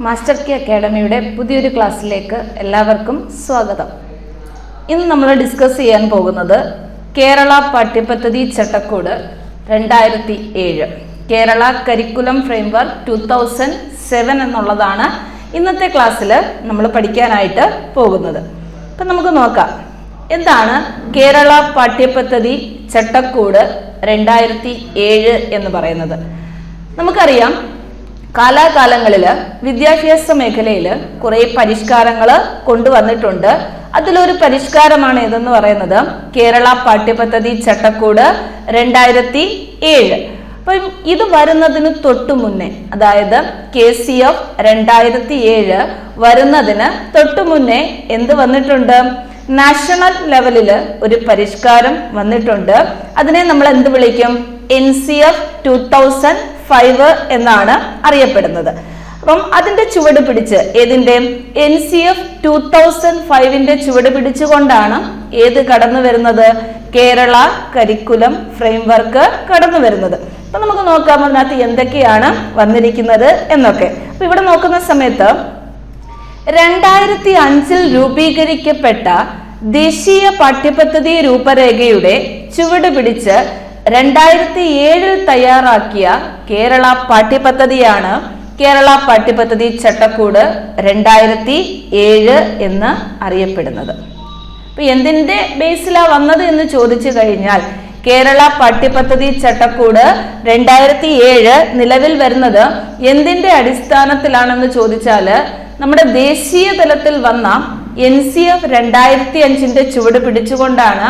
Master കി അക്കാഡമിയുടെ പുതിയൊരു ക്ലാസ്സിലേക്ക് എല്ലാവർക്കും സ്വാഗതം. ഇന്ന് നമ്മൾ ഡിസ്കസ് ചെയ്യാൻ പോകുന്നത് കേരള പാഠ്യപദ്ധതി ചട്ടക്കൂട് 2007 കേരള കരിക്കുലം ഫ്രെയിംവർക്ക് 2007 എന്നുള്ളതാണ് ഇന്നത്തെ ക്ലാസ്സിൽ നമ്മൾ പഠിക്കാനായിട്ട് പോകുന്നത്. അപ്പം നമുക്ക് നോക്കാം, എന്താണ് കേരള പാഠ്യപദ്ധതി ചട്ടക്കൂട് 2007 എന്ന് പറയുന്നത്. നമുക്കറിയാം, കാലാകാലങ്ങളിൽ വിദ്യാഭ്യാസ മേഖലയിൽ കുറേ പരിഷ്കാരങ്ങൾ കൊണ്ടുവന്നിട്ടുണ്ട്. അതിലൊരു പരിഷ്കാരമാണ് ഇതെന്ന് പറയുന്നത് കേരള പാഠ്യപദ്ധതി ചട്ടക്കൂട് 2007. അപ്പം ഇത് വരുന്നതിന് തൊട്ടു മുന്നേ, അതായത് KCF 2007 വരുന്നതിന് തൊട്ടു മുന്നേ എന്ത് വന്നിട്ടുണ്ട്? നാഷണൽ ലെവലിൽ ഒരു പരിഷ്കാരം വന്നിട്ടുണ്ട്. അതിനെ നമ്മൾ എന്ത് വിളിക്കും? NCF 2005 എന്നാണ് അറിയപ്പെടുന്നത്. അപ്പം അതിന്റെ ചുവട് പിടിച്ച്, ഏതിന്റെ? NCF 2005 ചുവട് പിടിച്ചുകൊണ്ടാണ് ഏത് കടന്നു വരുന്നത്? കേരള കരിക്കുലം ഫ്രെയിംവർക്ക് കടന്നു വരുന്നത്. അപ്പൊ നമുക്ക് നോക്കാം അതിനകത്ത് എന്തൊക്കെയാണ് വന്നിരിക്കുന്നത് എന്നൊക്കെ. അപ്പൊ ഇവിടെ നോക്കുന്ന സമയത്ത് 2005 രൂപീകരിക്കപ്പെട്ട ദേശീയ പാഠ്യപദ്ധതി രൂപരേഖയുടെ ചുവട് പിടിച്ച് 2007 തയ്യാറാക്കിയ കേരള പാഠ്യപദ്ധതിയാണ് കേരള പാഠ്യപദ്ധതി ചട്ടക്കൂട് 2007 എന്ന് അറിയപ്പെടുന്നത്. അപ്പൊ എന്തിന്റെ ബേസിലാണ് വന്നത് എന്ന് ചോദിച്ചു കഴിഞ്ഞാൽ, കേരള പാഠ്യപദ്ധതി ചട്ടക്കൂട് 2007 നിലവിൽ വരുന്നത് എന്തിന്റെ അടിസ്ഥാനത്തിലാണെന്ന് ചോദിച്ചാൽ, നമ്മുടെ ദേശീയ തലത്തിൽ വന്ന NCF 2005 ചുവട് പിടിച്ചുകൊണ്ടാണ്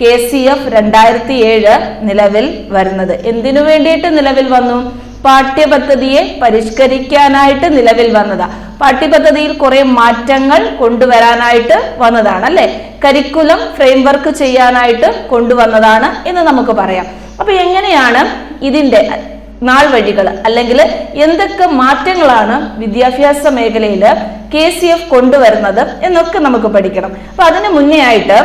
KCF 2007 നിലവിൽ വരുന്നത്. എന്തിനു വേണ്ടിയിട്ട് നിലവിൽ വന്നു? പാഠ്യപദ്ധതിയെ പരിഷ്കരിക്കാനായിട്ട് നിലവിൽ വന്നതാ. പാഠ്യപദ്ധതിയിൽ കുറെ മാറ്റങ്ങൾ കൊണ്ടുവരാനായിട്ട് വന്നതാണ്, അല്ലെ? കരിക്കുലം ഫ്രെയിംവർക്ക് ചെയ്യാനായിട്ട് കൊണ്ടുവന്നതാണ് എന്ന് നമുക്ക് പറയാം. അപ്പൊ എങ്ങനെയാണ് ഇതിന്റെ നാൾ വഴികൾ, അല്ലെങ്കിൽ എന്തൊക്കെ മാറ്റങ്ങളാണ് വിദ്യാഭ്യാസ മേഖലയിൽ KCF കൊണ്ടുവരുന്നത് എന്നൊക്കെ നമുക്ക് പഠിക്കണം. അപ്പൊ അതിന് മുന്നേ ആയിട്ട്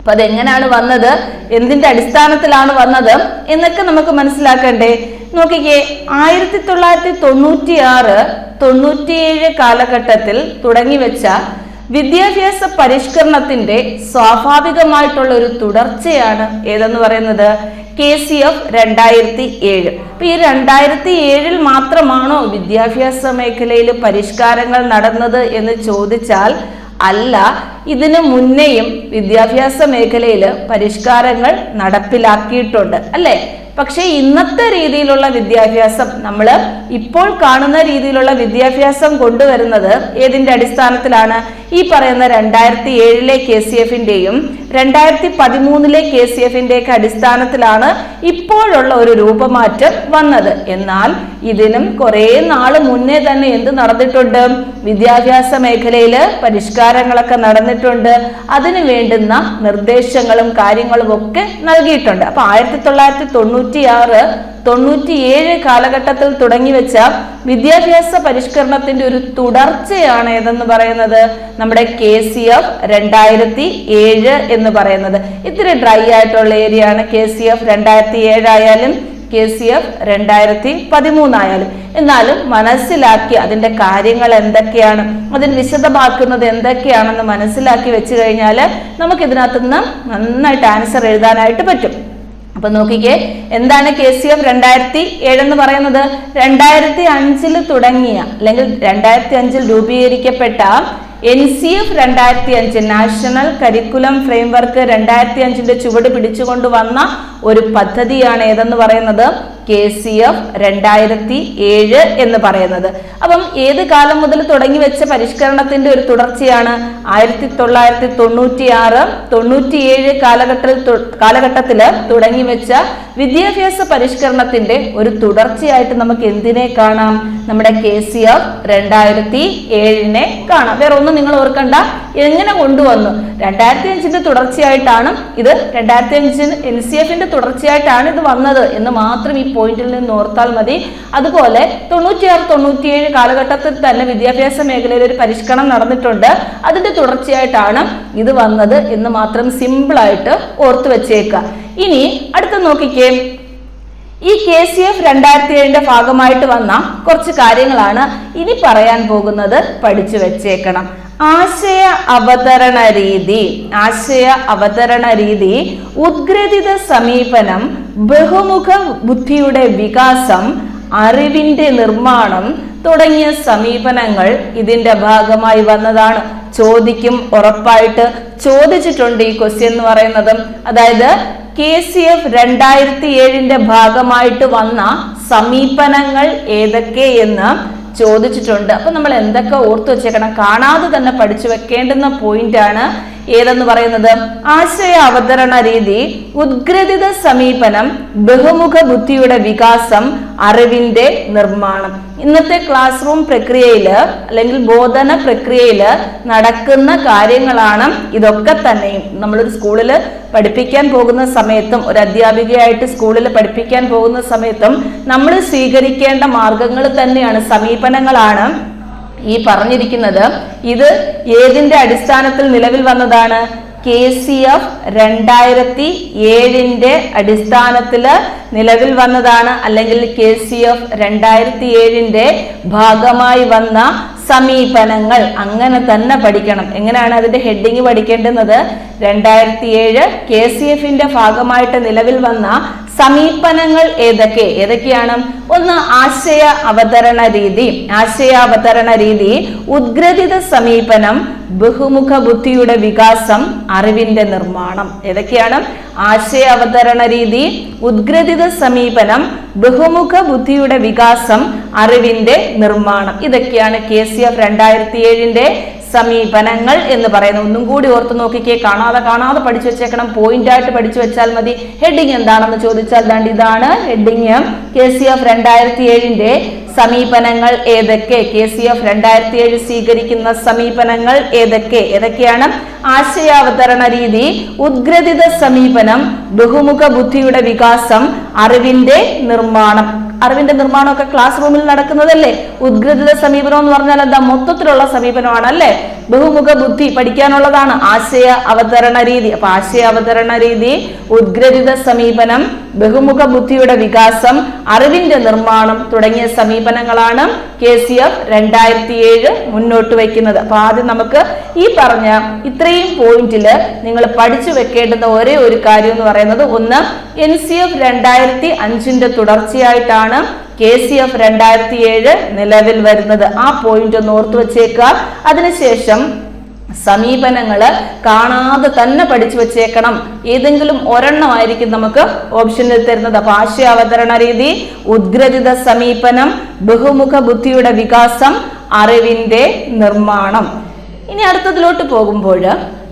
അപ്പൊ അതെങ്ങനെയാണ് വന്നത്, എന്തിന്റെ അടിസ്ഥാനത്തിലാണ് വന്നത് എന്നൊക്കെ നമുക്ക് മനസ്സിലാക്കണ്ടേ? നോക്കിക്കേ, 1996-97 കാലഘട്ടത്തിൽ തുടങ്ങിവെച്ച വിദ്യാഭ്യാസ പരിഷ്കരണത്തിന്റെ സ്വാഭാവികമായിട്ടുള്ള ഒരു തുടർച്ചയാണ് ഏതെന്ന് പറയുന്നത്? KCF 2007. അപ്പൊ ഈ 2007 മാത്രമാണോ വിദ്യാഭ്യാസ മേഖലയിൽ പരിഷ്കാരങ്ങൾ നടന്നത് എന്ന് ചോദിച്ചാൽ അല്ല. ഇതിനു മുന്നേയും വിദ്യാഭ്യാസ മേഖലയിൽ പരിഷ്കാരങ്ങൾ നടപ്പിലാക്കിയിട്ടുണ്ട്, അല്ലെ? പക്ഷെ ഇന്നത്തെ രീതിയിലുള്ള വിദ്യാഭ്യാസം, നമ്മൾ ഇപ്പോൾ കാണുന്ന രീതിയിലുള്ള വിദ്യാഭ്യാസം കൊണ്ടുവരുന്നത് ഏതിന്റെ അടിസ്ഥാനത്തിലാണ്? ഈ പറയുന്ന 2007 KCF-ന്റെയും 2013 KCF-ന്റെയൊക്കെ അടിസ്ഥാനത്തിലാണ് ഇപ്പോഴുള്ള ഒരു രൂപമാറ്റം വന്നത്. എന്നാൽ ഇതിനും കുറെ നാള് മുന്നേ തന്നെ എന്ത് നടന്നിട്ടുണ്ട്? വിദ്യാഭ്യാസ മേഖലയിൽ പരിഷ്കാരങ്ങളൊക്കെ നടന്നിട്ടുണ്ട്. അതിന് വേണ്ടുന്ന നിർദ്ദേശങ്ങളും കാര്യങ്ങളും ഒക്കെ നൽകിയിട്ടുണ്ട്. അപ്പൊ 1996-97 കാലഘട്ടത്തിൽ തുടങ്ങിവെച്ച വിദ്യാഭ്യാസ പരിഷ്കരണത്തിന്റെ ഒരു തുടർച്ചയാണ് ഏതെന്ന് പറയുന്നത്? നമ്മുടെ KCF 2007 എന്ന് പറയുന്നത്. ഇത്തിരി ഡ്രൈ ആയിട്ടുള്ള ഏരിയ ആണ് KCF 2007 ആയാലും KCF 2013 ആയാലും. എന്നാലും മനസ്സിലാക്കി അതിന്റെ കാര്യങ്ങൾ എന്തൊക്കെയാണ്, അതിന് വിശദമാക്കുന്നത് എന്തൊക്കെയാണെന്ന് മനസ്സിലാക്കി വെച്ച് കഴിഞ്ഞാൽ നമുക്ക് ഇതിനകത്തുനിന്ന് നന്നായിട്ട് ആൻസർ എഴുതാനായിട്ട് പറ്റും. അപ്പൊ നോക്കിക്കേ, എന്താണ് KCF 2007 എന്ന് പറയുന്നത്? 2005 തുടങ്ങിയ, അല്ലെങ്കിൽ 2005 രൂപീകരിക്കപ്പെട്ട NCF 2005 നാഷണൽ കരിക്കുലം ഫ്രെയിംവർക്ക് 2005 ചുവട് പിടിച്ചുകൊണ്ട് വന്ന ഒരു പദ്ധതിയാണ് ഏതെന്ന് പറയുന്നത്? KCF 2007 എന്ന് പറയുന്നത്. അപ്പം ഏത് കാലം മുതൽ തുടങ്ങി വെച്ച പരിഷ്കരണത്തിന്റെ ഒരു തുടർച്ചയാണ്? 1996-97 കാലഘട്ടത്തില് തുടങ്ങി വെച്ച വിദ്യാഭ്യാസ പരിഷ്കരണത്തിന്റെ ഒരു തുടർച്ചയായിട്ട് നമുക്ക് എന്തിനെ കാണാം? നമ്മുടെ KCF 2007 കാണാം. വേറെ ഒന്നും നിങ്ങൾ ഓർക്കണ്ട, എങ്ങനെ കൊണ്ടുവന്നു? 2005 തുടർച്ചയായിട്ടാണ് ഇത്, 2005 NCF-ന്റെ തുടർച്ചയായിട്ടാണ് ഇത് വന്നത് എന്ന് മാത്രം ഈ പോയിന്റിൽ നിന്ന് ഓർത്താൽ മതി. അതുപോലെ 96-97 കാലഘട്ടത്തിൽ തന്നെ വിദ്യാഭ്യാസ മേഖലയിൽ ഒരു പരിഷ്കരണം നടന്നിട്ടുണ്ട്. അതിന്റെ തുടർച്ചയായിട്ടാണ് ഇത് വന്നത് എന്ന് മാത്രം സിമ്പിൾ ആയിട്ട് ഓർത്തു വെച്ചേക്കുക. ഇനി അടുത്ത നോക്കിക്കേ, ഈ KCF 2007 ഭാഗമായിട്ട് വന്ന കുറച്ച് കാര്യങ്ങളാണ് ഇനി പറയാൻ പോകുന്നത്. പഠിച്ചു വെച്ചേക്കണം. ആശയ അവതരണ രീതി, ഉദ്ഗ്രഥിത സമീപനം, ബഹുമുഖ ബുദ്ധിയുടെ വികാസം, അറിവിന്റെ നിർമ്മാണം തുടങ്ങിയ സമീപനങ്ങൾ ഇതിന്റെ ഭാഗമായി വന്നതാണ്. ചോദിക്കും, ഉറപ്പായിട്ട് ചോദിച്ചിട്ടുണ്ട് ഈ ക്വസ്റ്റ്യൻ എന്ന് പറയുന്നത്. അതായത് KCF 2007 ഭാഗമായിട്ട് വന്ന സമീപനങ്ങൾ ഏതൊക്കെ എന്ന് ചോദിച്ചിട്ടുണ്ട്. അപ്പൊ നമ്മൾ എന്തൊക്കെ ഓർത്തു വെച്ചേക്കണം, കാണാതെ തന്നെ പഠിച്ചു വെക്കേണ്ടുന്ന പോയിന്റ് ആണ് ഏതെന്ന് പറയുന്നത്. ആശയ അവതരണ രീതി, ഉദ്ഗ്രഥിത സമീപനം, ബഹുമുഖ ബുദ്ധിയുടെ വികാസം, അറിവിന്റെ നിർമ്മാണം. ഇന്നത്തെ ക്ലാസ് റൂം പ്രക്രിയയില് അല്ലെങ്കിൽ ബോധന പ്രക്രിയയില് നടക്കുന്ന കാര്യങ്ങളാണ് ഇതൊക്കെ തന്നെയും. നമ്മളൊരു സ്കൂളിൽ പഠിപ്പിക്കാൻ പോകുന്ന സമയത്തും ഒരു അധ്യാപികയായിട്ട് സ്കൂളിൽ പഠിപ്പിക്കാൻ പോകുന്ന സമയത്തും നമ്മൾ സ്വീകരിക്കേണ്ട മാർഗങ്ങൾ തന്നെയാണ്, സമീപനങ്ങളാണ് ഈ പറഞ്ഞിരിക്കുന്നത്. ഇത് ഏതിന്റെ അടിസ്ഥാനത്തിൽ നിലവിൽ വന്നതാണ്? KCF 2007 അടിസ്ഥാനത്തില് നിലവിൽ വന്നതാണ്. അല്ലെങ്കിൽ KCF 2007 ഭാഗമായി വന്ന സമീപനങ്ങൾ. അങ്ങനെ തന്നെ പഠിക്കണം. എങ്ങനെയാണ് അതിന്റെ ഹെഡിങ് പഠിക്കേണ്ടുന്നത്? 2007 KCF ഭാഗമായിട്ട് നിലവിൽ വന്ന സമീപനങ്ങൾ ഏതൊക്കെയാണ്? ഒന്ന് ആശയ അവതരണ രീതി, ഉദ്ഗ്രഥിത സമീപനം, ബഹുമുഖ ബുദ്ധിയുടെ വികാസം, അറിവിന്റെ നിർമ്മാണം. ഏതൊക്കെയാണ്? ആശയ അവതരണ രീതി, ഉദ്ഗ്രഥിത സമീപനം, ബഹുമുഖ ബുദ്ധിയുടെ വികാസം, അറിവിന്റെ നിർമ്മാണം. ഇതൊക്കെയാണ് KCF 2007 സമീപനങ്ങൾ എന്ന് പറയുന്നത്. ഒന്നും കൂടി ഓർത്ത് നോക്കിക്കേ, കാണാതെ പഠിച്ചു വെച്ചേക്കണം. പോയിന്റ് ആയിട്ട് പഠിച്ചു വെച്ചാൽ മതി. ഹെഡിങ് എന്താണെന്ന് ചോദിച്ചാൽ ഇതാണ് ഹെഡിങ്. KCF 2007 സമീപനങ്ങൾ ഏതൊക്കെ? KCF 2007 സ്വീകരിക്കുന്ന സമീപനങ്ങൾ ഏതൊക്കെയാണ്? ആശയാവതരണ രീതി, ഉദ്ഗ്രഥിത സമീപനം, ബഹുമുഖ ബുദ്ധിയുടെ വികാസം, അറിവിന്റെ നിർമ്മാണം. അറിവിന്റെ നിർമ്മാണമൊക്കെ ക്ലാസ് റൂമിൽ നടക്കുന്നതല്ലേ? ഉദ്ഗ്രഥിത സമീപനം എന്ന് പറഞ്ഞാൽ എന്താ? മൊത്തത്തിലുള്ള സമീപനമാണ് അല്ലേ? ബഹുമുഖ ബുദ്ധി പഠിക്കാനുള്ളതാണ് ആശയ അവതരണ രീതി. അപ്പൊ ആശയ അവതരണ രീതി, ഉദ്ഗ്രഥിത സമീപനം, ബഹുമുഖ ബുദ്ധിയുടെ വികാസം, അറിവിന്റെ നിർമ്മാണം തുടങ്ങിയ സമീപനങ്ങളാണ് KCF 2007 മുന്നോട്ട് വയ്ക്കുന്നത്. അപ്പൊ ആദ്യം നമുക്ക് ഈ പറഞ്ഞ ഇത്രയും പോയിന്റില് നിങ്ങൾ പഠിച്ചു വെക്കേണ്ടുന്ന ഒരേ ഒരു കാര്യം എന്ന് പറയുന്നത്, ഒന്ന് NCF 2005 തുടർച്ചയായിട്ടാണ് KCF 2007 നിലവിൽ വരുന്നത്. ആ പോയിന്റ് ഒന്ന് ഓർത്തു വെച്ചേക്കുക. അതിനുശേഷം സമീപനങ്ങള് കാണാതെ തന്നെ പഠിച്ചു വെച്ചേക്കണം. ഏതെങ്കിലും ഒരെണ്ണമായിരിക്കും നമുക്ക് ഓപ്ഷനിൽ തരുന്നത്. അപ്പൊ ആശയ അവതരണ രീതി, ഉദ്ഗ്രഥിത സമീപനം, ബഹുമുഖ ബുദ്ധിയുടെ വികാസം, അറിവിന്റെ നിർമ്മാണം. ഇനി അടുത്തതിലോട്ട് പോകുമ്പോൾ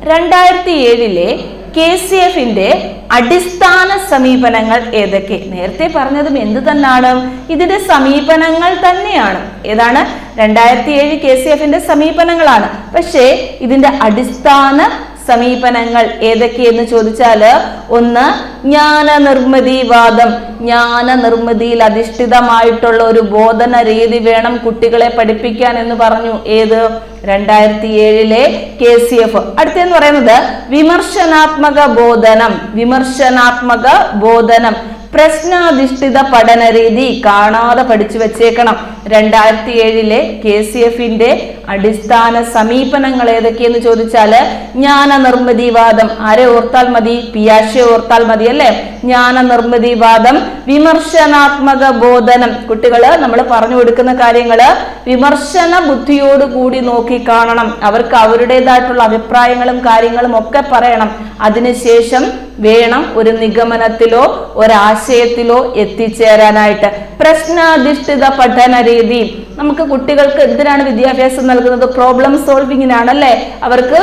2007 KCF അടിസ്ഥാന സമീപനങ്ങൾ ഏതൊക്കെ? നേരത്തെ പറഞ്ഞതും എന്ത് തന്നെയാണ്? ഇതിന്റെ സമീപനങ്ങൾ തന്നെയാണ്. ഏതാണ്? 2007 KCF സമീപനങ്ങളാണ്. പക്ഷേ ഇതിന്റെ അടിസ്ഥാന സമീപനങ്ങൾ ഏതൊക്കെയെന്ന് ചോദിച്ചാല്, ഒന്ന് ജ്ഞാനനിർമ്മിതിവാദം. ജ്ഞാനനിർമ്മിതിയിൽ അധിഷ്ഠിതമായിട്ടുള്ള ഒരു ബോധന രീതി വേണം കുട്ടികളെ പഠിപ്പിക്കാൻ എന്ന് പറഞ്ഞു. ഏത്? 2007 KCF. അടുത്തെന്ന് പറയുന്നത് വിമർശനാത്മക ബോധനം, പ്രശ്നാധിഷ്ഠിത പഠന രീതി. കാണാതെ പഠിച്ചു വെച്ചേക്കണം. 2007 KCF അടിസ്ഥാന സമീപനങ്ങൾ ഏതൊക്കെയെന്ന് ചോദിച്ചാല്, ജ്ഞാനനിർമ്മിതിവാദം. ആരെ ഓർത്താൽ മതി? പിയാഷെ ഓർത്താൽ മതി അല്ലേ? ജ്ഞാനനിർമ്മിതിവാദം, വിമർശനാത്മക ബോധനം. കുട്ടികള് നമ്മൾ പറഞ്ഞു കൊടുക്കുന്ന കാര്യങ്ങള് വിമർശന ബുദ്ധിയോട് കൂടി നോക്കി കാണണം. അവർക്ക് അവരുടേതായിട്ടുള്ള അഭിപ്രായങ്ങളും കാര്യങ്ങളും ഒക്കെ പറയണം. അതിനുശേഷം വേണം ഒരു നിഗമനത്തിലോ ഒരാശയത്തിലോ എത്തിച്ചേരാനായിട്ട്. പ്രശ്നാധിഷ്ഠിത പഠന രീതി. നമുക്ക് കുട്ടികൾക്ക് എന്തിനാണ് വിദ്യാഭ്യാസം നൽകുന്നത്? പ്രോബ്ലം സോൾവിങ്ങിനാണല്ലേ? അവർക്ക്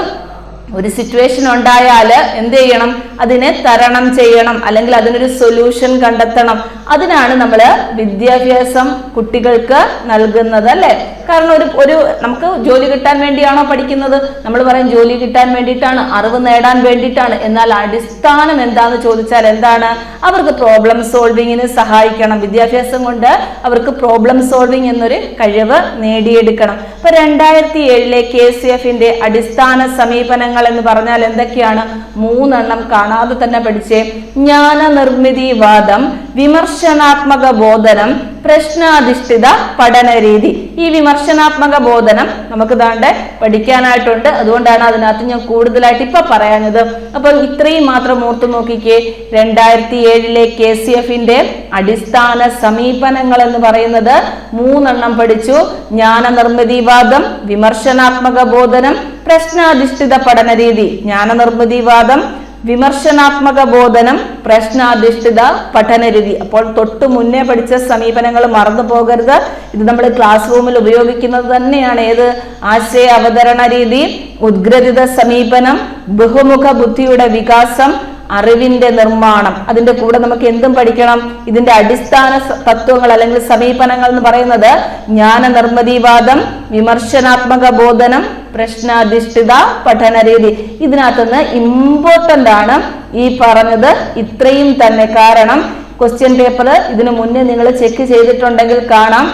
ഒരു സിറ്റുവേഷൻ ഉണ്ടായാൽ എന്ത് ചെയ്യണം? അതിനെ തരണം ചെയ്യണം, അല്ലെങ്കിൽ അതിനൊരു സൊല്യൂഷൻ കണ്ടെത്തണം. അതിനാണ് നമ്മൾ വിദ്യാഭ്യാസം കുട്ടികൾക്ക് നൽകുന്നത് അല്ലേ? കാരണം ഒരു നമുക്ക് ജോലി കിട്ടാൻ വേണ്ടിയാണോ പഠിക്കുന്നത്? നമ്മൾ പറയും ജോലി കിട്ടാൻ വേണ്ടിയിട്ടാണ്, അറിവ് നേടാൻ വേണ്ടിയിട്ടാണ്. എന്നാൽ അടിസ്ഥാനം എന്താന്ന് ചോദിച്ചാൽ എന്താണ്? അവർക്ക് പ്രോബ്ലം സോൾവിങ്ങിന് സഹായിക്കണം. വിദ്യാഭ്യാസം കൊണ്ട് അവർക്ക് പ്രോബ്ലം സോൾവിങ് എന്നൊരു കഴിവ് നേടിയെടുക്കണം. അപ്പൊ 2007 KCF-ന്റെ അടിസ്ഥാന സമീപനങ്ങൾ എന്ന് പറഞ്ഞാൽ എന്തൊക്കെയാണ്? 3 കാണാതെ തന്നെ പഠിച്ചേ. ജ്ഞാന നിർമ്മിതിവാദം, വിമർശനാത്മക ബോധനം, പ്രശ്നാധിഷ്ഠിത പഠന രീതി. ഈ വിമർശനാത്മക ബോധനം നമുക്ക് ദാണ്ട് പഠിക്കാനായിട്ടുണ്ട്. അതുകൊണ്ടാണ് അതിനകത്ത് ഞാൻ കൂടുതലായിട്ട് ഇപ്പൊ പറയാഞ്ഞത്. അപ്പോൾ ഇത്രയും മാത്രം ഓർത്തു നോക്കിക്കേ. 2007 KCF-ന്റെ അടിസ്ഥാന സമീപനങ്ങൾ എന്ന് പറയുന്നത് 3 പഠിച്ചു. ജ്ഞാന നിർമ്മിതിവാദം, വിമർശനാത്മക ബോധനം, പ്രശ്നാധിഷ്ഠിത പഠന രീതി. ജ്ഞാന നിർമ്മിതിവാദം, വിമർശനാത്മക ബോധനം, പ്രശ്നാധിഷ്ഠിത പഠന രീതി. അപ്പോൾ തൊട്ടു മുന്നേ പഠിച്ച സമീപനങ്ങൾ മറന്നു പോകരുത്. ഇത് നമ്മൾ ക്ലാസ് റൂമിൽ ഉപയോഗിക്കുന്നത് തന്നെയാണ്. ഏത്? ആശയ അവതരണ രീതി, ഉദ്ഗ്രഥിത സമീപനം, ബഹുമുഖ ബുദ്ധിയുടെ വികാസം, അറിവിന്റെ നിർമ്മാണം. അതിന്റെ കൂടെ നമുക്ക് എന്തും പഠിക്കണം. ഇതിന്റെ അടിസ്ഥാന തത്വങ്ങൾ അല്ലെങ്കിൽ സമീപനങ്ങൾ എന്ന് പറയുന്നത് ജ്ഞാന നിർമ്മിതിവാദം, വിമർശനാത്മക ബോധനം, പ്രശ്നാധിഷ്ഠിത പഠന രീതി. ഇതിനകത്തുനിന്ന് ഇമ്പോർട്ടന്റ് ആണ് ഈ പറഞ്ഞത് ഇത്രയും തന്നെ. കാരണം ക്വസ്റ്റ്യൻ പേപ്പർ ഇതിനു മുന്നേ നിങ്ങൾ ചെക്ക് ചെയ്തിട്ടുണ്ടെങ്കിൽ കാണാം.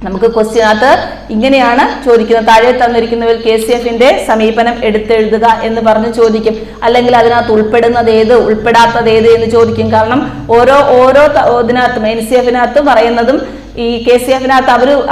നമുക്ക് ക്വസ്റ്റ്യനകത്ത് ഇങ്ങനെയാണ് ചോദിക്കുന്നത്. താഴെ തന്നിരിക്കുന്നതിൽ KCF-ന്റെ സമീപനം എടുത്തെഴുതുക എന്ന് പറഞ്ഞ് ചോദിക്കും. അല്ലെങ്കിൽ അതിനകത്ത് ഉൾപ്പെടുന്നത് ഏത്, ഉൾപ്പെടാത്തത് ഏത് എന്ന് ചോദിക്കും. കാരണം ഓരോ ഇതിനകത്തും NCF-നകത്ത് പറയുന്നതും ഈ KCF-നകത്ത്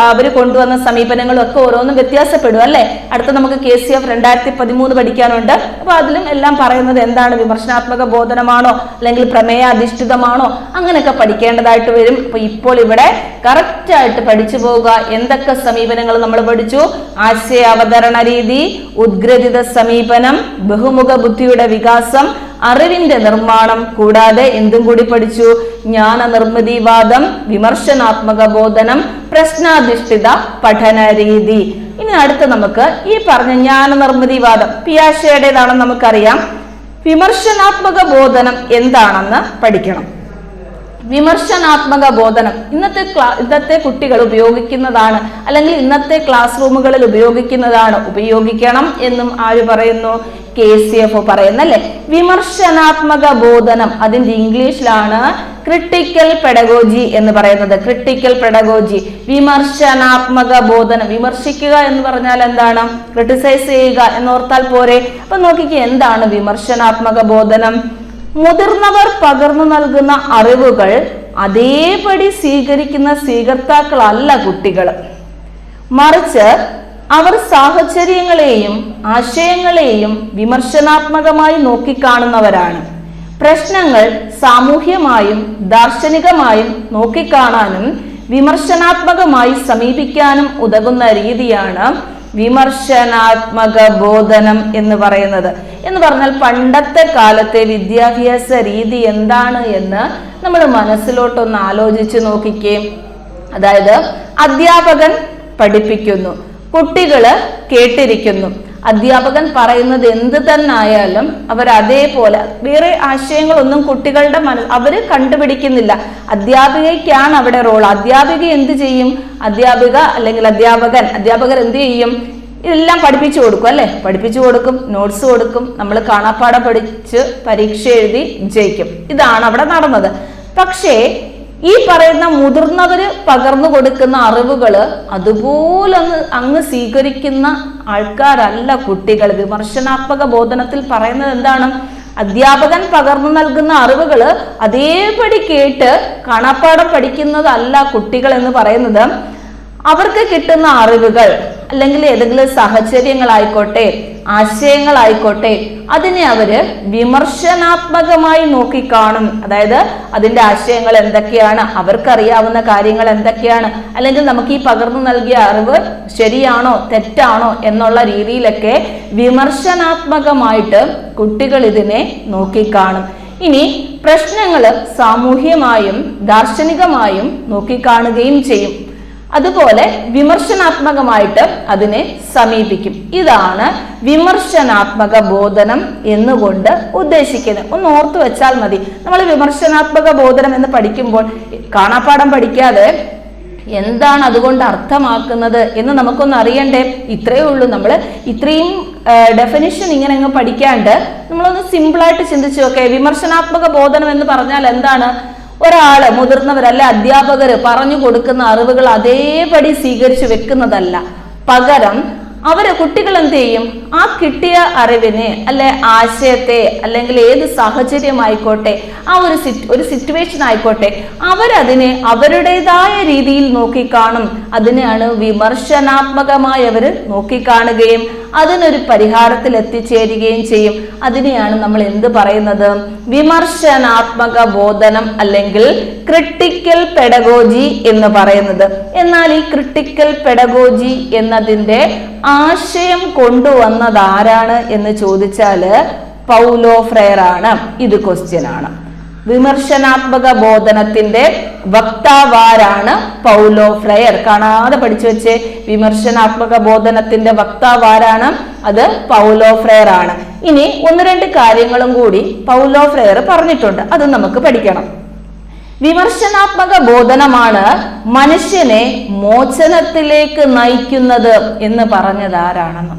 അവര് കൊണ്ടുവന്ന സമീപനങ്ങളും ഒക്കെ ഓരോന്നും വ്യത്യാസപ്പെടും അല്ലെ. അടുത്ത നമുക്ക് KCF 2013 പഠിക്കാനുണ്ട്. അപ്പൊ അതിലും എല്ലാം പറയുന്നത് എന്താണ്? വിമർശനാത്മക ബോധനമാണോ അല്ലെങ്കിൽ പ്രമേയ അധിഷ്ഠിതമാണോ, അങ്ങനെയൊക്കെ പഠിക്കേണ്ടതായിട്ട് വരും. അപ്പൊ ഇപ്പോൾ ഇവിടെ കറക്റ്റ് ആയിട്ട് പഠിച്ചു പോവുക. എന്തൊക്കെ സമീപനങ്ങൾ നമ്മൾ പഠിച്ചു? ആശയ അവതരണ രീതി, ഉദ്ഗ്രഥിത സമീപനം, ബഹുമുഖ ബുദ്ധിയുടെ വികാസം, അറിവിന്റെ നിർമ്മാണം. കൂടാതെ എന്തും കൂടി പഠിച്ചു? ജ്ഞാന നിർമ്മിതിവാദം, വിമർശനാത്മക ബോധനം, പ്രശ്നാധിഷ്ഠിത പഠന രീതി. ഇനി അടുത്ത നമുക്ക് ഈ പറഞ്ഞ ജ്ഞാന നിർമ്മിതിവാദം പിയാഷയുടേതാണെന്ന് നമുക്കറിയാം. വിമർശനാത്മക ബോധനം എന്താണെന്ന് പഠിക്കണം. വിമർശനാത്മക ബോധനം ഇന്നത്തെ കുട്ടികൾ ഉപയോഗിക്കുന്നതാണ്, അല്ലെങ്കിൽ ഇന്നത്തെ ക്ലാസ് റൂമുകളിൽ ഉപയോഗിക്കുന്നതാണ്. ഉപയോഗിക്കണം എന്നും ആര് പറയുന്നു? KCF പറയുന്നല്ലേ. വിമർശനാത്മക ബോധനം അതിന്റെ ഇംഗ്ലീഷിലാണ് ക്രിട്ടിക്കൽ പെഡഗോജി എന്ന് പറയുന്നത്. ക്രിട്ടിക്കൽ പെഡഗോജി, വിമർശനാത്മക ബോധനം. വിമർശിക്കുക എന്ന് പറഞ്ഞാൽ എന്താണ്? ക്രിട്ടിസൈസ് ചെയ്യുക എന്നോർത്താൽ പോരെ. അപ്പൊ നോക്കിക്കേ, എന്താണ് വിമർശനാത്മക ബോധനം? മുതിർന്നവർ പകർന്നു നൽകുന്ന അറിവുകൾ അതേപടി സ്വീകരിക്കുന്ന സ്വീകർത്താക്കളല്ല കുട്ടികൾ. മറിച്ച് അവർ സാഹചര്യങ്ങളെയും ആശയങ്ങളെയും വിമർശനാത്മകമായി നോക്കിക്കാണുന്നവരാണ്. പ്രശ്നങ്ങൾ സാമൂഹ്യമായും ദാർശനികമായും നോക്കിക്കാണാനും വിമർശനാത്മകമായി സമീപിക്കാനും ഉതകുന്ന രീതിയാണ് വിമർശനാത്മക ബോധനം എന്ന് പറയുന്നത്. എന്ന് പറഞ്ഞാൽ പണ്ടത്തെ കാലത്തെ വിദ്യാഭ്യാസ രീതി എന്താണ് എന്ന് നമ്മൾ മനസ്സിലോട്ടൊന്ന് ആലോചിച്ച് നോക്കിക്കേ. അതായത് അധ്യാപകൻ പഠിപ്പിക്കുന്നു, കുട്ടികള് കേട്ടിരിക്കുന്നു. അധ്യാപകൻ പറയുന്നത് എന്ത് തന്നെ ആയാലും അവർ അതേപോലെ വേറെ ആശയങ്ങളൊന്നും കുട്ടികളുടെ അവര് കണ്ടുപിടിക്കുന്നില്ല. അധ്യാപികയ്ക്കാണ് അവിടെ റോൾ. അധ്യാപിക എന്ത് ചെയ്യും? അധ്യാപിക അല്ലെങ്കിൽ അധ്യാപകർ എന്ത് ചെയ്യും? ഇതെല്ലാം പഠിപ്പിച്ചു കൊടുക്കും അല്ലെ. പഠിപ്പിച്ചു കൊടുക്കും, നോട്ട്സ് കൊടുക്കും, നമ്മൾ കാണാപ്പാഠം പഠിച്ച് പരീക്ഷ എഴുതി ജയിക്കും. ഇതാണ് അവിടെ നടന്നത്. പക്ഷേ ഈ പറയുന്ന മുതിർന്നവര് പകർന്നു കൊടുക്കുന്ന അറിവുകള് അതുപോലെ അങ്ങ് സ്വീകരിക്കുന്ന ആൾക്കാരല്ല കുട്ടികൾ. വിമർശനാത്മക ബോധനത്തിൽ പറയുന്നത് എന്താണ്? അധ്യാപകൻ പകർന്നു നൽകുന്ന അറിവുകള് അതേപടി കേട്ട് കാണാപ്പാഠം പഠിക്കുന്നതല്ല കുട്ടികൾ എന്ന് പറയുന്നത്. അവർക്ക് കിട്ടുന്ന അറിവുകൾ അല്ലെങ്കിൽ ഏതെങ്കിലും സാഹചര്യങ്ങളായിക്കോട്ടെ, ആശയങ്ങളായിക്കോട്ടെ, അതിനെ അവര് വിമർശനാത്മകമായി നോക്കിക്കാണും. അതായത് അതിന്റെ ആശയങ്ങൾ എന്തൊക്കെയാണ്, അവർക്കറിയാവുന്ന കാര്യങ്ങൾ എന്തൊക്കെയാണ്, അല്ലെങ്കിൽ നമുക്ക് ഈ പകർന്നു നൽകിയ അറിവ് ശരിയാണോ തെറ്റാണോ എന്നുള്ള രീതിയിലൊക്കെ വിമർശനാത്മകമായിട്ട് കുട്ടികൾ ഇതിനെ നോക്കിക്കാണും. ഇനി പ്രശ്നങ്ങൾ സാമൂഹ്യമായും ദാർശനികമായും നോക്കിക്കാണുകയും ചെയ്യും. അതുപോലെ വിമർശനാത്മകമായിട്ട് അതിനെ സമീപിക്കും. ഇതാണ് വിമർശനാത്മക ബോധനം എന്നുകൊണ്ട് ഉദ്ദേശിക്കുന്നത്. ഒന്ന് ഓർത്തു വെച്ചാൽ മതി. നമ്മൾ വിമർശനാത്മക ബോധനം എന്ന് പഠിക്കുമ്പോൾ കാണാപ്പാഠം പഠിക്കാതെ എന്താണ് അതുകൊണ്ട് അർത്ഥമാക്കുന്നത് എന്ന് നമുക്കൊന്ന് അറിയണ്ടേ? ഇത്രയേ ഉള്ളൂ. നമ്മൾ ഇത്രയും ഡെഫിനിഷൻ ഇങ്ങനെ അങ്ങ് പഠിക്കാണ്ട് നമ്മളൊന്ന് സിമ്പിളായിട്ട് ചിന്തിച്ചു നോക്കേ. വിമർശനാത്മക ബോധനം എന്ന് പറഞ്ഞാൽ എന്താണ്? ഒരാള് മുതിർന്നവരല്ല അധ്യാപകർ പറഞ്ഞു കൊടുക്കുന്ന അറിവുകൾ അതേപടി സ്വീകരിച്ചു വെക്കുന്നതല്ല, പകരം കുട്ടികൾ എന്ത് ചെയ്യും? ആ കിട്ടിയ അറിവിനെ അല്ലെ ആശയത്തെ അല്ലെങ്കിൽ ഏത് സാഹചര്യമായിക്കോട്ടെ, ആ ഒരു സിറ്റുവേഷൻ ആയിക്കോട്ടെ, അവരതിനെ അവരുടേതായ രീതിയിൽ നോക്കിക്കാണും. അതിനെയാണ് വിമർശനാത്മകമായി അവർ നോക്കിക്കാണുകയും അതിനൊരു പരിഹാരത്തിൽ എത്തിച്ചേരുകയും ചെയ്യും. അതിനെയാണ് നമ്മൾ എന്ത് പറയുന്നത്? വിമർശനാത്മക ബോധനം അല്ലെങ്കിൽ ക്രിട്ടിക്കൽ പെഡഗോജി എന്ന് പറയുന്നത്. എന്നാൽ ഈ ക്രിട്ടിക്കൽ പെഡഗോജി എന്നതിന്റെ ആശയം കൊണ്ടുവന്നത് ആരാണ് എന്ന് ചോദിച്ചാല് പൗലോ ഫ്രെയർ ആണ്. ഇത് ക്വസ്റ്റ്യൻ ആണ്. വിമർശനാത്മക ബോധനത്തിന്റെ വക്താവാരാണ്? Paulo friar. കാണാതെ പഠിച്ചു വെച്ചേ. വിമർശനാത്മക ബോധനത്തിന്റെ വക്താവാരാണ്? അത് പൗലോ ഫ്രെയർ ആണ്. ഇനി ഒന്ന് രണ്ട് കാര്യങ്ങളും കൂടി പൗലോ ഫ്രെയർ പറഞ്ഞിട്ടുണ്ട്, അത് നമുക്ക് പഠിക്കണം. വിമർശനാത്മക ബോധനമാണ് മനുഷ്യനെ മോചനത്തിലേക്ക് നയിക്കുന്നത് എന്ന് പറഞ്ഞത് ആരാണെന്ന്.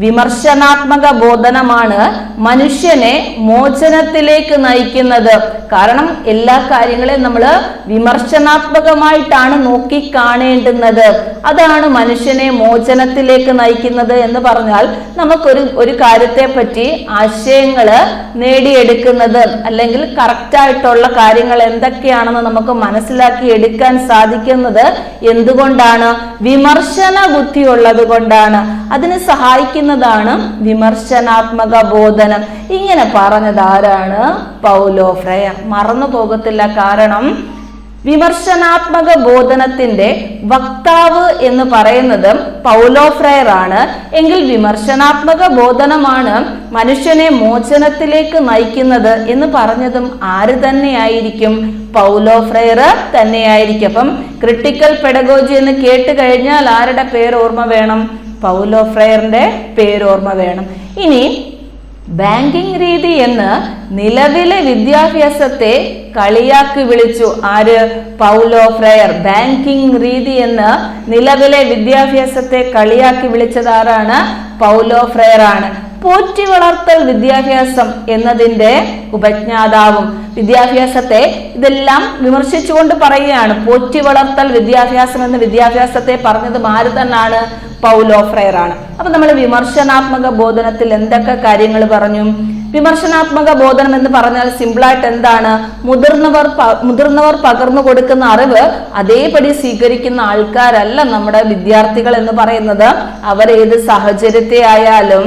വിമർശനാത്മക ബോധനമാണ് മനുഷ്യനെ മോചനത്തിലേക്ക് നയിക്കുന്നത്. കാരണം എല്ലാ കാര്യങ്ങളെയും നമ്മൾ വിമർശനാത്മകമായിട്ടാണ് നോക്കി കാണേണ്ടുന്നത്. അതാണ് മനുഷ്യനെ മോചനത്തിലേക്ക് നയിക്കുന്നത് എന്ന് പറഞ്ഞാൽ നമുക്കൊരു കാര്യത്തെ പറ്റി ആശയങ്ങള് നേടിയെടുക്കുന്നത് അല്ലെങ്കിൽ കറക്റ്റായിട്ടുള്ള കാര്യങ്ങൾ എന്തൊക്കെയാണെന്ന് നമുക്ക് മനസ്സിലാക്കി എടുക്കാൻ സാധിക്കുന്നത് എന്തുകൊണ്ടാണ്? വിമർശന ബുദ്ധി ഉള്ളത് കൊണ്ടാണ്. അതിന് സഹായിക്കുന്നതാണ് വിമർശനാത്മക ബോധനം. ഇങ്ങനെ പറഞ്ഞത് ആരാണ്? Paulo friar. മറന്നു പോകത്തില്ല. കാരണം വിമർശനാത്മക ബോധനത്തിന്റെ വക്താവ് എന്ന് പറയുന്നത് പൗലോ ഫ്രെയർ ആണ്. എങ്കിൽ വിമർശനാത്മക ബോധനമാണ് മനുഷ്യനെ മോചനത്തിലേക്ക് നയിക്കുന്നത് എന്ന് പറഞ്ഞതും ആര് തന്നെയായിരിക്കും? പൗലോ ഫ്രെയർ തന്നെയായിരിക്കും. അപ്പം ക്രിട്ടിക്കൽ പെഡഗോജി എന്ന് കേട്ട് കഴിഞ്ഞാൽ ആരുടെ പേര് ഓർമ്മ വേണം? പൗലോ ഫ്രെയറിന്റെ പേര് ഓർമ്മ വേണം. ഇനി ബാങ്കിങ് രീതി എന്ന് നിലവിലെ വിദ്യാഭ്യാസത്തെ കളിയാക്കി വിളിച്ചു ആര്? Paulo friar. ബാങ്കിങ് രീതി എന്ന് നിലവിലെ വിദ്യാഭ്യാസത്തെ കളിയാക്കി വിളിച്ചത് ആരാണ്? പൗലോ ഫ്രെയർ ആണ്. പോറ്റി വളർത്തൽ വിദ്യാഭ്യാസം എന്നതിന്റെ ഉപജ്ഞാതാവും. വിദ്യാഭ്യാസത്തെ ഇതെല്ലാം വിമർശിച്ചുകൊണ്ട് പറയുകയാണ്. പോറ്റി വളർത്തൽ വിദ്യാഭ്യാസം എന്ന വിദ്യാഭ്യാസത്തെ പറഞ്ഞത് ആര് തന്നെയാണ്? പൗലോ ഫ്രെയർ ആണ്. അപ്പൊ നമ്മൾ വിമർശനാത്മക ബോധനത്തിൽ എന്തൊക്കെ കാര്യങ്ങൾ പറഞ്ഞു? വിമർശനാത്മക ബോധനം എന്ന് പറഞ്ഞാൽ സിമ്പിളായിട്ട് എന്താണ്? മുതിർന്നവർ പകർന്നു കൊടുക്കുന്ന അറിവ് അതേപടി സ്വീകരിക്കുന്ന ആൾക്കാരല്ല നമ്മുടെ വിദ്യാർത്ഥികൾ എന്ന് പറയുന്നത്. അവരേത് സാഹചര്യത്തെ ആയാലും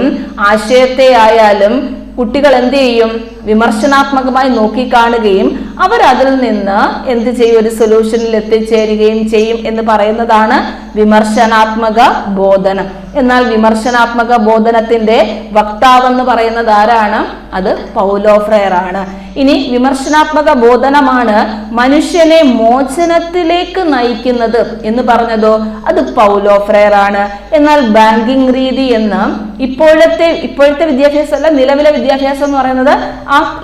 ആശയത്തെ ആയാലും കുട്ടികൾ എന്ത് ചെയ്യും? വിമർശനാത്മകമായി നോക്കിക്കാണുകയും അവരതിൽ നിന്ന് എന്ത് ചെയ്യും? ഒരു സൊല്യൂഷനിൽ എത്തിച്ചേരുകയും ചെയ്യും എന്ന് പറയുന്നതാണ് വിമർശനാത്മക ബോധനം. എന്നാൽ വിമർശനാത്മക ബോധനത്തിന്റെ വക്താവെന്ന് പറയുന്നത് ആരാണ്? അത് പൗലോ ഫ്രെയർ ആണ്. ഇനി വിമർശനാത്മക ബോധനമാണ് മനുഷ്യനെ മോചനത്തിലേക്ക് നയിക്കുന്നത് എന്ന് പറഞ്ഞതോ? അത് പൗലോ ഫ്രെയർ ആണ്. എന്നാൽ ബാങ്കിങ് രീതി എന്ന് ഇപ്പോഴത്തെ വിദ്യാഭ്യാസം അല്ല, നിലവിലെ വിദ്യാഭ്യാസം എന്ന് പറയുന്നത്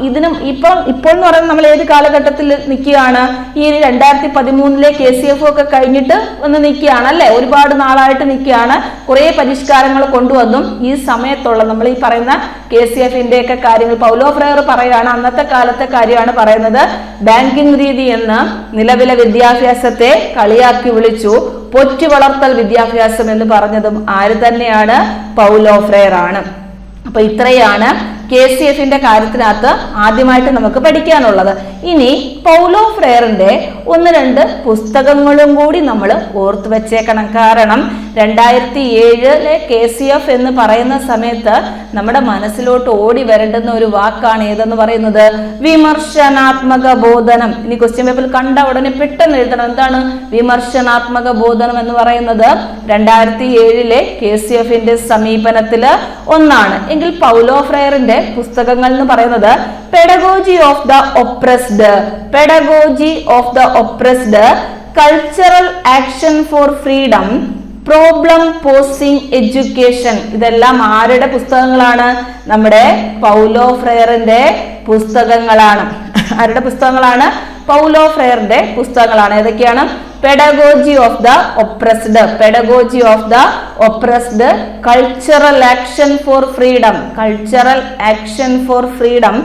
ഇതിനും ഇപ്പോൾ എന്ന് പറയുന്നത് നമ്മൾ ഏത് കാലഘട്ടത്തിൽ നിൽക്കുകയാണ്? ഈ 2013 KCF ഒക്കെ കഴിഞ്ഞിട്ട് ഒന്ന് നിൽക്കുകയാണ് അല്ലെ? ഒരുപാട് നാളായിട്ട് നിൽക്കുകയാണ്. കുറെ പരിഷ്കാരങ്ങൾ കൊണ്ടുവന്നും ഈ സമയത്തുള്ള നമ്മൾ ഈ പറയുന്ന KCFന്റെ ഒക്കെ കാര്യങ്ങൾ പൗലോ ഫ്രെയർ പറയാണ്. അന്നത്തെ കാലത്തെ കാര്യമാണ് പറയുന്നത്. ബാങ്കിങ് രീതി എന്ന് നിലവിലെ വിദ്യാഭ്യാസത്തെ കളിയാക്കി വിളിച്ചു. പൊറ്റി വളർത്തൽ വിദ്യാഭ്യാസം എന്ന് പറഞ്ഞതും ആര് തന്നെയാണ്? പൗലോ ഫ്രെയർ ആണ്. അപ്പൊ ഇത്രയാണ് KCFന്റെ കാര്യത്തിനകത്ത് ആദ്യമായിട്ട് നമുക്ക് പഠിക്കാനുള്ളത്. ഇനി പൗലോ ഫ്രെയറിന്റെ ഒന്ന് രണ്ട് പുസ്തകങ്ങളും കൂടി നമ്മൾ ഓർത്തു വെച്ചേക്കണം. കാരണം 2007 KCF എന്ന് പറയുന്ന സമയത്ത് നമ്മുടെ മനസ്സിലോട്ട് ഓടി വരേണ്ടുന്ന ഒരു വാക്കാണ് ഏതെന്ന് പറയുന്നത്? വിമർശനാത്മക ബോധനം. ഇനി ക്വസ്റ്റ്യൻ പേപ്പറിൽ കണ്ട ഉടനെ പെട്ടെന്ന് എഴുതണം. എന്താണ് വിമർശനാത്മക ബോധനം എന്ന് പറയുന്നത്? 2007 KCFന്റെ സമീപനത്തില് ഒന്നാണ്. എങ്കിൽ പൗലോ ഫ്രെയറിന്റെ പുസ്തകങ്ങൾ എന്ന് പറയുന്നത് pedagogy of the oppressed, pedagogy of the oppressed, cultural action for freedom, problem posing education. ഇതെല്ലാം ആരുടെ പുസ്തകങ്ങളാണ്? നമ്മുടെ പൗലോ ഫ്രെയറിന്റെ പുസ്തകങ്ങളാണ്. ആരുടെ പുസ്തകങ്ങളാണ്? പൗലോ ഫ്രെയറിന്റെ പുസ്തകങ്ങളാണ്. ഏതൊക്കെയാണ്? Pedagogy of the oppressed, pedagogy of the oppressed, cultural action for freedom, cultural action for freedom,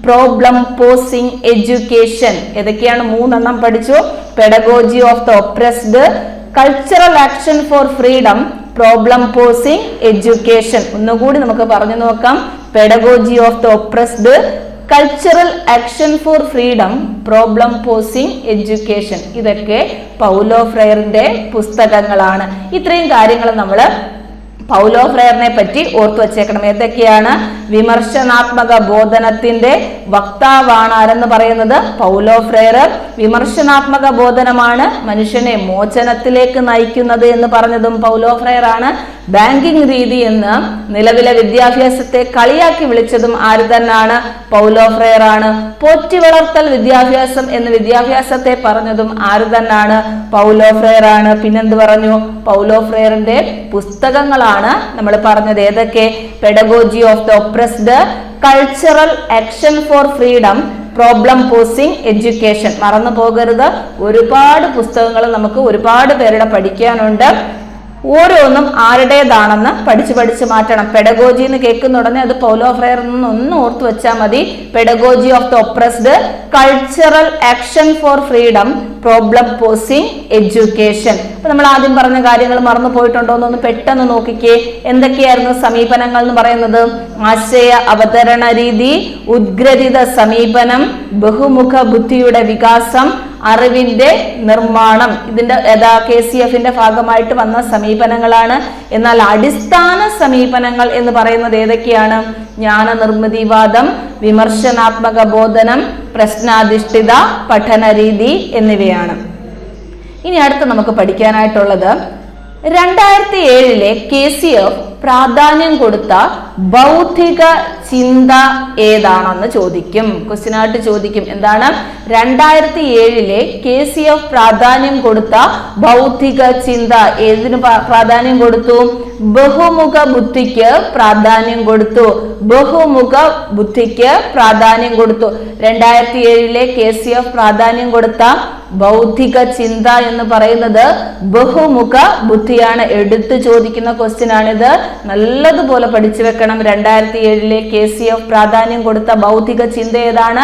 problem posing education. ഏതൊക്കെയാണ്? 3 പഠിച്ചു. Pedagogy of the oppressed, cultural action for freedom, problem posing education. ഒന്നുകൂടി നമുക്ക് പറഞ്ഞു നോക്കാം. Pedagogy of the oppressed, cultural action for freedom, problem posing education. ഇതൊക്കെ Paulo ഫ്രയറിന്റെ പുസ്തകങ്ങളാണ്. ഇത്രയും കാര്യങ്ങൾ നമ്മൾ പൗലോ ഫ്രയറിനെ പറ്റി ഓർത്തു വച്ചേക്കണം. ഏതൊക്കെയാണ്? വിമർശനാത്മക ബോധനത്തിന്റെ വക്താവാണ് ആരെന്ന് പറയുന്നത്? Paulo fryer. വിമർശനാത്മക ബോധനമാണ് മനുഷ്യനെ മോചനത്തിലേക്ക് നയിക്കുന്നത് എന്ന് പറഞ്ഞതും പൗലോ ഫ്രയർ ആണ്. ബാങ്കിങ് രീതി എന്ന് നിലവിലെ വിദ്യാഭ്യാസത്തെ കളിയാക്കി വിളിച്ചതും ആര് തന്നെയാണ്? പൗലോ ഫ്രയർ ആണ്. പോറ്റി വളർത്തൽ വിദ്യാഭ്യാസം എന്ന് വിദ്യാഭ്യാസത്തെ പറഞ്ഞതും ആര് തന്നെയാണ്? പൗലോ ഫ്രയർ ആണ്. പിന്നെന്ത് പറഞ്ഞു? പൗലോ ഫ്രയറിന്റെ പുസ്തകങ്ങളാണ് നമ്മൾ പറഞ്ഞത്. ഏതൊക്കെ? Pedagogy of the oppressed, cultural action for freedom, problem posing education. മറന്നു പോകരുത്. ഒരുപാട് പുസ്തകങ്ങൾ നമുക്ക് ഒരുപാട് പേരുടെ പഠിക്കാനുണ്ട്. ഓരോന്നും ആരുടേതാണെന്ന് പഠിച്ച് മാറ്റണം. പെഡഗോജി എന്ന് കേൾക്കുന്ന ഉടനെ അത് പൗലോ ഫ്രയർ ഒന്ന് ഓർത്തു വെച്ചാൽ മതി. Pedagogy of the oppressed, cultural action for freedom, problem posing education. അപ്പൊ നമ്മൾ ആദ്യം പറഞ്ഞ കാര്യങ്ങൾ മറന്നു പോയിട്ടുണ്ടോ എന്നൊന്ന് പെട്ടെന്ന് നോക്കിക്കേ. എന്തൊക്കെയായിരുന്നു സമീപനങ്ങൾ എന്ന് പറയുന്നത്? ആശയ അവതരണ രീതി, ഉദ്ഗ്രഥിത സമീപനം, ബഹുമുഖ ബുദ്ധിയുടെ വികാസം, അറിവിന്റെ നിർമ്മാണം. ഇതിന്റെ KCF-ന്റെ ഭാഗമായിട്ട് വന്ന സമീപനങ്ങളാണ്. എന്നാൽ അടിസ്ഥാന സമീപനങ്ങൾ എന്ന് പറയുന്നത് ഏതൊക്കെയാണ്? ജ്ഞാന നിർമ്മിതിവാദം, വിമർശനാത്മക ബോധനം, പ്രശ്നാധിഷ്ഠിത പഠന രീതി എന്നിവയാണ്. ഇനി അടുത്ത് നമുക്ക് പഠിക്കാനായിട്ടുള്ളത് 2007 KCF പ്രാധാന്യം കൊടുത്ത ബൗദ്ധിക ചിന്ത ഏതാണെന്ന് ചോദിക്കും. ക്വസ്റ്റ്യനായിട്ട് ചോദിക്കും. എന്താണ്? 2007 KCF പ്രാധാന്യം കൊടുത്ത ബൗദ്ധിക ചിന്ത ഏതിന് പ്രാധാന്യം കൊടുത്തു? ബഹുമുഖ ബുദ്ധിക്ക് പ്രാധാന്യം കൊടുത്തു. ബഹുമുഖ ബുദ്ധിക്ക് പ്രാധാന്യം കൊടുത്തു. 2007 KCF പ്രാധാന്യം കൊടുത്ത ബൗദ്ധിക ചിന്ത എന്ന് പറയുന്നത് ബഹുമുഖ ബുദ്ധിയാണ്. എടുത്തു ചോദിക്കുന്ന ക്വസ്റ്റ്യൻ ആണിത്. നല്ലതുപോലെ പഠിച്ചു വെക്കണം. 2007 KCF പ്രാധാന്യം കൊടുത്ത ബൗദ്ധിക ചിന്ത ഏതാണ്?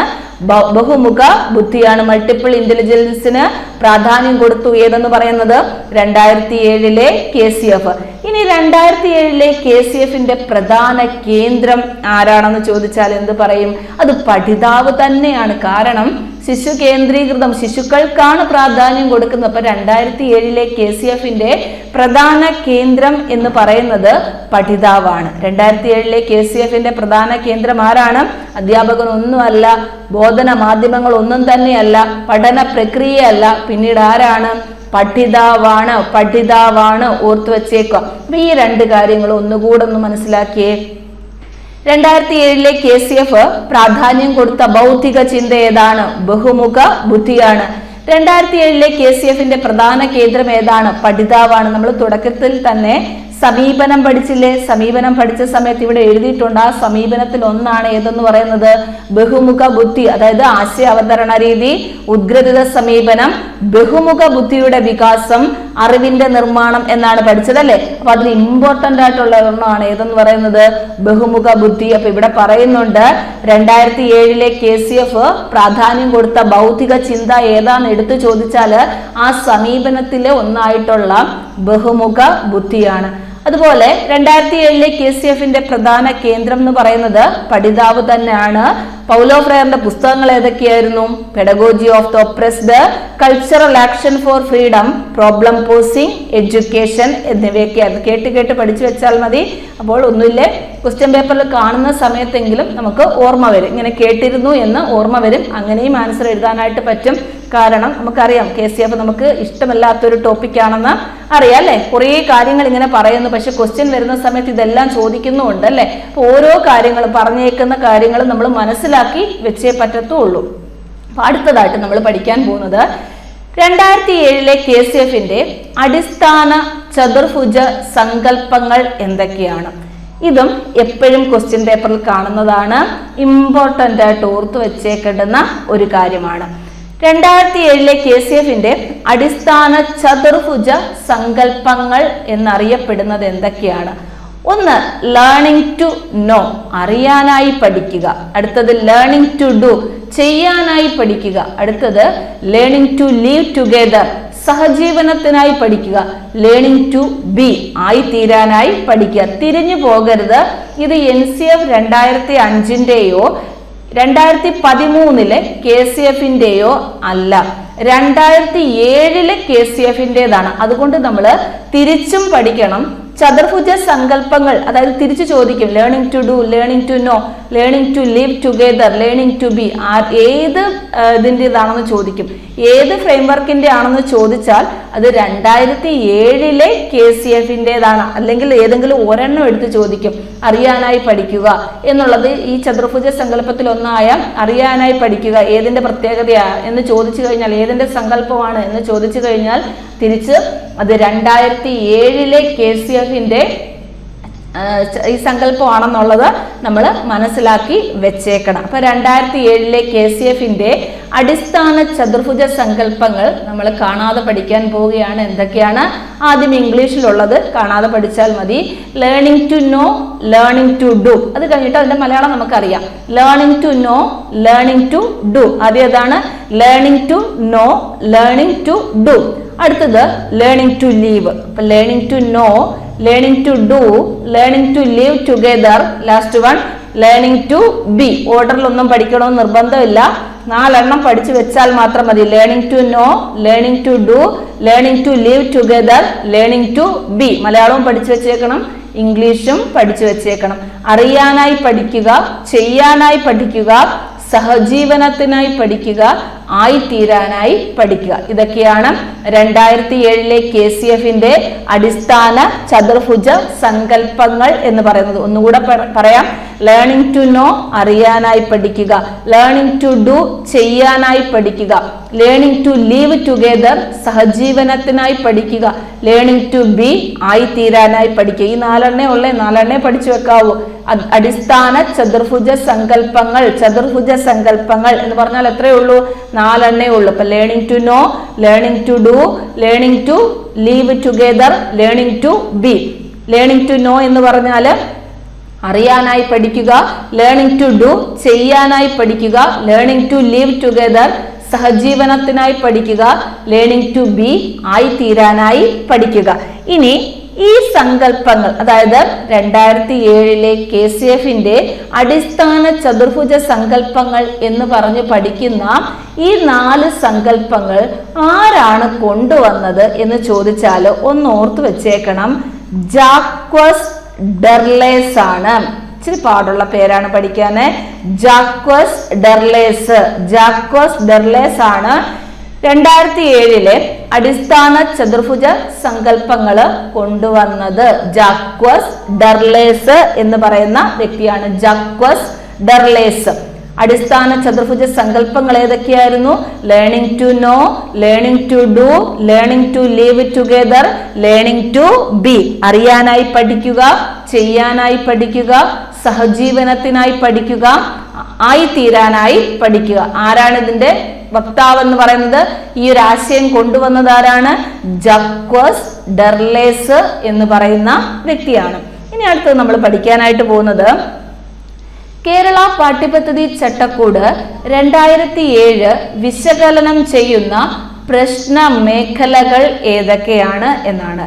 ബഹുമുഖ ബുദ്ധിയാണ്. മൾട്ടിപ്പിൾ ഇന്റലിജൻസിന് പ്രാധാന്യം കൊടുത്തു ഏതെന്ന് പറയുന്നത് 2007 KCF. ഇനി 2007 KCF-ന്റെ പ്രധാന കേന്ദ്രം ആരാണെന്ന് ചോദിച്ചാൽ എന്ത് പറയും? അത് പഠിതാവ് തന്നെയാണ്. കാരണം ശിശു കേന്ദ്രീകൃതം, ശിശുക്കൾക്കാണ് പ്രാധാന്യം കൊടുക്കുന്നത്. അപ്പൊ 2007 KCF-ന്റെ പ്രധാന കേന്ദ്രം എന്ന് പറയുന്നത് പഠിതാവാണ്. 2007 KCF-ന്റെ പ്രധാന കേന്ദ്രം ആരാണ്? അധ്യാപകനൊന്നുമല്ല, ബോധന മാധ്യമങ്ങൾ ഒന്നും തന്നെയല്ല, പഠന പ്രക്രിയയല്ല, പിന്നീട് ആരാണ്? പഠിതാവാണ്. പഠിതാവാണ്. ഓർത്തു വച്ചേക്കുക. അപ്പൊ ഈ 2 കാര്യങ്ങൾ ഒന്നുകൂടെ ഒന്ന് മനസ്സിലാക്കിയേ. 2007 KCF പ്രാധാന്യം കൊടുത്ത ബൗദ്ധിക ചിന്ത ഏതാണ്? ബഹുമുഖ ബുദ്ധിയാണ്. 2007 KCF-ന്റെ പ്രധാന കേന്ദ്രം ഏതാണ്? പഠിതാവാണ്. നമ്മൾ തുടക്കത്തിൽ തന്നെ സമീപനം പഠിച്ചില്ലേ? സമീപനം പഠിച്ച സമയത്ത് ഇവിടെ എഴുതിയിട്ടുണ്ട്. ആ സമീപനത്തിൽ ഒന്നാണ് ഏതെന്ന് പറയുന്നത്? ബഹുമുഖ ബുദ്ധി. അതായത് ആശയ അവതരണ രീതി, ഉദ്ഗ്രഥിത സമീപനം, ബഹുമുഖ ബുദ്ധിയുടെ വികാസം, അറിവിന്റെ നിർമ്മാണം എന്നാണ് പഠിച്ചതല്ലേ? അപ്പൊ അതിൽ ഇമ്പോർട്ടന്റ് ആയിട്ടുള്ള ഒന്നാണ് ഏതെന്ന് പറയുന്നത്? ബഹുമുഖ ബുദ്ധി. അപ്പൊ ഇവിടെ പറയുന്നുണ്ട് 2007 KCF പ്രാധാന്യം കൊടുത്ത ബൗദ്ധിക ചിന്ത ഏതാന്ന് എടുത്തു ചോദിച്ചാൽ ആ സമീപനത്തിലെ ഒന്നായിട്ടുള്ള ബഹുമുഖ ബുദ്ധിയാണ്. അതുപോലെ 2007 KCF-ന്റെ പ്രധാന കേന്ദ്രം എന്ന് പറയുന്നത് പഠിതാവ് തന്നെയാണ്. പൗലോ ഫ്രയറിന്റെ പുസ്തകങ്ങൾ ഏതൊക്കെയായിരുന്നു? Pedagogy of the oppressed, cultural action for freedom, problem posing education എന്നിവയൊക്കെ. അത് കേട്ട് പഠിച്ചു വെച്ചാൽ മതി. അപ്പോൾ ഒന്നുമില്ലേ, ക്വസ്റ്റ്യൻ പേപ്പറിൽ കാണുന്ന സമയത്തെങ്കിലും നമുക്ക് ഓർമ്മ വരും. ഇങ്ങനെ കേട്ടിരുന്നു എന്ന് ഓർമ്മ വരും. അങ്ങനെയും ആൻസർ എഴുതാനായിട്ട് പറ്റും. കാരണം നമുക്കറിയാം KCF നമുക്ക് ഇഷ്ടമല്ലാത്തൊരു ടോപ്പിക്കാണെന്ന് അറിയാം അല്ലെ? കുറേ കാര്യങ്ങൾ ഇങ്ങനെ പറയുന്നു, പക്ഷെ ക്വസ്റ്റ്യൻ വരുന്ന സമയത്ത് ഇതെല്ലാം ചോദിക്കുന്നുണ്ട് അല്ലെ? അപ്പൊ ഓരോ കാര്യങ്ങൾ പറഞ്ഞേക്കുന്ന കാര്യങ്ങൾ നമ്മൾ മനസ്സിലാക്കി വെച്ചേ പറ്റത്തുള്ളൂ. അപ്പൊ അടുത്തതായിട്ട് നമ്മൾ പഠിക്കാൻ പോകുന്നത് 2007 KCF-ന്റെ അടിസ്ഥാന ചതുർഭുജ സങ്കല്പങ്ങൾ എന്തൊക്കെയാണ്? ഇതും എപ്പോഴും ക്വസ്റ്റ്യൻ പേപ്പറിൽ കാണുന്നതാണ്. ഇമ്പോർട്ടൻ്റ് ആയിട്ട് ഓർത്തു വെച്ചേക്കേണ്ടുന്ന ഒരു കാര്യമാണ്. 2007 KCFന്റെ അടിസ്ഥാന ചതുർഭുജ സങ്കല്പങ്ങൾ എന്നറിയപ്പെടുന്നത് എന്തൊക്കെയാണ്? ഒന്ന്, ലേണിംഗ് ടു നോ, അറിയാനായി പഠിക്കുക. അടുത്തത് ലേണിംഗ് ടു ഡു, ചെയ്യാനായി പഠിക്കുക. അടുത്തത് ലേണിംഗ് ടു ലീവ് ടുഗെദർ, സഹജീവനത്തിനായി പഠിക്കുക. ലേണിംഗ് ടു ബി, ആയിത്തീരാനായി പഠിക്കുക. തിരിഞ്ഞു പോകരുത്. ഇത് NCF 2005-ന്റെയോ 2013 KCFന്റെയോ അല്ല, 2007 KCFന്റേതാണ്. അതുകൊണ്ട് നമ്മൾ തിരിച്ചും പഠിക്കണം. ചതുർഭുജ സങ്കല്പങ്ങൾ, അതായത് തിരിച്ചു ചോദിക്കും. Learning to do, learning to know, learning to live together, learning to be, ഏത് ഇതിൻ്റെതാണെന്ന് ചോദിക്കും. ഏത് ഫ്രെയിംവർക്കിന്റെ ആണെന്ന് ചോദിച്ചാൽ അത് 2007 KCFന്റേതാണ്. അല്ലെങ്കിൽ ഏതെങ്കിലും ഒരെണ്ണം എടുത്ത് ചോദിക്കും. അറിയാനായി പഠിക്കുക എന്നുള്ളത് ഈ ചതുർഭുജ സങ്കല്പത്തിൽ ഒന്നായ അറിയാനായി പഠിക്കുക ഏതിന്റെ പ്രത്യേകതയാണ് എന്ന് ചോദിച്ചു കഴിഞ്ഞാൽ, ഏതിന്റെ സങ്കല്പമാണ് എന്ന് ചോദിച്ചു കഴിഞ്ഞാൽ തിരിച്ച് അത് 2007 KCFന്റെ ഈ സങ്കല്പമാണെന്നുള്ളത് നമ്മൾ മനസ്സിലാക്കി വെച്ചേക്കണം. അപ്പൊ 2007 KCFന്റെ അടിസ്ഥാന ചതുർഭുജ സങ്കല്പങ്ങൾ നമ്മൾ കാണാതെ പഠിക്കാൻ പോവുകയാണ്. എന്തൊക്കെയാണ്? ആദ്യം ഇംഗ്ലീഷിലുള്ളത് കാണാതെ പഠിച്ചാൽ മതി. Learning to know, learning to do. അത് കഴിഞ്ഞിട്ട് അതിന്റെ മലയാളം നമുക്കറിയാം. Learning to know, learning to do. ആദ്യം ഏതാണ്? Learning to know, learning to do. അടുത്തത് ലേണിംഗ് ടു ലീവ്. അപ്പൊ learning to know, learning to do, learning to live together. Last one learning to be. ഓർഡറിലൊന്നും പഠിക്കണമെന്ന് നിർബന്ധമില്ല, 4 എണ്ണം പഠിച്ചു വെച്ചാൽ മാത്രം മതി. Learning to know, learning to do, learning to live together, learning to B. മലയാളവും പഠിച്ചു വെച്ചേക്കണം, ഇംഗ്ലീഷും പഠിച്ചു വെച്ചേക്കണം. അറിയാനായി പഠിക്കുക, ചെയ്യാനായി പഠിക്കുക, സഹജീവനത്തിനായി പഠിക്കുക, ആയിത്തീരാനായി പഠിക്കുക. ഇതൊക്കെയാണ് 2007 KCFന്റെ അടിസ്ഥാന ചതുർഭുജ സങ്കല്പങ്ങൾ എന്ന് പറയുന്നത്. ഒന്നുകൂടെ പറയാം. ലേണിംഗ് ടു നോ, അറിയാനായി പഠിക്കുക. ലേണിംഗ് ടു ഡു, ചെയ്യാനായി പഠിക്കുക. ലേണിംഗ് ടു ലീവ് ടുഗെദർ, സഹജീവനത്തിനായി പഠിക്കുക. ലേണിംഗ് ടു ബി, ആയിത്തീരാനായി പഠിക്കുക. ഈ 4 പഠിച്ചു വെക്കാവൂ. അടിസ്ഥാന ചതുർഭുജ സങ്കല്പങ്ങൾ. ചതുർഭുജ സങ്കല്പങ്ങൾ എന്ന് പറഞ്ഞാൽ എത്രയേ ഉള്ളൂ? 4 ഉള്ളൂ. അപ്പൊ learning to know, learning to do, learning to live together, learning to be. Learning to know എന്ന് പറഞ്ഞാൽ അറിയാനായി പഠിക്കുക. ലേണിംഗ് ടു ഡു, ചെയ്യാനായി പഠിക്കുക. ലേണിംഗ് ടു ലീവ് ടുഗെദർ, സഹജീവനത്തിനായി പഠിക്കുക. ലേണിംഗ് ടു ബി, ആയിത്തീരാനായി പഠിക്കുക. ഇനി ഈ സങ്കല്പങ്ങൾ, അതായത് 2007 KCFന്റെ അടിസ്ഥാന ചതുർഭുജ സങ്കല്പങ്ങൾ എന്ന് പറഞ്ഞ് പഠിക്കുന്ന ഈ 4 സങ്കല്പങ്ങൾ ആരാണ് കൊണ്ടുവന്നത് എന്ന് ചോദിച്ചാൽ ഒന്ന് ഓർത്തു വെച്ചേക്കണം. ജാക്വസ് ഡെർലേസ് ആണ്. ഇച്ചിരി പാടുള്ള പേരാണ് പഠിക്കാന്. ജാക്വസ് ഡെർലേസ്. ജാക്വസ് ഡെർലേസ് ആണ് 2007 അടിസ്ഥാന ചതുർഭുജ സങ്കല്പങ്ങള് കൊണ്ടുവന്നത്. ജാക്വസ് ഡെർലേസ് എന്ന് പറയുന്ന വ്യക്തിയാണ്. Jacques Delors. അടിസ്ഥാന ചതുർഭുജ സങ്കല്പങ്ങൾ ഏതൊക്കെയായിരുന്നു? Learning to know, learning to do, learning to live together, learning to be. അറിയാനായി പഠിക്കുക, ചെയ്യാനായി പഠിക്കുക, സഹജീവനത്തിനായി പഠിക്കുക, ആയിത്തീരാനായി പഠിക്കുക. ആരാണ് ഇതിന്റെ വക്താവ് എന്ന് പറയുന്നത്? ഈ ഒരു ആശയം കൊണ്ടുവന്നത് ആരാണ്? ജാക്വസ് ഡെർലേസ് എന്ന് പറയുന്ന വ്യക്തിയാണ്. ഇനി അടുത്തത് നമ്മൾ പഠിക്കാനായിട്ട് പോകുന്നത് കേരള പാഠ്യപദ്ധതി ചട്ടക്കൂട് 2007 വിശകലനം ചെയ്യുന്ന പ്രശ്ന മേഖലകൾ ഏതൊക്കെയാണ് എന്നാണ്.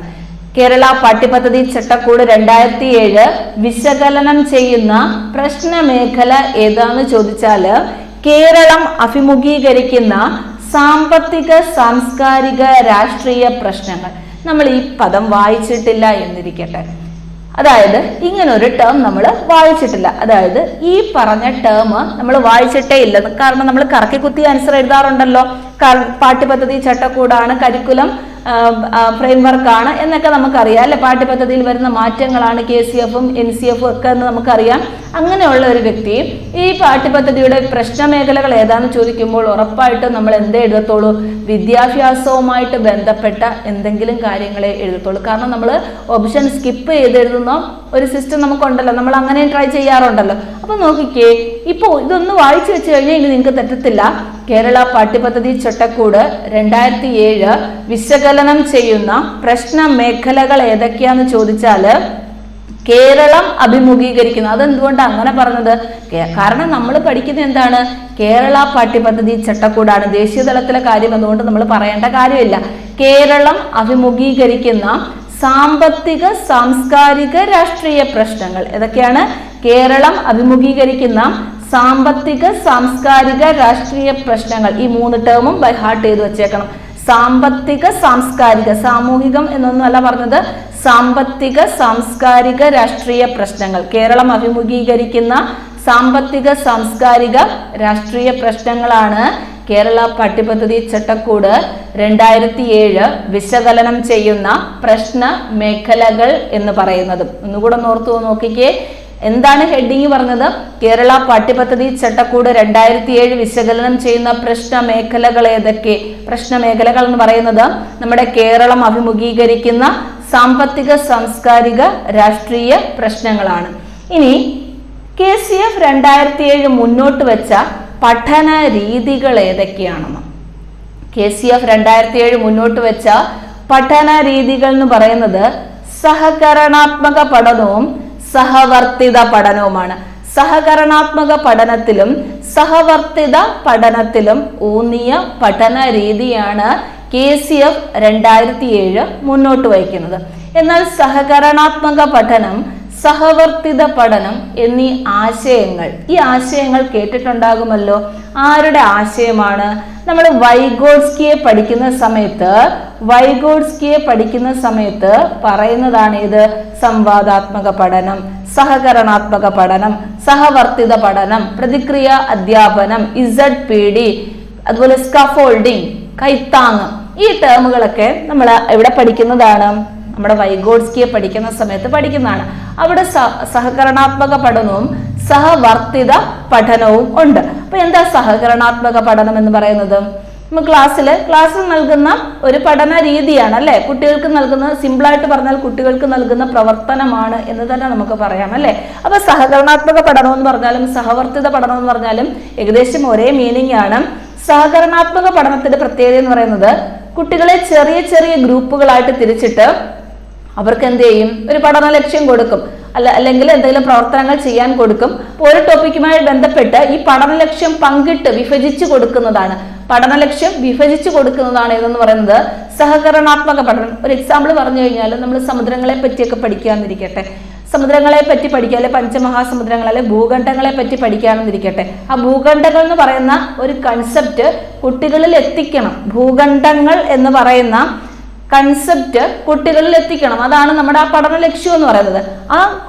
കേരള പാഠ്യപദ്ധതി ചട്ടക്കൂട് 2007 വിശകലനം ചെയ്യുന്ന പ്രശ്ന മേഖല ഏതാന്ന് ചോദിച്ചാല് കേരളം അഭിമുഖീകരിക്കുന്ന സാമ്പത്തിക, സാംസ്കാരിക, രാഷ്ട്രീയ പ്രശ്നങ്ങൾ. നമ്മൾ ഈ പദം വായിച്ചിട്ടില്ല എന്നിരിക്കട്ടെ. അതായത് ഇങ്ങനൊരു ടേം നമ്മൾ വായിച്ചിട്ടില്ല. അതായത് ഈ പറഞ്ഞ ടേം നമ്മൾ വായിച്ചിട്ടേ ഇല്ല. കാരണം നമ്മൾ കറക്കി കുത്തി ആൻസർ എഴുതാറുണ്ടല്ലോ. പാഠ്യപദ്ധതി ചട്ടക്കൂടാണ്, കരിക്കുലം ഫ്രെയിംവർക്കാണ് എന്നൊക്കെ നമുക്കറിയാം അല്ലെ. പാഠ്യപദ്ധതിയിൽ വരുന്ന മാറ്റങ്ങളാണ് KCF-ഉം NCF-ഉം ഒക്കെ എന്ന് നമുക്കറിയാം. അങ്ങനെയുള്ള ഒരു വ്യക്തി ഈ പാഠ്യപദ്ധതിയുടെ പ്രശ്നമേഖലകൾ ഏതാണെന്ന് ചോദിക്കുമ്പോൾ ഉറപ്പായിട്ടും നമ്മൾ എന്തേ എഴുതത്തുള്ളൂ? വിദ്യാഭ്യാസവുമായിട്ട് ബന്ധപ്പെട്ട എന്തെങ്കിലും കാര്യങ്ങളെ എഴുതത്തുള്ളൂ. കാരണം നമ്മൾ ഓപ്ഷൻ സ്കിപ്പ് ചെയ്ത് എഴുതുന്ന ഒരു സിസ്റ്റം നമുക്കുണ്ടല്ലോ, നമ്മൾ അങ്ങനെ ട്രൈ ചെയ്യാറുണ്ടല്ലോ. അപ്പൊ നോക്കിക്കേ, ഇപ്പോൾ ഇതൊന്ന് വായിച്ചു വെച്ച് കഴിഞ്ഞാൽ ഇനി നിങ്ങൾക്ക് തെറ്റത്തില്ല. കേരള പാഠ്യപദ്ധതി ചട്ടക്കൂട് 2007 വിശകലനം ചെയ്യുന്ന പ്രശ്ന മേഖലകൾ ഏതൊക്കെയാന്ന് ചോദിച്ചാല് കേരളം അഭിമുഖീകരിക്കുന്നു. അതെന്തുകൊണ്ടാണ് അങ്ങനെ പറഞ്ഞത്? കാരണം നമ്മൾ പഠിക്കുന്നത് എന്താണ്? കേരള പാഠ്യപദ്ധതി ചട്ടക്കൂടാണ്. ദേശീയ തലത്തിലെ കാര്യം അതുകൊണ്ട് നമ്മൾ പറയേണ്ട കാര്യമില്ല. കേരളം അഭിമുഖീകരിക്കുന്ന സാമ്പത്തിക, സാംസ്കാരിക, രാഷ്ട്രീയ പ്രശ്നങ്ങൾ ഏതൊക്കെയാണ്? കേരളം അഭിമുഖീകരിക്കുന്ന സാമ്പത്തിക, സാംസ്കാരിക, രാഷ്ട്രീയ പ്രശ്നങ്ങൾ. ഈ 3 ടേമും ബൈ ഹാർട്ട് ചെയ്ത് വെച്ചേക്കണം. സാമ്പത്തിക, സാംസ്കാരിക, സാമൂഹികം എന്നൊന്നും അല്ല പറഞ്ഞത്, സാമ്പത്തിക, സാംസ്കാരിക, രാഷ്ട്രീയ പ്രശ്നങ്ങൾ. കേരളം അഭിമുഖീകരിക്കുന്ന സാമ്പത്തിക, സാംസ്കാരിക, രാഷ്ട്രീയ പ്രശ്നങ്ങളാണ് കേരള പാഠ്യപദ്ധതി ചട്ടക്കൂട് 2007 വിശകലനം ചെയ്യുന്ന പ്രശ്ന മേഖലകൾ എന്ന് പറയുന്നത്. ഒന്നുകൂടെ ഓർത്തു നോക്കിക്കേ, എന്താണ് ഹെഡിങ് പറഞ്ഞത്? കേരള പാഠ്യപദ്ധതി ചട്ടക്കൂട് 2007 വിശകലനം ചെയ്യുന്ന പ്രശ്ന മേഖലകൾ ഏതൊക്കെ? പ്രശ്ന മേഖലകൾ എന്ന് പറയുന്നത് നമ്മുടെ കേരളം അഭിമുഖീകരിക്കുന്ന സാമ്പത്തിക, സാംസ്കാരിക, രാഷ്ട്രീയ പ്രശ്നങ്ങളാണ്. ഇനി KCF 2007 മുന്നോട്ട് വെച്ച പഠന രീതികൾ ഏതൊക്കെയാണെന്ന്. KCF 2007 മുന്നോട്ട് വെച്ച പഠന രീതികൾ എന്ന് പറയുന്നത് സഹകരണാത്മക പഠനവും സഹവർത്തിത പഠനവുമാണ്. സഹകരണാത്മക പഠനത്തിലും സഹവർത്തിത പഠനത്തിലും ഊന്നിയ പഠന രീതിയാണ് KCF 2007 മുന്നോട്ട് വയ്ക്കുന്നത്. എന്നാൽ സഹകരണാത്മക പഠനം, സഹവർത്തിത പഠനം എന്നീ ആശയങ്ങൾ, ഈ ആശയങ്ങൾ കേട്ടിട്ടുണ്ടാകുമല്ലോ. ആരുടെ ആശയമാണ്? നമ്മൾ വൈഗോട്സ്കിയെ പഠിക്കുന്ന സമയത്ത് പറയുന്നതാണ് ഇത്. സംവാദാത്മക പഠനം, സഹകരണാത്മക പഠനം, സഹവർത്തിത പഠനം, പ്രതിക്രിയ അധ്യാപനം, ZPD, അതുപോലെ സ്കഫോൾഡിംഗ്, കൈത്താങ്ങ്, ഈ ടേമുകളൊക്കെ നമ്മൾ എവിടെ പഠിക്കുന്നതാണ്? നമ്മുടെ വൈഗോട്സ്കിയെ പഠിക്കുന്ന സമയത്ത് പഠിക്കുന്നതാണ്. അവിടെ സഹകരണാത്മക പഠനവും സഹവർത്തിത പഠനവും ഉണ്ട്. അപ്പൊ എന്താ സഹകരണാത്മക പഠനം എന്ന് പറയുന്നത്? നമ്മൾ ക്ലാസ്സിൽ നൽകുന്ന ഒരു പഠന രീതിയാണ് അല്ലെ. കുട്ടികൾക്ക് നൽകുന്ന, സിമ്പിളായിട്ട് പറഞ്ഞാൽ കുട്ടികൾക്ക് നൽകുന്ന പ്രവർത്തനമാണ് എന്ന് തന്നെ നമുക്ക് പറയാം അല്ലെ. അപ്പൊ സഹകരണാത്മക പഠനം എന്ന് പറഞ്ഞാലും സഹവർത്തിത പഠനം എന്ന് പറഞ്ഞാലും ഏകദേശം ഒരേ മീനിങ് ആണ്. സഹകരണാത്മക പഠനത്തിന്റെ പ്രത്യേകത എന്ന് പറയുന്നത് കുട്ടികളെ ചെറിയ ചെറിയ ഗ്രൂപ്പുകളായിട്ട് തിരിച്ചിട്ട് അവർക്ക് എന്ത് ചെയ്യും? ഒരു പഠന ലക്ഷ്യം കൊടുക്കും, അല്ലെങ്കിൽ എന്തെങ്കിലും പ്രവർത്തനങ്ങൾ ചെയ്യാൻ കൊടുക്കും. ഒരു ടോപ്പിക്കുമായി ബന്ധപ്പെട്ട് ഈ പഠന ലക്ഷ്യം പങ്കിട്ട് വിഭജിച്ച് കൊടുക്കുന്നതാണ്. പഠന ലക്ഷ്യം വിഭജിച്ച് കൊടുക്കുന്നതാണ് ഇതെന്ന് പറയുന്നത് സഹകരണാത്മക പഠനം. ഒരു എക്സാമ്പിൾ പറഞ്ഞു കഴിഞ്ഞാൽ നമ്മൾ സമുദ്രങ്ങളെ പറ്റിയൊക്കെ പഠിക്കാന്നിരിക്കട്ടെ. സമുദ്രങ്ങളെ പറ്റി പഠിക്കുക, അല്ലെ പഞ്ചമഹാസമുദ്രങ്ങൾ, അല്ലെ ഭൂഖണ്ഡങ്ങളെ പറ്റി പഠിക്കാമെന്നിരിക്കട്ടെ. ആ ഭൂഖണ്ഡങ്ങൾ എന്ന് പറയുന്ന ഒരു കൺസെപ്റ്റ് കുട്ടികളിൽ എത്തിക്കണം. ഭൂഖണ്ഡങ്ങൾ എന്ന് പറയുന്ന കൺസെപ്റ്റ് കുട്ടികളിൽ എത്തിക്കണം. അതാണ് നമ്മുടെ ആ പഠന ലക്ഷ്യം എന്ന് പറയുന്നത്.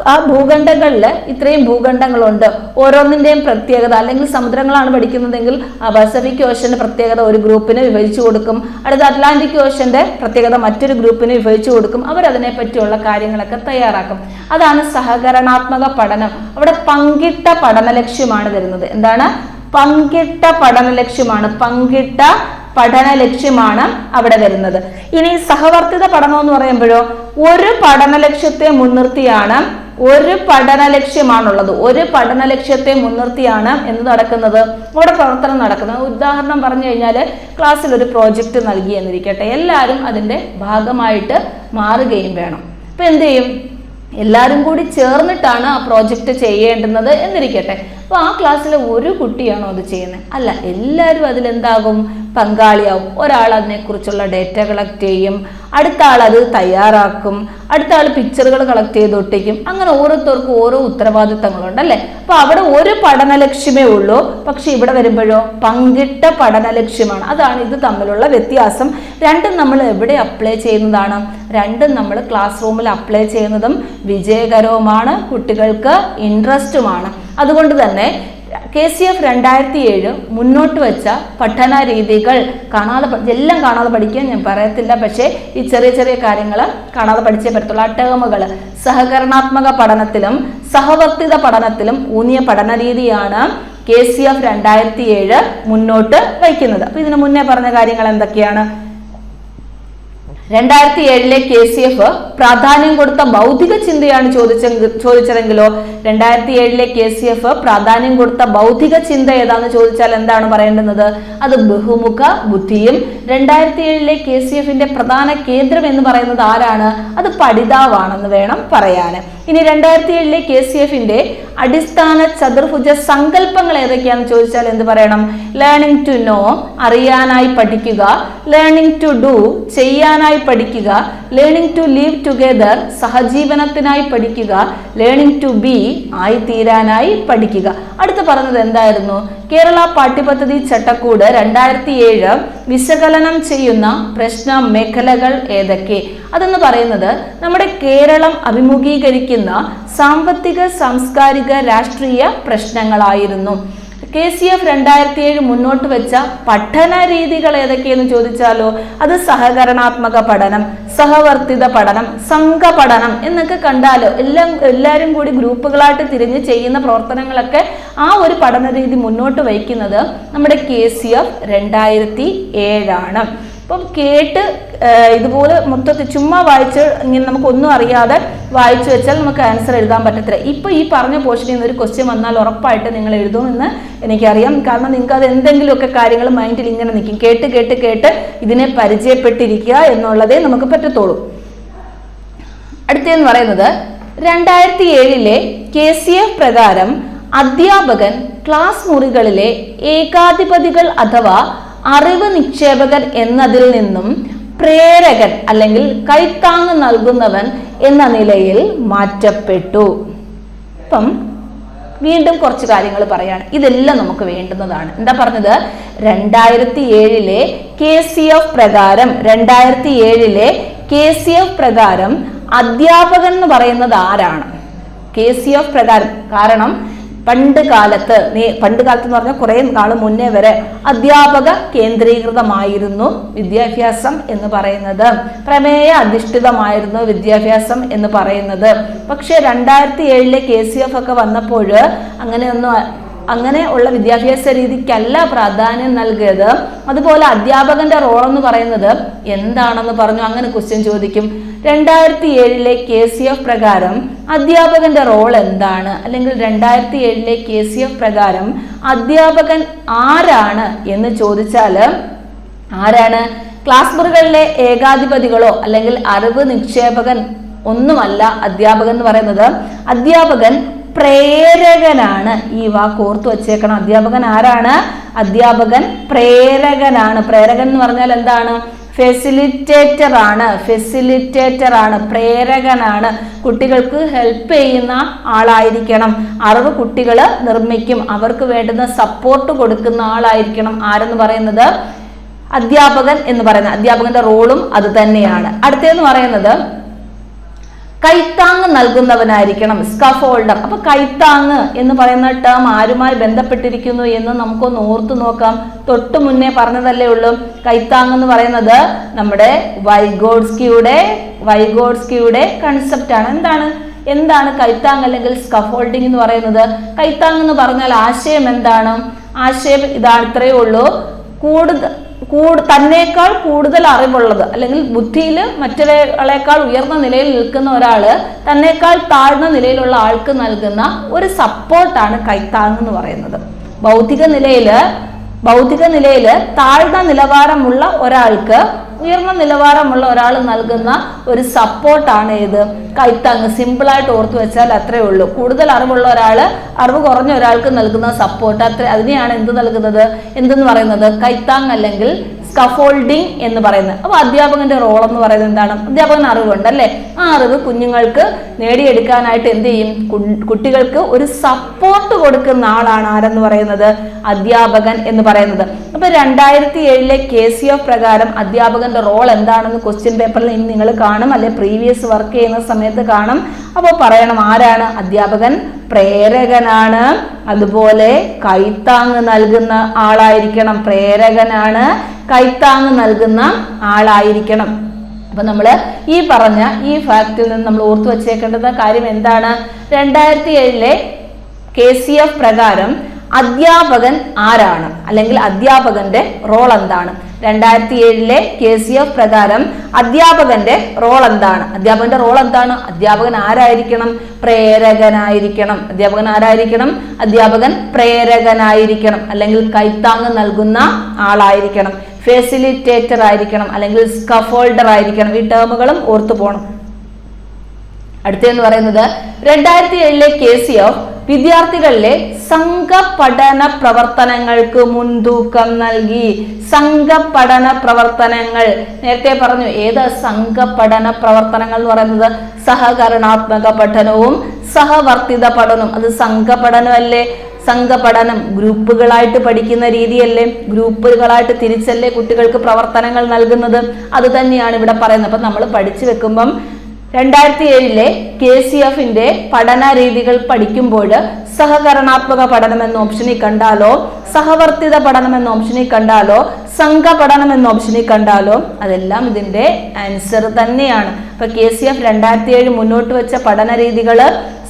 ആ ഭൂഖണ്ഡങ്ങളിൽ ഇത്രയും ഭൂഖണ്ഡങ്ങളുണ്ട്, ഓരോന്നിന്റെയും പ്രത്യേകത, അല്ലെങ്കിൽ സമുദ്രങ്ങളാണ് പഠിക്കുന്നതെങ്കിൽ ആ പസഫിക് ഓഷന്റെ പ്രത്യേകത ഒരു ഗ്രൂപ്പിന് വിഭജിച്ചു കൊടുക്കും. അടുത്ത അറ്റ്ലാന്റിക് ഓഷന്റെ പ്രത്യേകത മറ്റൊരു ഗ്രൂപ്പിന് വിഭജിച്ചു കൊടുക്കും. അവരതിനെ പറ്റിയുള്ള കാര്യങ്ങളൊക്കെ തയ്യാറാക്കും. അതാണ് സഹകരണാത്മക പഠനം. അവിടെ പങ്കിട്ട പഠന ലക്ഷ്യമാണ് വരുന്നത്. എന്താണ്? പങ്കിട്ട പഠന ലക്ഷ്യമാണ് അവിടെ വരുന്നത്. ഇനി സഹവർത്തിത പഠനം എന്ന് പറയുമ്പോഴോ ഒരു പഠന ലക്ഷ്യത്തെ മുൻനിർത്തിയാണ്, ഒരു പഠന ലക്ഷ്യത്തെ മുൻനിർത്തിയാണ് എന്ത് നടക്കുന്നത്? അവിടെ പ്രവർത്തനം നടക്കുന്നത്. ഉദാഹരണം പറഞ്ഞു കഴിഞ്ഞാൽ ക്ലാസ്സിൽ ഒരു പ്രോജക്റ്റ് നൽകി എന്നിരിക്കട്ടെ, എല്ലാവരും അതിന്റെ ഭാഗമായിട്ട് മാറുകയും വേണം. അപ്പൊ എന്ത് ചെയ്യും? എല്ലാവരും കൂടി ചേർന്നിട്ടാണ് ആ പ്രോജക്റ്റ് ചെയ്യേണ്ടുന്നത് എന്നിരിക്കട്ടെ. അപ്പോൾ ആ ക്ലാസ്സിലെ ഒരു കുട്ടിയാണോ അത് ചെയ്യുന്നത്? അല്ല, എല്ലാവരും അതിലെന്താകും? പങ്കാളിയാവും. ഒരാൾ അതിനെക്കുറിച്ചുള്ള ഡേറ്റ കളക്ട് ചെയ്യും, അടുത്ത ആൾ അത് തയ്യാറാക്കും, അടുത്ത ആൾ പിക്ചറുകൾ കളക്ട് ചെയ്ത് ഒട്ടിക്കും. അങ്ങനെ ഓരോരുത്തർക്കും ഓരോ ഉത്തരവാദിത്തങ്ങളുണ്ട് അല്ലേ. അപ്പൊ അവിടെ ഒരു പഠന ലക്ഷ്യമേ ഉള്ളൂ. പക്ഷെ ഇവിടെ വരുമ്പോഴോ പങ്കിട്ട പഠന ലക്ഷ്യമാണ്. അതാണ് ഇത് തമ്മിലുള്ള വ്യത്യാസം. രണ്ടും നമ്മൾ എവിടെ അപ്ലൈ ചെയ്യുന്നതാണ്? രണ്ടും നമ്മൾ ക്ലാസ് റൂമിൽ അപ്ലൈ ചെയ്യുന്നതും വിജയകരവുമാണ്, കുട്ടികൾക്ക് ഇൻട്രസ്റ്റുമാണ്. അതുകൊണ്ട് തന്നെ KCF 2007 മുന്നോട്ട് വെച്ച പഠന രീതികൾ എല്ലാം കാണാതെ പഠിക്കാൻ ഞാൻ പറയത്തില്ല, പക്ഷേ ഈ ചെറിയ ചെറിയ കാര്യങ്ങൾ കാണാതെ പഠിച്ചേ പറ്റത്തുള്ളൂ. ആ ടേമുകൾ സഹകരണാത്മക പഠനത്തിലും സഹവർത്തിത പഠനത്തിലും ഊന്നിയ പഠന രീതിയാണ് KCF 2007 മുന്നോട്ട് വയ്ക്കുന്നത്. അപ്പൊ ഇതിനു മുന്നേ പറഞ്ഞ കാര്യങ്ങൾ എന്തൊക്കെയാണ്? 2007 KCF പ്രാധാന്യം കൊടുത്ത ബൗദ്ധിക ചിന്തയാണ് ചോദിച്ചതെങ്കിലോ 2007 KCF പ്രാധാന്യം കൊടുത്ത ബൗദ്ധിക ചിന്ത ഏതാന്ന് ചോദിച്ചാൽ എന്താണ് പറയേണ്ടുന്നത്? അത് ബഹുമുഖ ബുദ്ധിയും. 2007 KCFന്റെ പ്രധാന കേന്ദ്രം എന്ന് പറയുന്നത് ആരാണ്? അത് പഠിതാവാണെന്ന് വേണം പറയാൻ. ഇനി 2007 KCFന്റെ അടിസ്ഥാന ചതുർഭുജ സങ്കല്പങ്ങൾ ഏതൊക്കെയാണെന്ന് ചോദിച്ചാൽ എന്ത് പറയണം? ലേണിംഗ് ടു നോ അറിയാനായി പഠിക്കുക, ലേണിംഗ് ടു ഡു ചെയ്യാനായി പഠിക്കുക, ലേണിംഗ് ടു ലിവ് ടുഗെദർ സഹജീവനത്തിനായി പഠിക്കുക, ലേണിംഗ് ടു ബി ആയി തീരാനായി പഠിക്കുക. അടുത്ത് പറഞ്ഞത് എന്തായിരുന്നു? കേരള പാഠ്യപദ്ധതി ചട്ടക്കൂട് 2007 വിശകലനം ചെയ്യുന്ന പ്രശ്ന മേഖലകൾ ഏതൊക്കെ? അതെന്ന് പറയുന്നത് നമ്മുടെ കേരളം അഭിമുഖീകരിക്കുന്ന സാമ്പത്തിക, സാംസ്കാരിക, രാഷ്ട്രീയ പ്രശ്നങ്ങളായിരുന്നു. KCF 2007 മുന്നോട്ട് വെച്ച പഠന രീതികൾ ഏതൊക്കെയെന്ന് ചോദിച്ചാലോ അത് സഹകരണാത്മക പഠനം, സഹവർത്തിത പഠനം, സംഘപഠനം എന്നൊക്കെ കണ്ടാലോ എല്ലാവരും കൂടി ഗ്രൂപ്പുകളായിട്ട് തിരിഞ്ഞ് ചെയ്യുന്ന പ്രവർത്തനങ്ങളൊക്കെ ആ ഒരു പഠന രീതി മുന്നോട്ട് വയ്ക്കുന്നത് നമ്മുടെ KCF 2007 ആണ്. അപ്പം കേട്ട് ഇതുപോലെ മൊത്തത്തിൽ ചുമ്മാ വായിച്ച് ഇങ്ങനെ നമുക്കൊന്നും അറിയാതെ വായിച്ചു വെച്ചാൽ നമുക്ക് ആൻസർ എഴുതാൻ പറ്റത്തില്ല. ഇപ്പൊ ഈ പറഞ്ഞ പോർഷനിൽ നിന്ന് ഒരു ക്വസ്റ്റ്യൻ വന്നാൽ ഉറപ്പായിട്ട് നിങ്ങൾ എഴുതുമെന്ന് എനിക്കറിയാം. കാരണം നിങ്ങൾക്ക് അത് എന്തെങ്കിലുമൊക്കെ കാര്യങ്ങൾ മൈൻഡിൽ ഇങ്ങനെ നിൽക്കും. കേട്ട് കേട്ട് കേട്ട് ഇതിനെ പരിചയപ്പെട്ടിരിക്കുക എന്നുള്ളതേ നമുക്ക് പറ്റത്തുള്ളൂ. അടുത്തെന്ന് പറയുന്നത് 2007 KCF പ്രകാരം അധ്യാപകൻ ക്ലാസ് മുറികളിലെ ഏകാധിപതികൾ അഥവാ അറിവ് നിക്ഷേപകൻ എന്നതിൽ നിന്നും പ്രേരകൻ അല്ലെങ്കിൽ കൈത്താങ്ങ് നൽകുന്നവൻ എന്ന നിലയിൽ മാറ്റപ്പെട്ടു. അപ്പം വീണ്ടും കുറച്ച് കാര്യങ്ങൾ പറയാണ്. ഇതെല്ലാം നമുക്ക് വേണ്ടുന്നതാണ്. എന്താ പറഞ്ഞത്? 2007 KCF പ്രകാരം 2007 KCF പ്രകാരം അധ്യാപകൻ എന്ന് പറയുന്നത് ആരാണ്? KCF പ്രകാരം. കാരണം പണ്ട് കാലത്ത് എന്ന് പറഞ്ഞാൽ കുറെ നാൾ മുന്നേ വരെ അധ്യാപക കേന്ദ്രീകൃതമായിരുന്നു വിദ്യാഭ്യാസം എന്ന് പറയുന്നത്, പ്രമേയ അധിഷ്ഠിതമായിരുന്നു വിദ്യാഭ്യാസം എന്ന് പറയുന്നത്. പക്ഷെ 2007 KCF ഒക്കെ വന്നപ്പോൾ അങ്ങനെ ഉള്ള വിദ്യാഭ്യാസ രീതിക്കല്ല പ്രാധാന്യം നൽകിയത്. അതുപോലെ അധ്യാപകന്റെ റോൾ എന്ന് പറയുന്നത് എന്താണെന്ന് പറഞ്ഞു. അങ്ങനെ ക്വസ്റ്റ്യൻ ചോദിക്കും. 2007 KCF പ്രകാരം അധ്യാപകന്റെ റോൾ എന്താണ്? അല്ലെങ്കിൽ 2007 KCF പ്രകാരം അധ്യാപകൻ ആരാണ് എന്ന് ചോദിച്ചാൽ ആരാണ്? ക്ലാസ് മുറികളിലെ ഏകാധിപതികളോ അല്ലെങ്കിൽ അറിവ് നിക്ഷേപകൻ ഒന്നുമല്ല അധ്യാപകൻ എന്ന് പറയുന്നത്. അധ്യാപകൻ പ്രേരകനാണ്. ഈ വാക്ക് ഓർത്തു വച്ചേക്കണം. അധ്യാപകൻ ആരാണ്? അധ്യാപകൻ പ്രേരകനാണ്. പ്രേരകൻ എന്ന് പറഞ്ഞാൽ എന്താണ്? ഫെസിലിറ്റേറ്റർ ആണ്, പ്രേരകനാണ്. കുട്ടികൾക്ക് ഹെൽപ്പ് ചെയ്യുന്ന ആളായിരിക്കണം. അറിവ് കുട്ടികൾ നിർമ്മിക്കും, അവർക്ക് വേണ്ടുന്ന സപ്പോർട്ട് കൊടുക്കുന്ന ആളായിരിക്കണം ആരെന്ന് പറയുന്നത്? അധ്യാപകൻ എന്ന് പറയുന്നത്. അധ്യാപകന്റെ റോളും അത് തന്നെയാണ്. അടുത്തതെന്ന് പറയുന്നത് കൈത്താങ് നൽകുന്നവനായിരിക്കണം, സ്കഫോൾഡർ. അപ്പൊ കൈത്താങ് എന്ന് പറയുന്ന ടേം ആരുമായി ബന്ധപ്പെട്ടിരിക്കുന്നു എന്ന് നമുക്കൊന്ന് ഓർത്തു നോക്കാം. തൊട്ടു മുന്നേ പറഞ്ഞതല്ലേ ഉള്ളൂ. കൈത്താങ് എന്ന് പറയുന്നത് നമ്മുടെ വൈഗോഡ്സ്കിയുടെ കൺസെപ്റ്റ് ആണ്. എന്താണ് കൈത്താങ് അല്ലെങ്കിൽ സ്കഫോൾഡിംഗ് എന്ന് പറയുന്നത്? കൈത്താങ് എന്ന് പറഞ്ഞാൽ ആശയം എന്താണ്? ആശയം ഇത്രയേ ഉള്ളൂ. തന്നേക്കാൾ കൂടുതൽ അറിവുള്ളത് അല്ലെങ്കിൽ ബുദ്ധിയിൽ മറ്റൊരാളേക്കാൾ ഉയർന്ന നിലയിൽ നിൽക്കുന്ന ഒരാള് തന്നേക്കാൾ താഴ്ന്ന നിലയിലുള്ള ആൾക്ക് നൽകുന്ന ഒരു സപ്പോർട്ടാണ് കൈത്താങ് എന്ന് പറയുന്നത്. ഭൗതിക നിലയില് താഴ്ന്ന നിലവാരമുള്ള ഒരാൾക്ക് ഉയർന്ന നിലവാരമുള്ള ഒരാൾ നൽകുന്ന ഒരു സപ്പോർട്ടാണ് ഇത് കൈത്താങ്. സിമ്പിളായിട്ട് ഓർത്തു വെച്ചാൽ അത്രേ ഉള്ളൂ. കൂടുതൽ അറിവുള്ള ഒരാൾ അറിവ് കുറഞ്ഞ ഒരാൾക്ക് നൽകുന്ന സപ്പോർട്ട് അതിനെയാണ് എന്തെന്ന് പറയുന്നത്? കൈത്താങ് അല്ലെങ്കിൽ സ്കഫോൾഡിംഗ് എന്ന് പറയുന്നത്. അപ്പൊ അധ്യാപകന്റെ റോൾ എന്ന് പറയുന്നത് എന്താണ്? അധ്യാപകൻ അറിവുണ്ട് അല്ലെ? ആ അറിവ് കുഞ്ഞുങ്ങൾക്ക് നേടിയെടുക്കാനായിട്ട് എന്ത് ചെയ്യും? കുട്ടികൾക്ക് ഒരു സപ്പോർട്ട് കൊടുക്കുന്ന ആളാണ് ആരെന്ന് പറയുന്നത്? അധ്യാപകൻ എന്ന് പറയുന്നത്. അപ്പൊ 2007 KCF പ്രകാരം അധ്യാപകന്റെ റോൾ എന്താണെന്ന് ക്വസ്റ്റ്യൻ പേപ്പറിൽ നിങ്ങൾ കാണും, അല്ലെ പ്രീവിയസ് വർക്ക് ചെയ്യുന്ന സമയത്ത് കാണും. അപ്പോൾ പറയണം ആരാണ് അധ്യാപകൻ? പ്രേരകനാണ്, അതുപോലെ കൈത്താങ് നൽകുന്ന ആളായിരിക്കണം. പ്രേരകനാണ്, കൈത്താങ് നൽകുന്ന ആളായിരിക്കണം. അപ്പൊ നമ്മൾ ഈ പറഞ്ഞ ഈ ഫാക്റ്റിൽ നിന്ന് നമ്മൾ ഓർത്തു വച്ചേക്കേണ്ടുന്ന കാര്യം എന്താണ്? 2007 KCF പ്രകാരം അധ്യാപകൻ ആരാണ്, അല്ലെങ്കിൽ അധ്യാപകന്റെ റോൾ എന്താണ്? 2007 KCF പ്രകാരം അധ്യാപകന്റെ റോൾ എന്താണ്? അധ്യാപകന്റെ റോൾ എന്താണ്? അധ്യാപകൻ ആരായിരിക്കണം? പ്രേരകനായിരിക്കണം. അധ്യാപകൻ ആരായിരിക്കണം? അധ്യാപകൻ പ്രേരകനായിരിക്കണം, അല്ലെങ്കിൽ കൈത്താങ് നൽകുന്ന ആളായിരിക്കണം. ഫെസിലിറ്റേറ്റർ ആയിരിക്കണം, അല്ലെങ്കിൽ സ്കഫോൾഡർ ആയിരിക്കണം. ഈ ടേമുകളും ഓർത്തു പോകണം. അടുത്തെന്ന് പറയുന്നത് 2007 KCF വിദ്യാർത്ഥികളിലെ സംഘപഠന പ്രവർത്തനങ്ങൾക്ക് മുൻതൂക്കം നൽകി. സംഘപഠന പ്രവർത്തനങ്ങൾ നേരത്തെ പറഞ്ഞു. ഏത് സംഘപഠന പ്രവർത്തനങ്ങൾ എന്ന് പറയുന്നത്? സഹകരണാത്മക പഠനവും സഹവർത്തിത പഠനവും. അത് സംഘപഠനമല്ലേ? സംഘപഠനം ഗ്രൂപ്പുകളായിട്ട് പഠിക്കുന്ന രീതിയല്ലേ? ഗ്രൂപ്പുകളായിട്ട് തിരിച്ചല്ലേ കുട്ടികൾക്ക് പ്രവർത്തനങ്ങൾ നൽകുന്നത്? അത് തന്നെയാണ് ഇവിടെ പറയുന്നത്. അപ്പൊ നമ്മൾ പഠിച്ചു വെക്കുമ്പം 2007 KCFന്റെ പഠന രീതികൾ പഠിക്കുമ്പോൾ സഹകരണാത്മക പഠനം എന്ന ഓപ്ഷനിൽ കണ്ടാലോ, സഹവർത്തിത പഠനം എന്ന ഓപ്ഷനിൽ കണ്ടാലോ, സംഘപഠനം എന്ന ഓപ്ഷനിൽ കണ്ടാലോ അതെല്ലാം ഇതിന്റെ ആൻസർ തന്നെയാണ്. അപ്പൊ KCF 2007 മുന്നോട്ട് വെച്ച പഠന രീതികൾ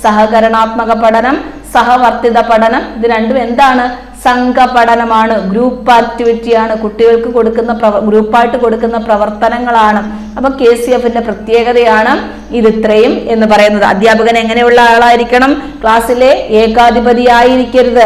സഹകരണാത്മക പഠനം, സഹവർത്തിത പഠനം. ഇത് രണ്ടും എന്താണ്? സംഘപഠനമാണ്, ഗ്രൂപ്പ് ആക്ടിവിറ്റിയാണ്, കുട്ടികൾക്ക് കൊടുക്കുന്ന ഗ്രൂപ്പായിട്ട് കൊടുക്കുന്ന പ്രവർത്തനങ്ങളാണ്. അപ്പൊ KCFന്റെ പ്രത്യേകതയാണ് ഇത് ഇത്രയും എന്ന് പറയുന്നത്. അധ്യാപകൻ എങ്ങനെയുള്ള ആളായിരിക്കണം? ക്ലാസ്സിലെ ഏകാധിപതിയായിരിക്കരുത്.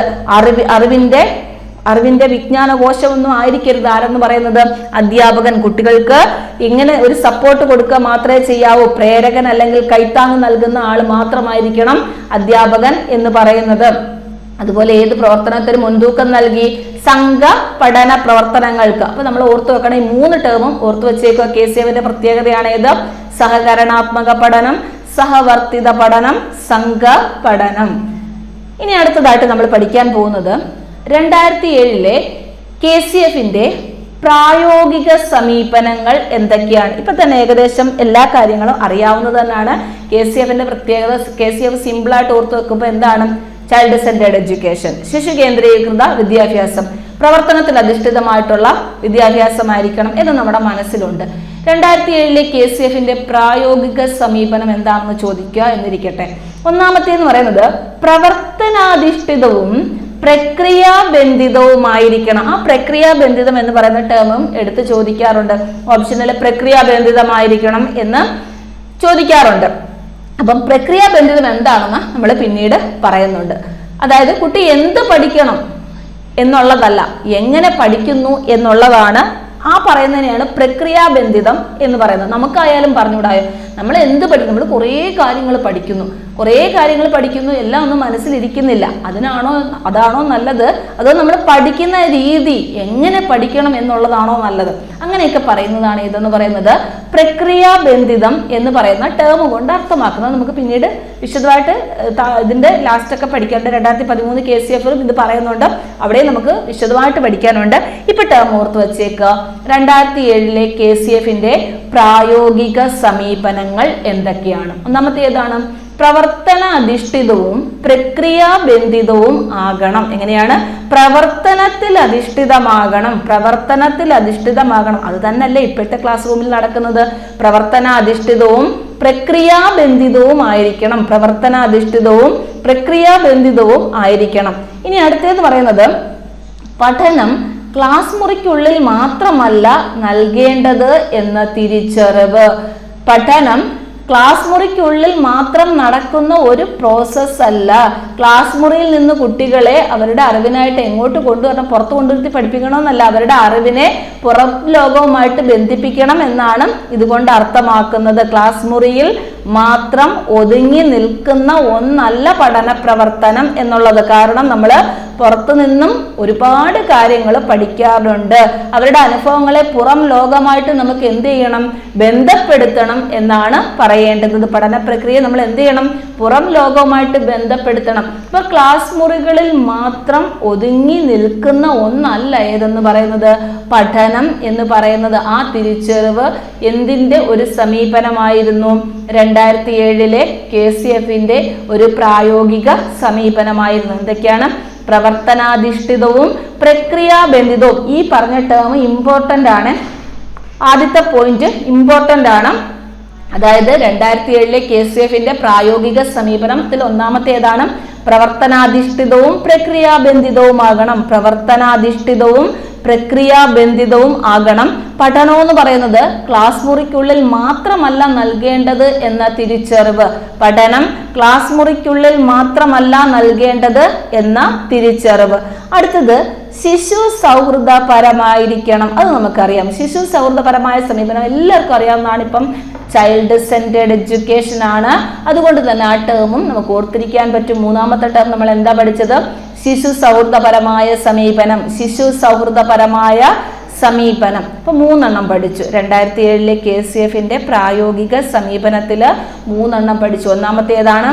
അറിവിന്റെ വിജ്ഞാനകോശമൊന്നും ആയിരിക്കരുത്. ആരെന്ന് പറയുന്നത്? അധ്യാപകൻ. കുട്ടികൾക്ക് ഇങ്ങനെ ഒരു സപ്പോർട്ട് കൊടുക്കുക മാത്രമേ ചെയ്യാവൂ. പ്രേരകൻ അല്ലെങ്കിൽ കൈത്താങ് നൽകുന്ന ആൾ മാത്രമായിരിക്കണം അധ്യാപകൻ എന്ന് പറയുന്നത്. അതുപോലെ ഏത് പ്രവർത്തനത്തിന് മുൻതൂക്കം നൽകി? സംഘ പഠന പ്രവർത്തനങ്ങൾക്ക്. അപ്പൊ നമ്മൾ ഓർത്തു വെക്കണം, ഈ 3 ടേമും ഓർത്തു വെച്ചേക്കുക. KCFന്റെ പ്രത്യേകതയാണ് ഏത്? സഹകരണാത്മക പഠനം, സഹവർത്തിത പഠനം, സംഘ പഠനം. ഇനി അടുത്തതായിട്ട് നമ്മൾ പഠിക്കാൻ പോകുന്നത് 2007 KCFന്റെ പ്രായോഗിക സമീപനങ്ങൾ എന്തൊക്കെയാണ്? ഇപ്പൊ തന്നെ ഏകദേശം എല്ലാ കാര്യങ്ങളും അറിയാവുന്നത് തന്നെയാണ്. KCFന്റെ പ്രത്യേകത KCF സിമ്പിളായിട്ട് ഓർത്തു വെക്കുമ്പോൾ എന്താണ്? ചൈൽഡ് സെന്റേർഡ് എഡ്യൂക്കേഷൻ, ശിശു കേന്ദ്രീകൃത വിദ്യാഭ്യാസം, പ്രവർത്തനത്തിൽ അധിഷ്ഠിതമായിട്ടുള്ള വിദ്യാഭ്യാസമായിരിക്കണം എന്ന് നമ്മുടെ മനസ്സിലുണ്ട്. 2007 KCFന്റെ പ്രായോഗിക സമീപനം എന്താണെന്ന് ചോദിക്കുക എന്നിരിക്കട്ടെ. ഒന്നാമത്തേന്ന് പറയുന്നത് പ്രവർത്തനാധിഷ്ഠിതവും പ്രക്രിയാബന്ധിതവുമായിരിക്കണം. ആ പ്രക്രിയാബന്ധിതം എന്ന് പറയുന്ന ടേമും എടുത്ത് ചോദിക്കാറുണ്ട്. ഓപ്ഷനിൽ പ്രക്രിയാബന്ധിതമായിരിക്കണം എന്ന് ചോദിക്കാറുണ്ട്. അപ്പം പ്രക്രിയാബന്ധിതം എന്താണെന്ന് നമ്മൾ പിന്നീട് പറയുന്നുണ്ട്. അതായത് കുട്ടി എന്ത് പഠിക്കണം എന്നുള്ളതല്ല, എങ്ങനെ പഠിക്കുന്നു എന്നുള്ളതാണ്. ആ പറയുന്നതിനെയാണ് പ്രക്രിയാബന്ധിതം എന്ന് പറയുന്നത്. നമുക്കായാലും പറഞ്ഞുകൂടായോ? നമ്മൾ എന്ത് പഠിക്കും? നമ്മൾ കുറേ കാര്യങ്ങൾ പഠിക്കുന്നു, എല്ലാം ഒന്നും മനസ്സിലിരിക്കുന്നില്ല. അതാണോ നല്ലത്? അതോ നമ്മൾ പഠിക്കുന്ന രീതി എങ്ങനെ പഠിക്കണം എന്നുള്ളതാണോ നല്ലത്? അങ്ങനെയൊക്കെ പറയുന്നതാണ് ഇതെന്ന് പറയുന്നത് പ്രക്രിയാബന്ധിതം എന്ന് പറയുന്ന ടേം കൊണ്ട് അർത്ഥമാക്കുന്നത്. നമുക്ക് പിന്നീട് വിശദമായിട്ട് ഇതിന്റെ ലാസ്റ്റ് ഒക്കെ പഠിക്കാനുണ്ട്. 2013 KCF ഇത് പറയുന്നുണ്ട്, അവിടെ നമുക്ക് വിശദമായിട്ട് പഠിക്കാനുണ്ട്. ഇപ്പൊ ടേം ഓർത്ത് വെച്ചേക്കുക. 2007 KCFന്റെ പ്രായോഗിക സമീപനങ്ങൾ എന്തൊക്കെയാണ്? ഒന്നാമത്തെ ഏതാണ്? പ്രവർത്തന അധിഷ്ഠിതവും പ്രക്രിയാബന്ധിതവും ആകണം. എങ്ങനെയാണ്? പ്രവർത്തനത്തിൽ അധിഷ്ഠിതമാകണം. അത് തന്നെയല്ലേ ഇപ്പോഴത്തെ ക്ലാസ് റൂമിൽ നടക്കുന്നത്? പ്രവർത്തന അധിഷ്ഠിതവും പ്രക്രിയാബന്ധിതവും ആയിരിക്കണം. ഇനി അടുത്തേത് പറയുന്നത് പഠനം ക്ലാസ് മുറിക്കുള്ളിൽ മാത്രമല്ല നൽകേണ്ടത് എന്ന തിരിച്ചറിവ്. പഠനം ക്ലാസ് മുറിക്കുള്ളിൽ മാത്രം നടക്കുന്ന ഒരു പ്രോസസ് അല്ല. ക്ലാസ് മുറിയിൽ നിന്ന് കുട്ടികളെ അവരുടെ അറിവിനായിട്ട് എങ്ങോട്ട് കൊണ്ടുവരണം? പുറത്ത് കൊണ്ടുവരുത്തി പഠിപ്പിക്കണമെന്നല്ല, അവരുടെ അറിവിനെ പുറം ലോകവുമായിട്ട് ബന്ധിപ്പിക്കണം എന്നാണ് ഇതുകൊണ്ട് അർത്ഥമാക്കുന്നത്. ക്ലാസ് മുറിയിൽ മാത്രം ഒതുങ്ങി നിൽക്കുന്ന ഒന്നല്ല പഠന പ്രവർത്തനം എന്നുള്ളത്. കാരണം നമ്മൾ പുറത്തു നിന്നും ഒരുപാട് കാര്യങ്ങൾ പഠിക്കാറുണ്ട്. അവരുടെ അനുഭവങ്ങളെ പുറം ലോകമായിട്ട് നമുക്ക് എന്ത് ചെയ്യണം, ബന്ധപ്പെടുത്തണം എന്നാണ് പറയേണ്ടത്. പഠന പ്രക്രിയ നമ്മൾ എന്ത് ചെയ്യണം, പുറം ലോകവുമായിട്ട് ബന്ധപ്പെടുത്തണം. ഇപ്പൊ ക്ലാസ് മുറികളിൽ മാത്രം ഒതുങ്ങി നിൽക്കുന്ന ഒന്നല്ല ഏതെന്ന് പറയുന്നത്, പഠനം എന്ന് പറയുന്നത്. ആ തിരിച്ചറിവ് എന്തിന്റെ ഒരു സമീപനമായിരുന്നു? 2007 KCF-ന്റെ ഒരു പ്രായോഗിക സമീപനമായിരുന്നു. എന്തൊക്കെയാണ്? പ്രവർത്തനാധിഷ്ഠിതവും പ്രക്രിയാബന്ധിതവും. ഈ പറഞ്ഞ ടേം ഇമ്പോർട്ടൻ്റ് ആണ്. ആദ്യത്തെ പോയിന്റ് ഇമ്പോർട്ടൻ്റ് ആണ്. അതായത് 2007 KCF-ന്റെ പ്രായോഗിക സമീപനത്തിൽ ഒന്നാമത്തേതാണ് പ്രവർത്തനാധിഷ്ഠിതവും പ്രക്രിയാബന്ധിതവുമാകണം. പ്രവർത്തനാധിഷ്ഠിതവും പ്രക്രിയാബന്ധിതവും ആകണം. പഠനം എന്ന് പറയുന്നത് ക്ലാസ് മുറിക്കുള്ളിൽ മാത്രമല്ല നൽകേണ്ടത് എന്ന തിരിച്ചറിവ്. പഠനം ക്ലാസ് മുറിക്കുള്ളിൽ മാത്രമല്ല നൽകേണ്ടത് എന്ന തിരിച്ചറിവ്. അടുത്തത് ശിശു സൗഹൃദപരമായിരിക്കണം. അത് നമുക്കറിയാം. ശിശു സൗഹൃദപരമായ സമീപനം എല്ലാവർക്കും അറിയാവുന്നതാണ്. ഇപ്പം ചൈൽഡ് സെന്റേർഡ് എഡ്യൂക്കേഷൻ ആണ്. അതുകൊണ്ട് തന്നെ ആ ടേമും നമുക്ക് ഓർത്തിരിക്കാൻ പറ്റും. മൂന്നാമത്തെ ടേം നമ്മൾ എന്താ പഠിച്ചത്? ശിശു സൗഹൃദപരമായ സമീപനം. ശിശു സൗഹൃദപരമായ സമീപനം. ഇപ്പൊ 3 പഠിച്ചു. 2007 KCF-ന്റെ പ്രായോഗിക സമീപനത്തില് 3 പഠിച്ചു. ഒന്നാമത്തേതാണ്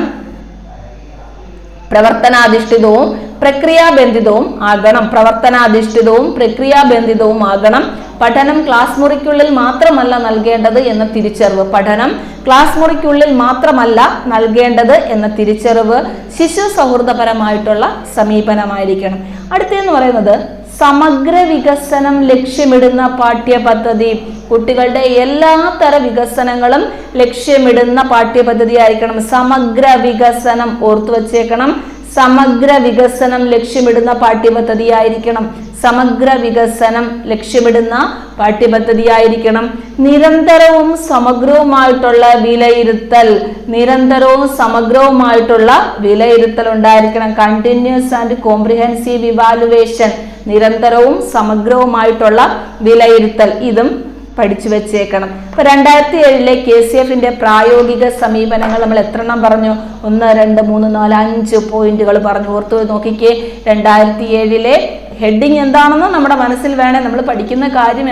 പ്രവർത്തനാധിഷ്ഠിതവും പ്രക്രിയാബന്ധിതവും ആകണം. പ്രവർത്തനാധിഷ്ഠിതവും പ്രക്രിയാബന്ധിതവും ആകണം. പഠനം ക്ലാസ് മുറിക്കുള്ളിൽ മാത്രമല്ല നൽകേണ്ടത് എന്ന തിരിച്ചറിവ്. പഠനം ക്ലാസ് മുറിക്കുള്ളിൽ മാത്രമല്ല നൽകേണ്ടത് എന്ന തിരിച്ചറിവ് ശിശു സൗഹൃദപരമായിട്ടുള്ള സമീപനമായിരിക്കണം. അടുത്തെന്ന് പറയുന്നത് സമഗ്ര വികസനം ലക്ഷ്യമിടുന്ന പാഠ്യപദ്ധതി. കുട്ടികളുടെ എല്ലാ തര വികസനങ്ങളും ലക്ഷ്യമിടുന്ന പാഠ്യപദ്ധതി ആയിരിക്കണം. സമഗ്ര വികസനം ഓർത്തു വച്ചേക്കണം. സമഗ്ര വികസനം ലക്ഷ്യമിടുന്ന പാഠ്യപദ്ധതി ആയിരിക്കണം. സമഗ്ര വികസനം ലക്ഷ്യമിടുന്ന പാഠ്യപദ്ധതി ആയിരിക്കണം. നിരന്തരവും സമഗ്രവുമായിട്ടുള്ള വിലയിരുത്തൽ. നിരന്തരവും സമഗ്രവുമായിട്ടുള്ള വിലയിരുത്തൽ ഉണ്ടായിരിക്കണം. Continuous and comprehensive evaluation. നിരന്തരവും സമഗ്രവുമായിട്ടുള്ള വിലയിരുത്തൽ. ഇതും പഠിച്ചു വെച്ചേക്കണം. ഇപ്പൊ 2007 KCF-ന്റെ പ്രായോഗിക സമീപനങ്ങൾ നമ്മൾ എത്ര എണ്ണം പറഞ്ഞു? 1, 2, 3, 4, 5 പോയിന്റുകൾ പറഞ്ഞു. ഓർത്തു നോക്കിക്കേ. 2007 ഹെഡിങ് എന്താണെന്ന് നമ്മുടെ മനസ്സിൽ വേണേ. നമ്മൾ പഠിക്കുന്ന കാര്യം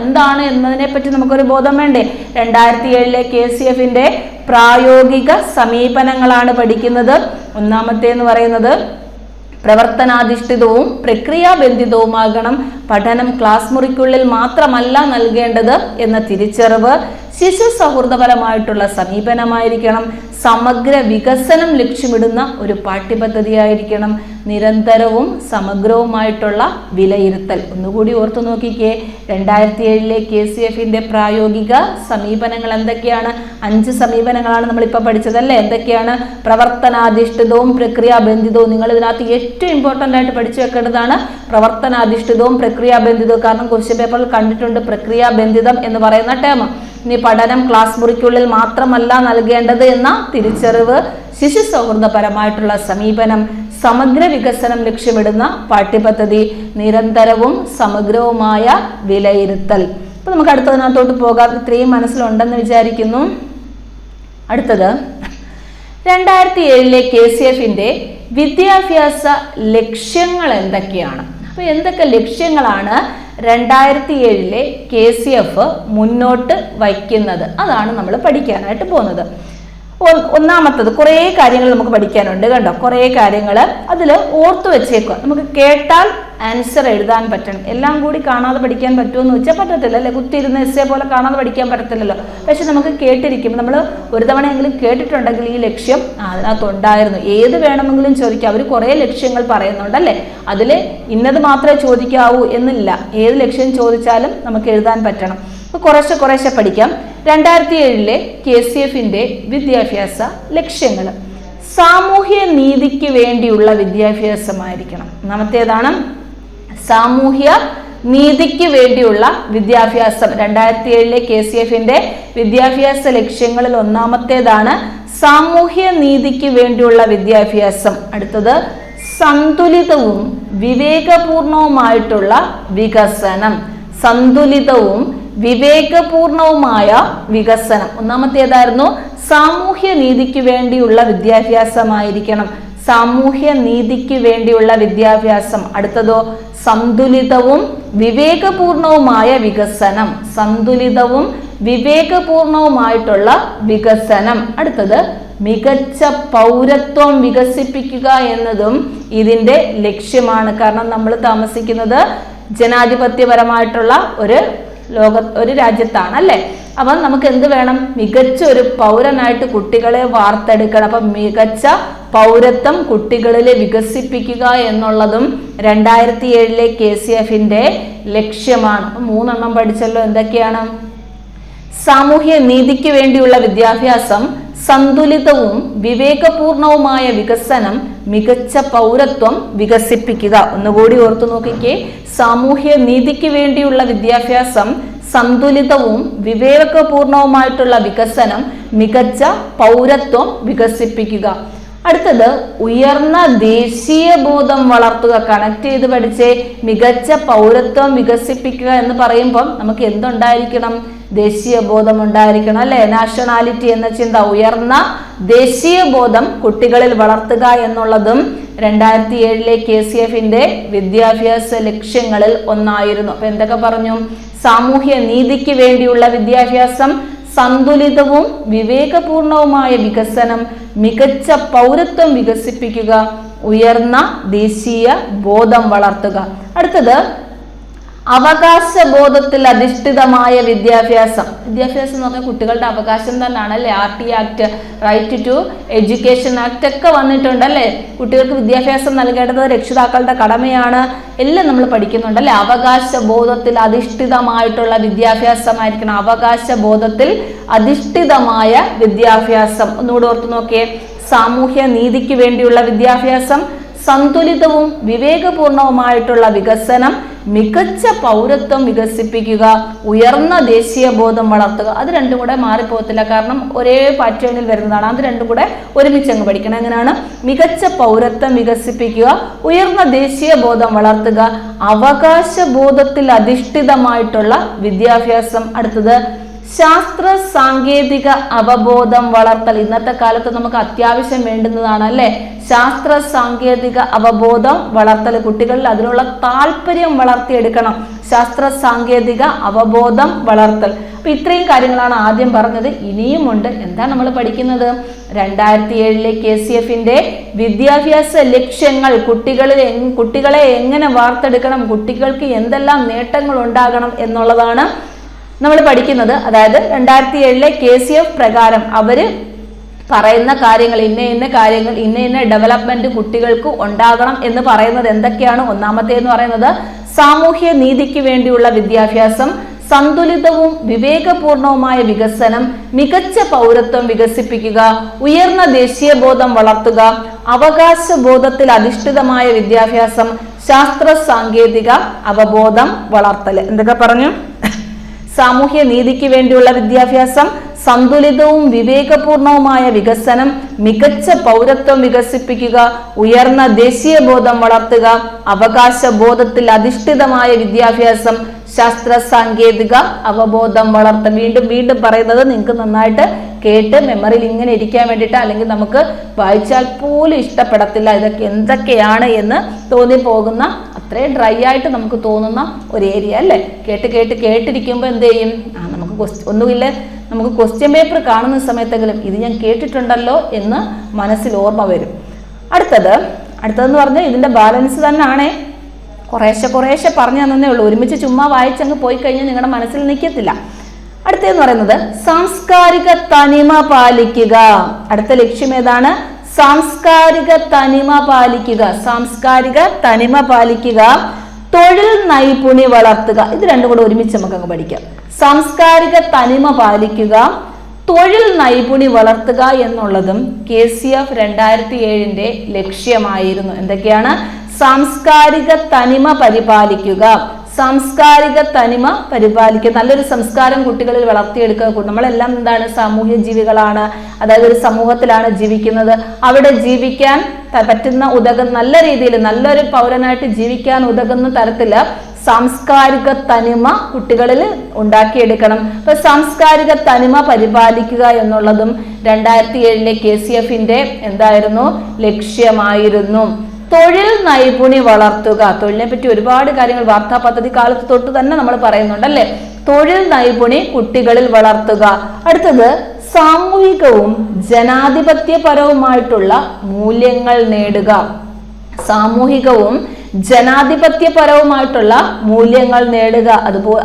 എന്താണ് എന്നതിനെ പറ്റി നമുക്കൊരു ബോധം വേണ്ടേ? 2007 KCF-ന്റെ പ്രായോഗിക സമീപനങ്ങളാണ് പഠിക്കുന്നത്. ഒന്നാമത്തേന്ന് പറയുന്നത് പ്രവർത്തനാധിഷ്ഠിതവും പ്രക്രിയാബന്ധിതവുമാകണം. പഠനം ക്ലാസ് മുറിക്കുള്ളിൽ മാത്രമല്ല നൽകേണ്ടത് എന്ന തിരിച്ചറിവ് ശിശു സൗഹൃദപരമായിട്ടുള്ള സമീപനമായിരിക്കണം. സമഗ്ര വികസനം ലക്ഷ്യമിടുന്ന ഒരു പാഠ്യപദ്ധതിയായിരിക്കണം. നിരന്തരവും സമഗ്രവുമായിട്ടുള്ള വിലയിരുത്തൽ. ഒന്നുകൂടി ഓർത്തു നോക്കിക്കേ. 2007 KCF-ന്റെ പ്രായോഗിക സമീപനങ്ങൾ എന്തൊക്കെയാണ്? 5 സമീപനങ്ങളാണ് നമ്മളിപ്പോൾ പഠിച്ചതല്ലേ? എന്തൊക്കെയാണ്? പ്രവർത്തനാധിഷ്ഠിതവും പ്രക്രിയാബന്ധിതവും. നിങ്ങൾ ഇതിനകത്ത് ഏറ്റവും ഇമ്പോർട്ടൻ്റ് ആയിട്ട് പഠിച്ചു വെക്കേണ്ടതാണ് പ്രവർത്തനാധിഷ്ഠിതവും പ്രക്രിയാബന്ധിതവും. കാരണം ക്വസ്റ്റ്യൻ പേപ്പറിൽ കണ്ടിട്ടുണ്ട് പ്രക്രിയാബന്ധിതം എന്ന് പറയുന്ന ടേം. ഇനി പഠനം ക്ലാസ് മുറിക്കുള്ളിൽ മാത്രമല്ല നൽകേണ്ടത് എന്ന തിരിച്ചറിവ്, ശിശു സൗഹൃദപരമായിട്ടുള്ള സമീപനം, സമഗ്ര വികസനം ലക്ഷ്യമിടുന്ന പാഠ്യപദ്ധതി, നിരന്തരവും സമഗ്രവുമായ വിലയിരുത്തൽ. അപ്പൊ നമുക്ക് അടുത്തതിനകത്തോട്ട് പോകാം. ഇത്രയും മനസ്സിലുണ്ടെന്ന് വിചാരിക്കുന്നു. അടുത്തത് 2007 KCF-ന്റെ വിദ്യാഭ്യാസ ലക്ഷ്യങ്ങൾ എന്തൊക്കെയാണ്? അപ്പൊ എന്തൊക്കെ ലക്ഷ്യങ്ങളാണ് 2007 KCF മുന്നോട്ട് വയ്ക്കുന്നത്? അതാണ് നമ്മൾ പഠിക്കാനായിട്ട് പോകുന്നത്. ഒന്നാമത്തത് കുറേ കാര്യങ്ങൾ നമുക്ക് പഠിക്കാനുണ്ട് കേട്ടോ. കുറേ കാര്യങ്ങൾ അതിൽ ഓർത്തു വെച്ചേക്കുക. നമുക്ക് കേട്ടാൽ ആൻസർ എഴുതാൻ പറ്റണം. എല്ലാം കൂടി കാണാതെ പഠിക്കാൻ പറ്റുമെന്ന് വെച്ചാൽ പറ്റത്തില്ല അല്ലേ? കുത്തിയിരുന്ന എസ്സേ പോലെ കാണാതെ പഠിക്കാൻ പറ്റത്തില്ലല്ലോ. പക്ഷെ നമുക്ക് കേട്ടിരിക്കും. നമ്മൾ ഒരു തവണയെങ്കിലും കേട്ടിട്ടുണ്ടെങ്കിൽ ഈ ലക്ഷ്യം അതിനകത്തുണ്ടായിരുന്നു. ഏത് വേണമെങ്കിലും ചോദിക്കാം. അവർ കുറേ ലക്ഷ്യങ്ങൾ പറയുന്നുണ്ടല്ലേ? അതിൽ ഇന്നത് മാത്രമേ ചോദിക്കാവൂ എന്നില്ല. ഏത് ലക്ഷ്യം ചോദിച്ചാലും നമുക്ക് എഴുതാൻ പറ്റണം. അപ്പോൾ കുറേശ്ശെ പഠിക്കാം. 2007 KCF-ന്റെ വിദ്യാഭ്യാസ ലക്ഷ്യങ്ങൾ സാമൂഹ്യ നീതിക്ക് വേണ്ടിയുള്ള വിദ്യാഭ്യാസമായിരിക്കണം. ഒന്നാമത്തേതാണ് സാമൂഹ്യ നീതിക്ക് വേണ്ടിയുള്ള വിദ്യാഭ്യാസം. 2007 KCF-ന്റെ വിദ്യാഭ്യാസ ലക്ഷ്യങ്ങളിൽ ഒന്നാമത്തേതാണ് സാമൂഹ്യ നീതിക്ക് വേണ്ടിയുള്ള വിദ്യാഭ്യാസം. അടുത്തത് സന്തുലിതവും വിവേകപൂർണവുമായിട്ടുള്ള വികസനം. സന്തുലിതവും വിവേകപൂർണവുമായ വികസനം. ഒന്നാമത്തേതായിരുന്നു സാമൂഹ്യ നീതിക്ക് വേണ്ടിയുള്ള വിദ്യാഭ്യാസമായിരിക്കണം. സാമൂഹ്യ നീതിക്ക് വേണ്ടിയുള്ള വിദ്യാഭ്യാസം. അടുത്തതോ സന്തുലിതവും വിവേകപൂർണവുമായ വികസനം. സന്തുലിതവും വിവേകപൂർണവുമായിട്ടുള്ള വികസനം. അടുത്തത് മികച്ച പൗരത്വം വികസിപ്പിക്കുക എന്നതും ഇതിന്റെ ലക്ഷ്യമാണ്. കാരണം നമ്മൾ താമസിക്കുന്നത് ജനാധിപത്യപരമായിട്ടുള്ള ഒരു രാജ്യത്താണ് അല്ലെ. അപ്പം നമുക്ക് എന്ത് വേണം? മികച്ച ഒരു പൗരനായിട്ട് കുട്ടികളെ വാർത്തെടുക്കണം. അപ്പം മികച്ച പൗരത്വം കുട്ടികളിൽ വികസിപ്പിക്കുക എന്നുള്ളതും 2007 KCF-ന്റെ ലക്ഷ്യമാണ്. അപ്പം 3 പഠിച്ചല്ലോ. എന്തൊക്കെയാണ്? സാമൂഹ്യ നീതിക്ക് വേണ്ടിയുള്ള വിദ്യാഭ്യാസം, സന്തുലിതവും വിവേകപൂർണവുമായ വികസനം, മികച്ച പൗരത്വം വികസിപ്പിക്കുക. ഒന്നുകൂടി ഓർത്തു നോക്കിക്കേ. സാമൂഹ്യ നീതിക്ക് വേണ്ടിയുള്ള വിദ്യാഭ്യാസം, സന്തുലിതവും വിവേകപൂർണവുമായിട്ടുള്ള വികസനം, മികച്ച പൗരത്വം വികസിപ്പിക്കുക. അടുത്തത് ഉയർന്ന ദേശീയ ബോധം വളർത്തുക. കണക്ട് ചെയ്ത് പഠിച്ചേ. മികച്ച പൗരത്വം വികസിപ്പിക്കുക എന്ന് പറയുമ്പം നമുക്ക് എന്തുണ്ടായിരിക്കണം? ദേശീയ ബോധം ഉണ്ടായിരിക്കണം അല്ലെ. നാഷണാലിറ്റി എന്ന ചിന്ത, ഉയർന്ന ദേശീയ ബോധം കുട്ടികളിൽ വളർത്തുക എന്നുള്ളതും 2007 KCF-ന്റെ വിദ്യാഭ്യാസ ലക്ഷ്യങ്ങളിൽ ഒന്നായിരുന്നു. അപ്പൊ എന്തൊക്കെ പറഞ്ഞു? സാമൂഹ്യ നീതിക്ക് വേണ്ടിയുള്ള വിദ്യാഭ്യാസം, സന്തുലിതവും വിവേകപൂർണവുമായ വികസനം, മികച്ച പൗരത്വം വികസിപ്പിക്കുക, ഉയർന്ന ദേശീയ ബോധം വളർത്തുക. അടുത്തത് അവകാശബോധത്തിൽ അധിഷ്ഠിതമായ വിദ്യാഭ്യാസം. വിദ്യാഭ്യാസം എന്ന് പറഞ്ഞാൽ കുട്ടികളുടെ അവകാശം തന്നെയാണ് അല്ലെ. RT act, right to education act ഒക്കെ വന്നിട്ടുണ്ടല്ലേ. കുട്ടികൾക്ക് വിദ്യാഭ്യാസം നൽകേണ്ടത് രക്ഷിതാക്കളുടെ കടമയാണ്. എല്ലാം നമ്മൾ പഠിക്കുന്നുണ്ടല്ലേ. അവകാശബോധത്തിൽ അധിഷ്ഠിതമായിട്ടുള്ള വിദ്യാഭ്യാസമായിരിക്കണം. അവകാശബോധത്തിൽ അധിഷ്ഠിതമായ വിദ്യാഭ്യാസം. ഒന്നുകൂടെ ഓർത്തു നോക്കിയേ. സാമൂഹ്യ നീതിക്ക് വേണ്ടിയുള്ള വിദ്യാഭ്യാസം, സന്തുലിതവും വിവേകപൂർണവുമായിട്ടുള്ള വികസനം, മികച്ച പൗരത്വം വികസിപ്പിക്കുക, ഉയർന്ന ദേശീയ ബോധം വളർത്തുക. അത് രണ്ടും കൂടെ മാറിപ്പോകത്തില്ല. കാരണം ഒരേ പാറ്റേണിൽ വരുന്നതാണ്. അത് രണ്ടും കൂടെ ഒരുമിച്ച് അങ്ങ് പഠിക്കണം. എങ്ങനെയാണ്? മികച്ച പൗരത്വം വികസിപ്പിക്കുക, ഉയർന്ന ദേശീയ ബോധം വളർത്തുക, അവകാശ ബോധത്തിൽ അധിഷ്ഠിതമായിട്ടുള്ള വിദ്യാഭ്യാസം. അടുത്തത് ശാസ്ത്ര സാങ്കേതിക അവബോധം വളർത്തൽ. ഇന്നത്തെ കാലത്ത് നമുക്ക് അത്യാവശ്യം വേണ്ടുന്നതാണ് അല്ലെ. ശാസ്ത്ര സാങ്കേതിക അവബോധം വളർത്തൽ. കുട്ടികളിൽ അതിനുള്ള താല്പര്യം വളർത്തിയെടുക്കണം. ശാസ്ത്ര സാങ്കേതിക അവബോധം വളർത്തൽ. അപ്പൊ ഇത്രയും കാര്യങ്ങളാണ് ആദ്യം പറഞ്ഞത്. ഇനിയുമുണ്ട്. എന്താണ് നമ്മൾ പഠിക്കുന്നത്? 2007 KCF-ന്റെ വിദ്യാഭ്യാസ ലക്ഷ്യങ്ങൾ. കുട്ടികളെ എങ്ങനെ വാർത്തെടുക്കണം, കുട്ടികൾക്ക് എന്തെല്ലാം നേട്ടങ്ങൾ ഉണ്ടാകണം എന്നുള്ളതാണ് നമ്മൾ പഠിക്കുന്നത്. അതായത് 2007 KCF പ്രകാരം അവര് പറയുന്ന കാര്യങ്ങൾ, ഇന്ന കാര്യങ്ങൾ, ഇന്ന ഡെവലപ്മെന്റ് കുട്ടികൾക്ക് ഉണ്ടാകണം എന്ന് പറയുന്നത് എന്തൊക്കെയാണ്? ഒന്നാമത്തേന്ന് പറയുന്നത് സാമൂഹ്യ നീതിക്ക് വേണ്ടിയുള്ള വിദ്യാഭ്യാസം, സന്തുലിതവും വിവേകപൂർണവുമായ വികസനം, മികച്ച പൗരത്വം വികസിപ്പിക്കുക, ഉയർന്ന ദേശീയ ബോധം വളർത്തുക, അവകാശ ബോധത്തിൽ അധിഷ്ഠിതമായ വിദ്യാഭ്യാസം, ശാസ്ത്ര സാങ്കേതിക അവബോധം വളർത്തൽ. എന്തൊക്കെ പറഞ്ഞു? സാമൂഹ്യ നീതിക്ക് വേണ്ടിയുള്ള വിദ്യാഭ്യാസം, സന്തുലിതവും വിവേകപൂർണവുമായ വികസനം, മികച്ച പൗരത്വം വികസിപ്പിക്കുക, ഉയർന്ന ദേശീയ ബോധം വളർത്തുക, അവകാശ ബോധത്തിൽ അധിഷ്ഠിതമായ വിദ്യാഭ്യാസം, ശാസ്ത്ര സാങ്കേതിക അവബോധം വളർത്തുക. വീണ്ടും പറയുന്നത് നിങ്ങൾക്ക് നന്നായിട്ട് കേട്ട് മെമ്മറിയിൽ ഇങ്ങനെ ഇരിക്കാൻ വേണ്ടിയിട്ട്, അല്ലെങ്കിൽ നമുക്ക് വായിച്ചാൽ പോലും ഇഷ്ടപ്പെടത്തില്ല. ഇതൊക്കെ എന്തൊക്കെയാണ് എന്ന് തോന്നിപ്പോകുന്ന, അത്രയും ഡ്രൈ ആയിട്ട് നമുക്ക് തോന്നുന്ന ഒരു ഏരിയ അല്ലേ. കേട്ടിരിക്കുമ്പോൾ എന്ത് ചെയ്യും? നമുക്ക് ഒന്നുമില്ല, നമുക്ക് ക്വസ്റ്റ്യൻ പേപ്പർ കാണുന്ന സമയത്തെങ്കിലും ഇത് ഞാൻ കേട്ടിട്ടുണ്ടല്ലോ എന്ന് മനസ്സിൽ ഓർമ്മ വരും. അടുത്തതെന്ന് പറഞ്ഞാൽ ഇതിന്റെ ബാലൻസ് തന്നെയാണേ. കുറേശ്ശെ പറഞ്ഞു തന്നേ ഉള്ളൂ. ഒരുമിച്ച് ചുമ്മാ വായിച്ചങ്ങ് പോയി കഴിഞ്ഞാൽ നിങ്ങളുടെ മനസ്സിൽ നിൽക്കത്തില്ല. അടുത്തതെന്ന് പറയുന്നത് സാംസ്കാരിക തനിമ പാലിക്കുക. അടുത്ത ലക്ഷ്യം ഏതാണ്? സാംസ്കാരിക തനിമ പാലിക്കുക. സാംസ്കാരിക തനിമ പാലിക്കുക, തൊഴിൽ നൈപുണ്യം വളർത്തുക. ഇത് രണ്ടും കൂടെ ഒരുമിച്ച് നമുക്ക് അങ്ങ് പഠിക്കാം. സാംസ്കാരിക തനിമ പാലിക്കുക, തൊഴിൽ നൈപുണ്യം വളർത്തുക എന്നുള്ളതും KCF 2007 ലക്ഷ്യമായിരുന്നു. എന്തൊക്കെയാണ്? സാംസ്കാരിക തനിമ പരിപാലിക്കുക, നല്ലൊരു സംസ്കാരം കുട്ടികളിൽ വളർത്തിയെടുക്കുക. നമ്മളെല്ലാം എന്താണ്? സാമൂഹ്യ ജീവികളാണ്. അതായത് ഒരു സമൂഹത്തിലാണ് ജീവിക്കുന്നത്. അവിടെ ജീവിക്കാൻ പറ്റുന്ന നല്ല രീതിയിൽ, നല്ലൊരു പൗരനായിട്ട് ജീവിക്കാൻ ഉതകുന്ന തരത്തില് സാംസ്കാരിക തനിമ കുട്ടികളിൽ ഉണ്ടാക്കിയെടുക്കണം. അപ്പൊ സാംസ്കാരിക തനിമ പരിപാലിക്കുക എന്നുള്ളതും 2007 KCF-ന്റെ എന്തായിരുന്നു? ലക്ഷ്യമായിരുന്നു. തൊഴിൽ നൈപുണി വളർത്തുക. തൊഴിലിനെ പറ്റി ഒരുപാട് കാര്യങ്ങൾ വാർത്താ പദ്ധതി കാലത്ത് തൊട്ട് തന്നെ നമ്മൾ പറയുന്നുണ്ട് അല്ലെ. തൊഴിൽ നൈപുണി കുട്ടികളിൽ വളർത്തുക. അടുത്തത് സാമൂഹികവും ജനാധിപത്യപരവുമായിട്ടുള്ള മൂല്യങ്ങൾ നേടുക. സാമൂഹികവും ജനാധിപത്യപരവുമായിട്ടുള്ള മൂല്യങ്ങൾ നേടുക.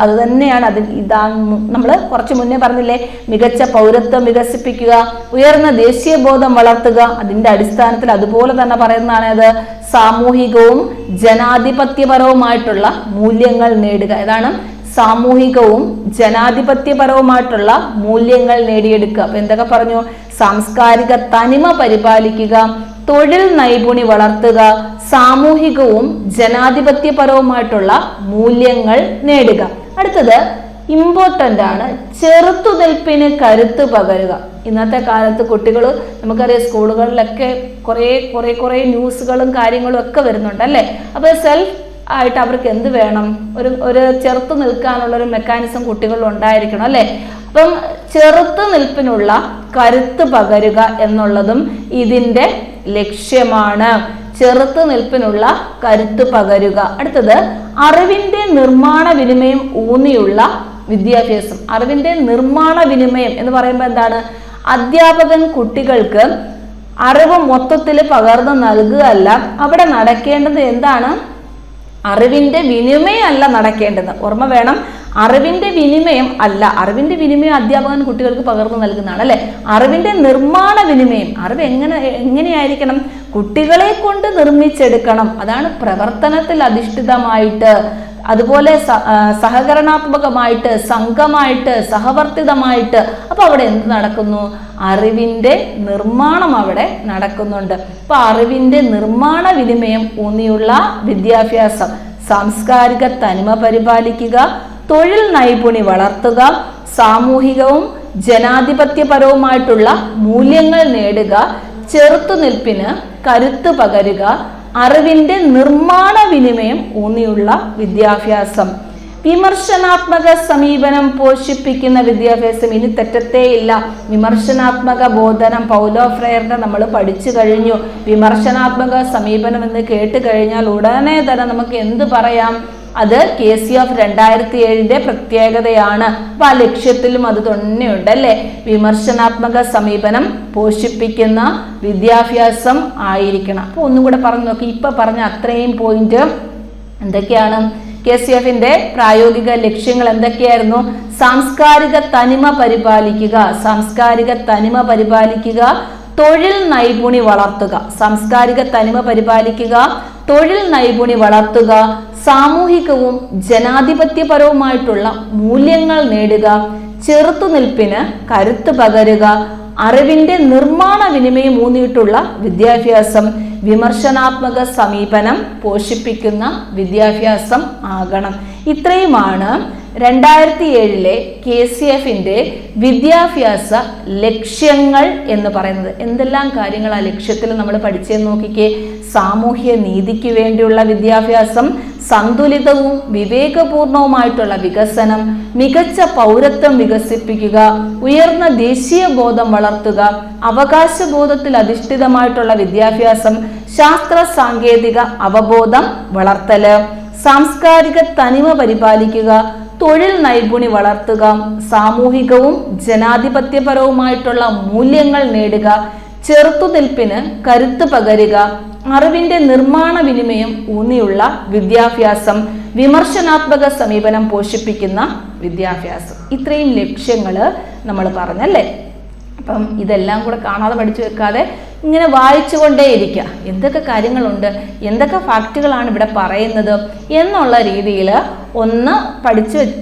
അത് തന്നെയാണ് ഇതാണ് നമ്മൾ കുറച്ച് മുന്നേ പറഞ്ഞില്ലേ, മികച്ച പൗരത്വം വികസിപ്പിക്കുക, ഉയർന്ന ദേശീയ ബോധം വളർത്തുക. അതിന്റെ അടിസ്ഥാനത്തിൽ അതുപോലെ തന്നെ പറയുന്നതാണ് അത് സാമൂഹികവും ജനാധിപത്യപരവുമായിട്ടുള്ള മൂല്യങ്ങൾ നേടുക. ഏതാണ്? സാമൂഹികവും ജനാധിപത്യപരവുമായിട്ടുള്ള മൂല്യങ്ങൾ നേടിയെടുക്കുക. അപ്പൊ എന്തൊക്കെ പറഞ്ഞു? സാംസ്കാരിക തനിമ പരിപാലിക്കുക, തൊഴിൽ നൈപുണി വളർത്തുക, സാമൂഹികവും ജനാധിപത്യപരവുമായിട്ടുള്ള മൂല്യങ്ങൾ നേടുക. അടുത്തത് ഇമ്പോർട്ടൻ്റ് ആണ്, ചെറുത്തുനിൽപ്പിന് കരുത്ത് പകരുക. ഇന്നത്തെ കാലത്ത് കുട്ടികൾ നമുക്കറിയാം സ്കൂളുകളിലൊക്കെ കുറേ ന്യൂസുകളും കാര്യങ്ങളും ഒക്കെ വരുന്നുണ്ട് അല്ലേ. അപ്പോൾ സെൽഫ് ആയിട്ട് അവർക്ക് എന്ത് വേണം? ഒരു ചെറുത്ത് നിൽക്കാനുള്ള ഒരു മെക്കാനിസം കുട്ടികളിൽ ഉണ്ടായിരിക്കണം അല്ലേ. അപ്പം ചെറുത്ത് നിൽപ്പിനുള്ള കരുത്ത് പകരുക എന്നുള്ളതും ഇതിൻ്റെ ലക്ഷ്യമാണ്. ചെറുത്ത് നിൽപ്പിനുള്ള കരുത്ത് പകരുക. അടുത്തത് അറിവിന്റെ നിർമ്മാണ വിനിമയം ഊന്നിയുള്ള വിദ്യാഭ്യാസം. അറിവിന്റെ നിർമ്മാണ വിനിമയം എന്ന് പറയുമ്പോൾ എന്താണ്? അധ്യാപകൻ കുട്ടികൾക്ക് അറിവ് മൊത്തത്തിൽ പകർന്നു നൽകുകയല്ല, അവിടെ നടക്കേണ്ടത് എന്താണ്? അറിവിന്റെ വിനിമയം അല്ല നടക്കേണ്ടത്. ഓർമ്മ വേണം, അറിവിന്റെ വിനിമയം അല്ല. അറിവിന്റെ വിനിമയം അധ്യാപകൻ കുട്ടികൾക്ക് പകർന്നു നൽകുന്നതാണ് അല്ലെ. അറിവിന്റെ നിർമ്മാണ വിനിമയം, അറിവ് എങ്ങനെയായിരിക്കണം? കുട്ടികളെ കൊണ്ട് നിർമ്മിച്ചെടുക്കണം. അതാണ് പ്രവർത്തനത്തിൽ അധിഷ്ഠിതമായിട്ട്, അതുപോലെ സഹകരണാത്മകമായിട്ട്, സംഘമായിട്ട്, സഹവർത്തിതമായിട്ട്. അപ്പൊ അവിടെ എന്ത് നടക്കുന്നു? അറിവിന്റെ നിർമ്മാണം അവിടെ നടക്കുന്നുണ്ട്. അപ്പൊ അറിവിന്റെ നിർമ്മാണ വിനിമയം ഊന്നിയുള്ള വിദ്യാഭ്യാസം, സാംസ്കാരിക തനിമ പരിപാലിക്കുക, തൊഴിൽ നൈപുണി വളർത്തുക, സാമൂഹികവും ജനാധിപത്യപരവുമായിട്ടുള്ള മൂല്യങ്ങൾ നേടുക, ചെറുത്തുനിൽപ്പിന് കരുത്ത് പകരുക, അറിവിന്റെ നിർമ്മാണ വിനിമയം ഊന്നിയുള്ള വിദ്യാഭ്യാസം. വിമർശനാത്മക സമീപനം പോഷിപ്പിക്കുന്ന വിദ്യാഭ്യാസം. ഇനി തെറ്റത്തേയില്ല. വിമർശനാത്മക ബോധനം പൗലോ ഫ്രെയറിന്റെ നമ്മൾ പഠിച്ചു കഴിഞ്ഞു. വിമർശനാത്മക സമീപനം എന്ന് കേട്ട് കഴിഞ്ഞാൽ ഉടനെ തന്നെ നമുക്ക് എന്ത് പറയാം? അത് KCF 2007 പ്രത്യേകതയാണ്. അപ്പൊ ആ ലക്ഷ്യത്തിലും അത് തന്നെയുണ്ട് അല്ലെ. വിമർശനാത്മക സമീപനം പോഷിപ്പിക്കുന്ന വിദ്യാഭ്യാസം ആയിരിക്കണം. അപ്പൊ ഒന്നും കൂടെ പറഞ്ഞു നോക്കി. ഇപ്പൊ പറഞ്ഞ അത്രയും പോയിന്റ് എന്തൊക്കെയാണ്? KCF-ന്റെ പ്രായോഗിക ലക്ഷ്യങ്ങൾ എന്തൊക്കെയായിരുന്നു? സാംസ്കാരിക തനിമ പരിപാലിക്കുക, സാംസ്കാരിക തനിമ പരിപാലിക്കുക, തൊഴിൽ നൈപുണി വളർത്തുക. സാംസ്കാരിക തനിമ പരിപാലിക്കുക, തൊഴിൽ നൈപുണി വളർത്തുക, സാമൂഹികവും ജനാധിപത്യപരവുമായിട്ടുള്ള മൂല്യങ്ങൾ നേടുക, ചെറുത്തുനിൽപ്പിന് കരുത്ത് പകരുക, അറിവിന്റെ നിർമ്മാണ വിനിമയം ഊന്നിയിട്ടുള്ള വിദ്യാഭ്യാസം, വിമർശനാത്മക സമീപനം പോഷിപ്പിക്കുന്ന വിദ്യാഭ്യാസം ആകണം. ഇത്രയുമാണ് 2007 KCF-ന്റെ വിദ്യാഭ്യാസ ലക്ഷ്യങ്ങൾ എന്ന് പറയുന്നത്. എന്തെല്ലാം കാര്യങ്ങൾ ആ ലക്ഷ്യത്തിൽ നമ്മൾ പഠിച്ചെന്ന് നോക്കിക്കേ. സാമൂഹ്യ നീതിക്ക് വേണ്ടിയുള്ള വിദ്യാഭ്യാസം, സന്തുലിതവും വിവേകപൂർണവുമായിട്ടുള്ള വികസനം, മികച്ച പൗരത്വം വികസിപ്പിക്കുക, ഉയർന്ന ദേശീയ ബോധം വളർത്തുക, അവകാശബോധത്തിൽ അധിഷ്ഠിതമായിട്ടുള്ള വിദ്യാഭ്യാസം, ശാസ്ത്ര സാങ്കേതിക അവബോധം വളർത്തല്, സാംസ്കാരിക തനിമ പരിപാലിക്കുക, തൊഴിൽ നൈപുണി വളർത്തുക, സാമൂഹികവും ജനാധിപത്യപരവുമായിട്ടുള്ള മൂല്യങ്ങൾ നേടുക, ചെറുത്തുനിൽപ്പിന് കരുത്ത് പകരുക, അറിവിന്റെ നിർമ്മാണ വിനിമയം ഊന്നിയുള്ള വിദ്യാഭ്യാസം, വിമർശനാത്മക സമീപനം പോഷിപ്പിക്കുന്ന വിദ്യാഭ്യാസം. ഇത്രയും ലക്ഷ്യങ്ങൾ നമ്മൾ പറഞ്ഞല്ലേ. അപ്പം ഇതെല്ലാം കൂടെ കാണാതെ പഠിച്ചു വെക്കാതെ ഇങ്ങനെ വായിച്ചുകൊണ്ടേയിരിക്കുക. എന്തൊക്കെ കാര്യങ്ങളുണ്ട്, എന്തൊക്കെ ഫാക്റ്റുകളാണ് ഇവിടെ പറയുന്നത് എന്നുള്ള രീതിയിൽ ഒന്ന്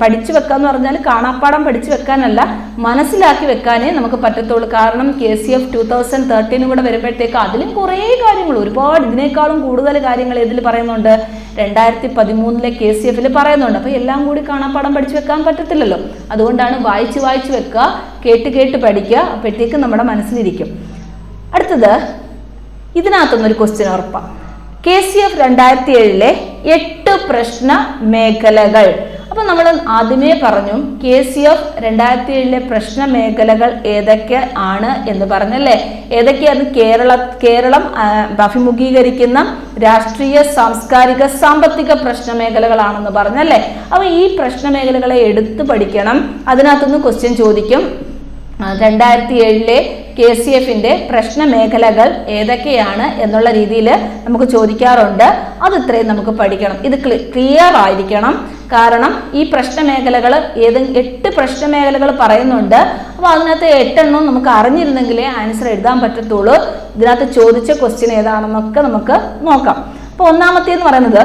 പഠിച്ചു വെക്കാന്ന് പറഞ്ഞാൽ കാണാപ്പാടം പഠിച്ചു വെക്കാനല്ല, മനസ്സിലാക്കി വെക്കാനേ നമുക്ക് പറ്റത്തുള്ളൂ. കാരണം KCF 2013 കൂടെ വരുമ്പോഴത്തേക്ക് അതിലും കുറേ കാര്യങ്ങൾ, ഒരുപാട് ഇതിനേക്കാളും കൂടുതൽ കാര്യങ്ങൾ ഇതിൽ പറയുന്നുണ്ട്. 2013 KCF-ൽ പറയുന്നുണ്ട്. അപ്പോൾ എല്ലാം കൂടി കാണാപ്പാടം പഠിച്ചു വെക്കാൻ പറ്റത്തില്ലല്ലോ. അതുകൊണ്ടാണ് വായിച്ചു വെക്കുക, കേട്ട് പഠിക്കുക. അപ്പോഴത്തേക്ക് നമ്മുടെ മനസ്സിലിരിക്കും. അടുത്തത് ഇതിനകത്തുനിന്നൊരു ക്വസ്റ്റ്യൻ ഉറപ്പാണ്. KCF 2007 8 പ്രശ്ന മേഖലകൾ. അപ്പൊ നമ്മൾ ആദ്യമേ പറഞ്ഞു KCF 2007 പ്രശ്ന മേഖലകൾ ഏതൊക്കെ ആണ് എന്ന് പറഞ്ഞല്ലേ. ഏതൊക്കെയാണ്? കേരളം അഭിമുഖീകരിക്കുന്ന രാഷ്ട്രീയ, സാംസ്കാരിക, സാമ്പത്തിക പ്രശ്ന മേഖലകളാണെന്ന് പറഞ്ഞല്ലേ. അപ്പൊ ഈ പ്രശ്ന മേഖലകളെ എടുത്തു പഠിക്കണം. അതിനകത്തുനിന്ന് ക്വസ്റ്റ്യൻ ചോദിക്കും. 2007 KCFന്റെ പ്രശ്ന മേഖലകൾ ഏതൊക്കെയാണ് എന്നുള്ള രീതിയിൽ നമുക്ക് ചോദിക്കാറുണ്ട്. അത് ഇത്രയും നമുക്ക് പഠിക്കണം. ഇത് ക്ലിയർ ആയിരിക്കണം. കാരണം ഈ പ്രശ്ന മേഖലകൾ 8 പ്രശ്ന മേഖലകൾ പറയുന്നുണ്ട്. അപ്പൊ അതിനകത്ത് 8 എണ്ണം നമുക്ക് അറിഞ്ഞിരുന്നെങ്കിലേ ആൻസർ എഴുതാൻ പറ്റത്തുള്ളൂ. ഇതിനകത്ത് ചോദിച്ച ക്വസ്റ്റ്യൻ ഏതാണെന്നൊക്കെ നമുക്ക് നോക്കാം. അപ്പൊ ഒന്നാമത്തേന്ന് പറയുന്നത്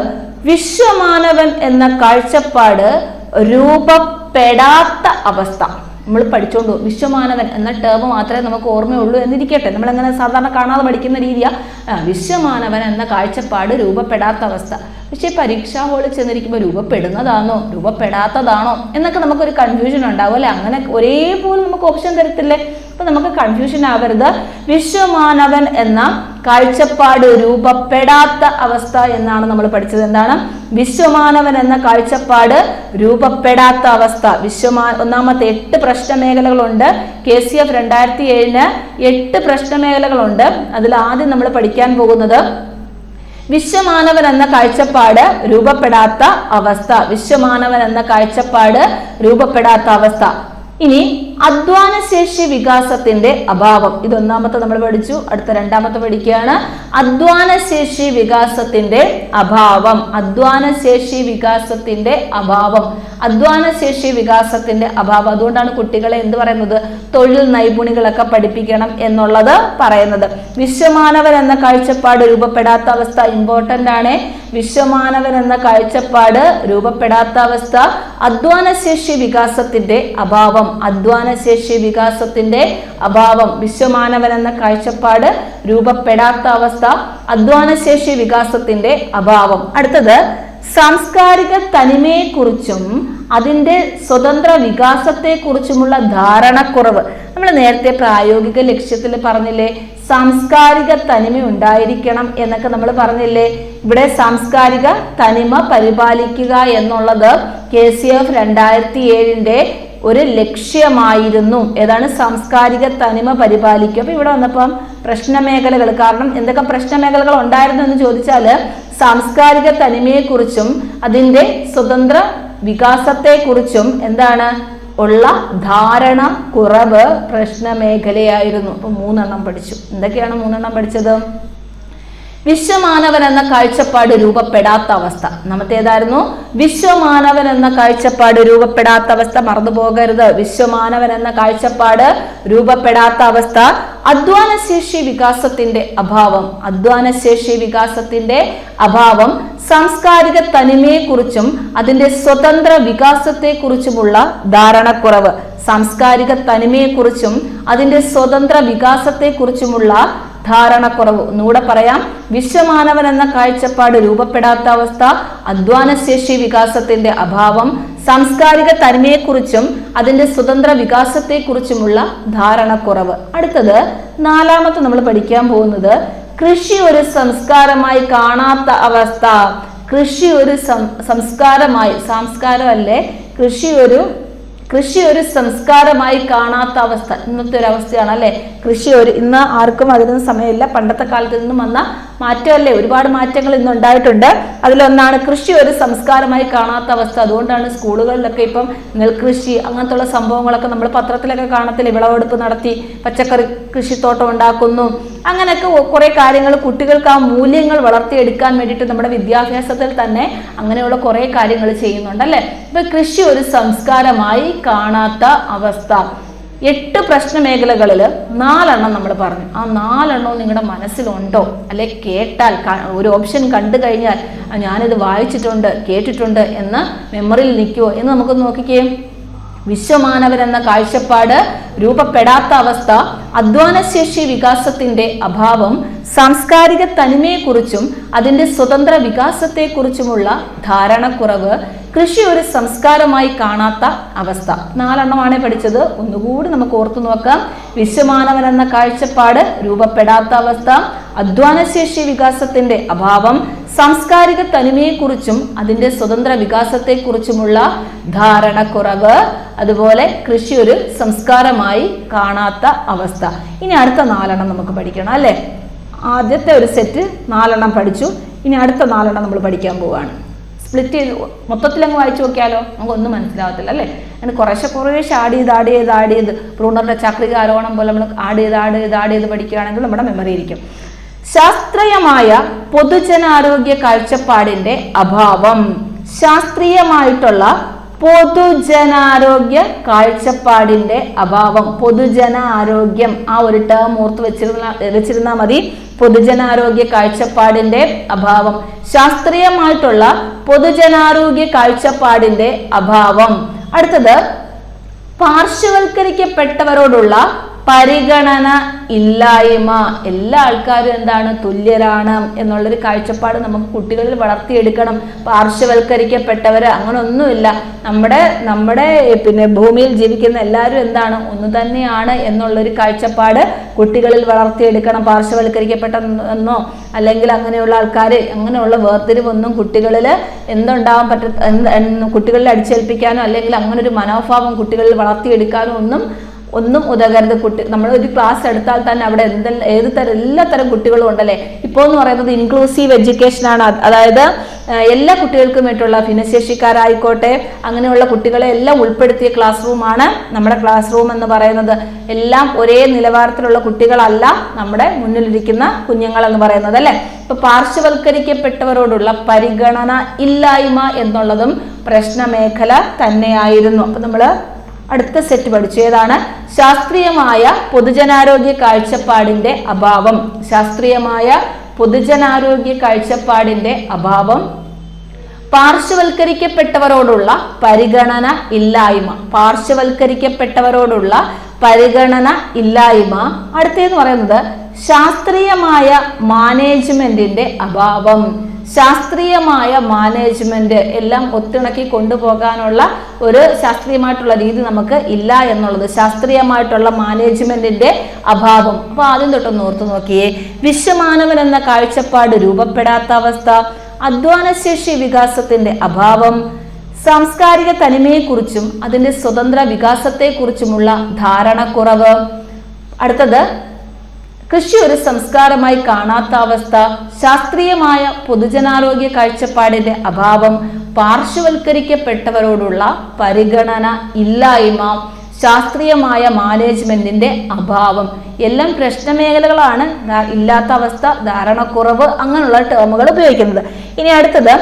വിശ്വമാനവൻ എന്ന കാഴ്ചപ്പാട് രൂപപ്പെടാത്ത അവസ്ഥ. നമ്മൾ പഠിച്ചോണ്ടു വിശ്വമാനവൻ എന്ന ടേം മാത്രമേ നമുക്ക് ഓർമ്മയുള്ളൂ എന്നിരിക്കട്ടെ. നമ്മളെങ്ങനെ സാധാരണ കാണാതെ പഠിക്കുന്ന രീതിയാ. വിശ്വമാനവൻ എന്ന കാഴ്ചപ്പാട് രൂപപ്പെടാത്ത അവസ്ഥ. പക്ഷെ പരീക്ഷാ ഹോളിൽ ചെന്നിരിക്കുമ്പോൾ രൂപപ്പെടുന്നതാണോ രൂപപ്പെടാത്തതാണോ എന്നൊക്കെ നമുക്കൊരു കൺഫ്യൂഷൻ ഉണ്ടാവും അല്ലെ. അങ്ങനെ ഒരേപോലെ നമുക്ക് ഓപ്ഷൻ തരത്തില്ലേ. അപ്പൊ നമുക്ക് കൺഫ്യൂഷൻ ആവരുത്. വിശ്വമാനവൻ എന്ന കാഴ്ചപ്പാട് രൂപപ്പെടാത്ത അവസ്ഥ എന്നാണ് നമ്മൾ പഠിച്ചത്. എന്താണ്? വിശ്വമാനവൻ എന്ന കാഴ്ചപ്പാട് രൂപപ്പെടാത്ത അവസ്ഥ. ഒന്നാമത്തെ 8 പ്രശ്ന മേഖലകളുണ്ട്. KCF 2007 8 പ്രശ്ന മേഖലകളുണ്ട്. അതിൽ ആദ്യം നമ്മൾ പഠിക്കാൻ പോകുന്നത് വിശ്വമാനവൻ എന്ന കാഴ്ചപ്പാട് രൂപപ്പെടാത്ത അവസ്ഥ. വിശ്വമാനവൻ എന്ന കാഴ്ചപ്പാട് രൂപപ്പെടാത്ത അവസ്ഥ. ഇനി അധ്വാനശേഷി വികാസത്തിന്റെ അഭാവം. ഇത് ഒന്നാമത്തെ നമ്മൾ പഠിച്ചു. അടുത്ത രണ്ടാമത്തെ പഠിക്കുകയാണ്. അധ്വാനശേഷി വികാസത്തിന്റെ അഭാവം. അധ്വാനശേഷി വികാസത്തിന്റെ അഭാവം. അധ്വാനശേഷി വികാസത്തിന്റെ അഭാവം. അതുകൊണ്ടാണ് കുട്ടികളെ എന്ത് പറയുന്നത്? തൊഴിൽ നൈപുണികളൊക്കെ പഠിപ്പിക്കണം എന്നുള്ളത് പറയുന്നത്. വിശ്വമാനവൻ എന്ന കാഴ്ചപ്പാട് രൂപപ്പെടാത്ത അവസ്ഥ ഇമ്പോർട്ടന്റ് ആണ്. വിശ്വമാനവൻ എന്ന കാഴ്ചപ്പാട് രൂപപ്പെടാത്ത അവസ്ഥ. അധ്വാനശേഷി വികാസത്തിന്റെ അഭാവം. അധ്വാനശേഷി വികാസത്തിന്റെ അഭാവം. വിശ്വമാനവൻ എന്ന കാഴ്ചപ്പാട് രൂപപ്പെടാത്ത അവസ്ഥ. അധ്വാനശേഷി വികാസത്തിന്റെ അഭാവം. അടുത്തത് സാംസ്കാരിക തനിമയെക്കുറിച്ചും അതിന്റെ സ്വതന്ത്ര വികാസത്തെക്കുറിച്ചുമുള്ള ധാരണക്കുറവ്. നമ്മൾ നേരത്തെ പ്രായോഗിക ലക്ഷ്യത്തിൽ പറഞ്ഞില്ലേ സാംസ്കാരിക തനിമ ഉണ്ടായിരിക്കണം എന്നൊക്കെ നമ്മൾ പറഞ്ഞില്ലേ. ഇവിടെ സാംസ്കാരിക തനിമ പരിപാലിക്കുക എന്നുള്ളത് KCF 2007 ഒരു ലക്ഷ്യമായിരുന്നു. ഏതാണ്? സാംസ്കാരിക തനിമ പരിപാലിക്കുക. അപ്പൊ ഇവിടെ വന്നപ്പം പ്രശ്നമേഖലകൾ, കാരണം എന്തൊക്കെ പ്രശ്നമേഖലകൾ ഉണ്ടായിരുന്നു എന്ന് ചോദിച്ചാൽ സാംസ്കാരിക തനിമയെക്കുറിച്ചും അതിന്റെ സ്വതന്ത്ര വികാസത്തെക്കുറിച്ചും എന്താണ് ഉള്ള ധാരണ കുറവ് പ്രശ്നമേഖലയായിരുന്നു. അപ്പൊ 3 എണ്ണം പഠിച്ചു. എന്തൊക്കെയാണ് 3 എണ്ണം പഠിച്ചത്? വിശ്വമാനവൻ എന്ന കാഴ്ചപ്പാട് രൂപപ്പെടാത്ത അവസ്ഥ. നമ്മത്തേതായിരുന്നു? വിശ്വമാനവൻ എന്ന കാഴ്ചപ്പാട് രൂപപ്പെടാത്ത അവസ്ഥ. മറന്നുപോകരുത്. വിശ്വമാനവൻ എന്ന കാഴ്ചപ്പാട് രൂപപ്പെടാത്ത അവസ്ഥ. അധ്വാനശേഷി വികാസത്തിന്റെ അഭാവം. അധ്വാനശേഷി വികാസത്തിന്റെ അഭാവം. സാംസ്കാരിക തനിമയെക്കുറിച്ചും അതിന്റെ സ്വതന്ത്ര വികാസത്തെക്കുറിച്ചുമുള്ള ധാരണക്കുറവ്. സാംസ്കാരിക തനിമയെക്കുറിച്ചും അതിന്റെ സ്വതന്ത്ര വികാസത്തെക്കുറിച്ചുമുള്ള ധാരണക്കുറവ്. ഒന്നുകൂടെ പറയാം. വിശ്വമാനവൻ എന്ന കാഴ്ചപ്പാട് രൂപപ്പെടാത്ത അവസ്ഥ. അധ്വാനശേഷി വികാസത്തിന്റെ അഭാവം. സാംസ്കാരിക തനിമയെക്കുറിച്ചും അതിന്റെ സ്വതന്ത്ര വികാസത്തെക്കുറിച്ചുമുള്ള ധാരണക്കുറവ്. അടുത്തത് 4ാമത്തെ നമ്മൾ പഠിക്കാൻ പോകുന്നത് കൃഷി ഒരു സംസ്കാരമായി കാണാത്ത അവസ്ഥ. കൃഷി ഒരു സംസ്കാരമായി, സംസ്കാരമല്ലേ, കൃഷി ഒരു സംസ്കാരമായി കാണാത്ത അവസ്ഥ. ഇന്നത്തെ ഒരു അവസ്ഥയാണ് അല്ലെ. ഇന്ന് ആർക്കും അതിനൊന്നും സമയമില്ല. പണ്ടത്തെ കാലത്ത് നിന്നും വന്ന മാറ്റമല്ലേ, ഒരുപാട് മാറ്റങ്ങൾ ഇന്ന് ഉണ്ടായിട്ടുണ്ട്. അതിലൊന്നാണ് കൃഷി ഒരു സംസ്കാരമായി കാണാത്ത അവസ്ഥ. അതുകൊണ്ടാണ് സ്കൂളുകളിലൊക്കെ ഇപ്പം നെൽകൃഷി അങ്ങനത്തുള്ള സംഭവങ്ങളൊക്കെ നമ്മൾ പത്രത്തിലൊക്കെ കാണത്തില്ലേ. വിളവെടുപ്പ് നടത്തി പച്ചക്കറി കൃഷിത്തോട്ടം ഉണ്ടാക്കുന്നു. അങ്ങനെയൊക്കെ കുറെ കാര്യങ്ങൾ കുട്ടികൾക്ക് ആ മൂല്യങ്ങൾ വളർത്തിയെടുക്കാൻ വേണ്ടിയിട്ട് നമ്മുടെ വിദ്യാഭ്യാസത്തിൽ തന്നെ അങ്ങനെയുള്ള കുറെ കാര്യങ്ങൾ ചെയ്യുന്നുണ്ട് അല്ലെ. ഇപ്പൊ കൃഷി ഒരു സംസ്കാരമായി കാണാത്ത അവസ്ഥ. 8 പ്രശ്ന മേഖലകളിൽ 4 എണ്ണം നമ്മൾ പറഞ്ഞു. ആ 4 എണ്ണവും നിങ്ങളുടെ മനസ്സിലുണ്ടോ? അല്ലെ കേട്ടാൽ ഒരു ഓപ്ഷൻ കണ്ടു കഴിഞ്ഞാൽ ഞാനിത് വായിച്ചിട്ടുണ്ട് കേട്ടിട്ടുണ്ട് എന്ന് മെമ്മറിയിൽ നിൽക്കുമോ എന്ന് നമുക്ക് നോക്കിക്കേ. വിശ്വമാനവൻ എന്ന കാഴ്ചപ്പാട് രൂപപ്പെടാത്ത അവസ്ഥ. അധ്വാനശേഷി വികാസത്തിന്റെ അഭാവം. സാംസ്കാരിക തനിമയെക്കുറിച്ചും അതിന്റെ സ്വതന്ത്ര വികാസത്തെക്കുറിച്ചുമുള്ള ധാരണക്കുറവ്. കൃഷി ഒരു സംസ്കാരമായി കാണാത്ത അവസ്ഥ. 4 എണ്ണമാണ് പഠിച്ചത്. ഒന്നുകൂടി നമുക്ക് ഓർത്തു നോക്കാം. വിശ്വമാനവൻ എന്ന കാഴ്ചപ്പാട് രൂപപ്പെടാത്ത അവസ്ഥ. അധ്വാനശേഷി വികാസത്തിന്റെ അഭാവം, സാംസ്കാരിക തനിമയെക്കുറിച്ചും അതിന്റെ സ്വതന്ത്ര വികാസത്തെക്കുറിച്ചുമുള്ള ധാരണക്കുറവ്, അതുപോലെ കൃഷി ഒരു സംസ്കാരമായി കാണാത്ത അവസ്ഥ. ഇനി അടുത്ത 4 നമുക്ക് പഠിക്കണം അല്ലെ. ആദ്യത്തെ ഒരു സെറ്റ് 4 പഠിച്ചു. ഇനി അടുത്ത 4 നമ്മൾ പഠിക്കാൻ പോവുകയാണ്. സ്പ്ലിറ്റ് ചെയ്ത് മൊത്തത്തിലങ്ങ് വായിച്ചു നോക്കിയാലോ, നമുക്കൊന്നും മനസ്സിലാവത്തില്ല അല്ലേ. അങ്ങനെ കുറേശ്ശെ ആഡ് ചെയ്ത് ബ്രൂണറുടെ ചക്രിക ആരോഹണം പോലെ നമ്മൾ ആഡ് ചെയ്ത് പഠിക്കുകയാണെങ്കിൽ നമ്മുടെ മെമ്മറി ഇരിക്കും. ശാസ്ത്രീയമായ പൊതുജനാരോഗ്യ കാഴ്ചപ്പാടിന്റെ അഭാവം. ശാസ്ത്രീയമായിട്ടുള്ള പൊതുജനാരോഗ്യ കാഴ്ചപ്പാടിന്റെ അഭാവം. പൊതുജനാരോഗ്യം ആ ഒരു ടേം ഓർത്ത് വെച്ചിരുന്നാൽ മതി. പൊതുജനാരോഗ്യ കാഴ്ചപ്പാടിന്റെ അഭാവം. ശാസ്ത്രീയമായിട്ടുള്ള പൊതുജനാരോഗ്യ കാഴ്ചപ്പാടിന്റെ അഭാവം. അടുത്തത് പാർശ്വവൽക്കരിക്കപ്പെട്ടവരോടുള്ള പരിഗണന ഇല്ലായ്മ. എല്ലാ ആൾക്കാരും എന്താണ്, തുല്യരാണ് എന്നുള്ളൊരു കാഴ്ചപ്പാട് നമുക്ക് കുട്ടികളിൽ വളർത്തിയെടുക്കണം. പാർശ്വവൽക്കരിക്കപ്പെട്ടവര് അങ്ങനെ ഒന്നുമില്ല. നമ്മുടെ ഭൂമിയിൽ ജീവിക്കുന്ന എല്ലാവരും എന്താണ്, ഒന്ന് തന്നെയാണ് എന്നുള്ളൊരു കാഴ്ചപ്പാട് കുട്ടികളിൽ വളർത്തിയെടുക്കണം. പാർശ്വവൽക്കരിക്കപ്പെട്ടെന്നോ അല്ലെങ്കിൽ അങ്ങനെയുള്ള ആൾക്കാര് അങ്ങനെയുള്ള വേർതിരിവൊന്നും കുട്ടികളിൽ കുട്ടികളിൽ അടിച്ചേൽപ്പിക്കാനോ അല്ലെങ്കിൽ അങ്ങനെ ഒരു മനോഭാവം കുട്ടികളിൽ വളർത്തിയെടുക്കാനോ ഒന്നും ഉതകരുത്. നമ്മൾ ഒരു ക്ലാസ് എടുത്താൽ തന്നെ അവിടെ എല്ലാത്തരം കുട്ടികളും ഉണ്ടല്ലേ. ഇപ്പോൾ എന്ന് പറയുന്നത് ഇൻക്ലൂസീവ് എഡ്യൂക്കേഷൻ ആണ്. അതായത് എല്ലാ കുട്ടികൾക്കും വേണ്ടിയുള്ള ഭിന്നശേഷിക്കാരായിക്കോട്ടെ അങ്ങനെയുള്ള കുട്ടികളെ എല്ലാം ഉൾപ്പെടുത്തിയ ക്ലാസ് റൂമാണ് നമ്മുടെ ക്ലാസ് റൂം എന്ന് പറയുന്നത്. എല്ലാം ഒരേ നിലവാരത്തിലുള്ള കുട്ടികളല്ല നമ്മുടെ മുന്നിലിരിക്കുന്ന കുഞ്ഞുങ്ങൾ എന്ന് പറയുന്നത് അല്ലെ. ഇപ്പൊ പാർശ്വവൽക്കരിക്കപ്പെട്ടവരോടുള്ള പരിഗണന ഇല്ലായ്മ എന്നുള്ളതും പ്രശ്നമേഖല തന്നെയായിരുന്നു. അപ്പൊ നമ്മള് അടുത്ത സെറ്റ് പഠിച്ചു. ഏതാണ്? ശാസ്ത്രീയമായ പൊതുജനാരോഗ്യ കാഴ്ചപ്പാടിന്റെ അഭാവം. ശാസ്ത്രീയമായ പൊതുജനാരോഗ്യ കാഴ്ചപ്പാടിന്റെ അഭാവം. പാർശ്വവൽക്കരിക്കപ്പെട്ടവരോടുള്ള പരിഗണന ഇല്ലായ്മ. പാർശ്വവൽക്കരിക്കപ്പെട്ടവരോടുള്ള പരിഗണന ഇല്ലായ്മ. അടുത്തേന്ന് പറയുന്നത് ശാസ്ത്രീയമായ മാനേജ്മെന്റിന്റെ അഭാവം. ശാസ്ത്രീയമായ മാനേജ്മെന്റ് എല്ലാം ഒത്തിണക്കി കൊണ്ടുപോകാനുള്ള ഒരു ശാസ്ത്രീയമായിട്ടുള്ള രീതി നമുക്ക് ഇല്ല എന്നുള്ളത്. ശാസ്ത്രീയമായിട്ടുള്ള മാനേജ്മെന്റിന്റെ അഭാവം. അപ്പൊ ആദ്യം തൊട്ടൊന്ന് ഓർത്തു നോക്കിയേ. വിശ്വമാനവൻ എന്ന കാഴ്ചപ്പാട് രൂപപ്പെടാത്ത അവസ്ഥ, അധ്വാനശേഷി വികാസത്തിന്റെ അഭാവം, സാംസ്കാരിക തനിമയെക്കുറിച്ചും അതിന്റെ സ്വതന്ത്ര വികാസത്തെക്കുറിച്ചുമുള്ള ധാരണക്കുറവ്. അടുത്തത് കൃഷി ഒരു സംസ്കാരമായി കാണാത്ത അവസ്ഥ, ശാസ്ത്രീയമായ പൊതുജനാരോഗ്യ കാഴ്ചപ്പാടിന്റെ അഭാവം, പാർശ്വവൽക്കരിക്കപ്പെട്ടവരോടുള്ള പരിഗണന ഇല്ലായ്മ, ശാസ്ത്രീയമായ മാനേജ്മെന്റിന്റെ അഭാവം. എല്ലാം പ്രശ്നമേഖലകളാണ്. ഇല്ലാത്ത അവസ്ഥ, ധാരണക്കുറവ്, അങ്ങനെയുള്ള ടേമുകൾ ഉപയോഗിക്കുന്നത്. ഇനി അടുത്തത്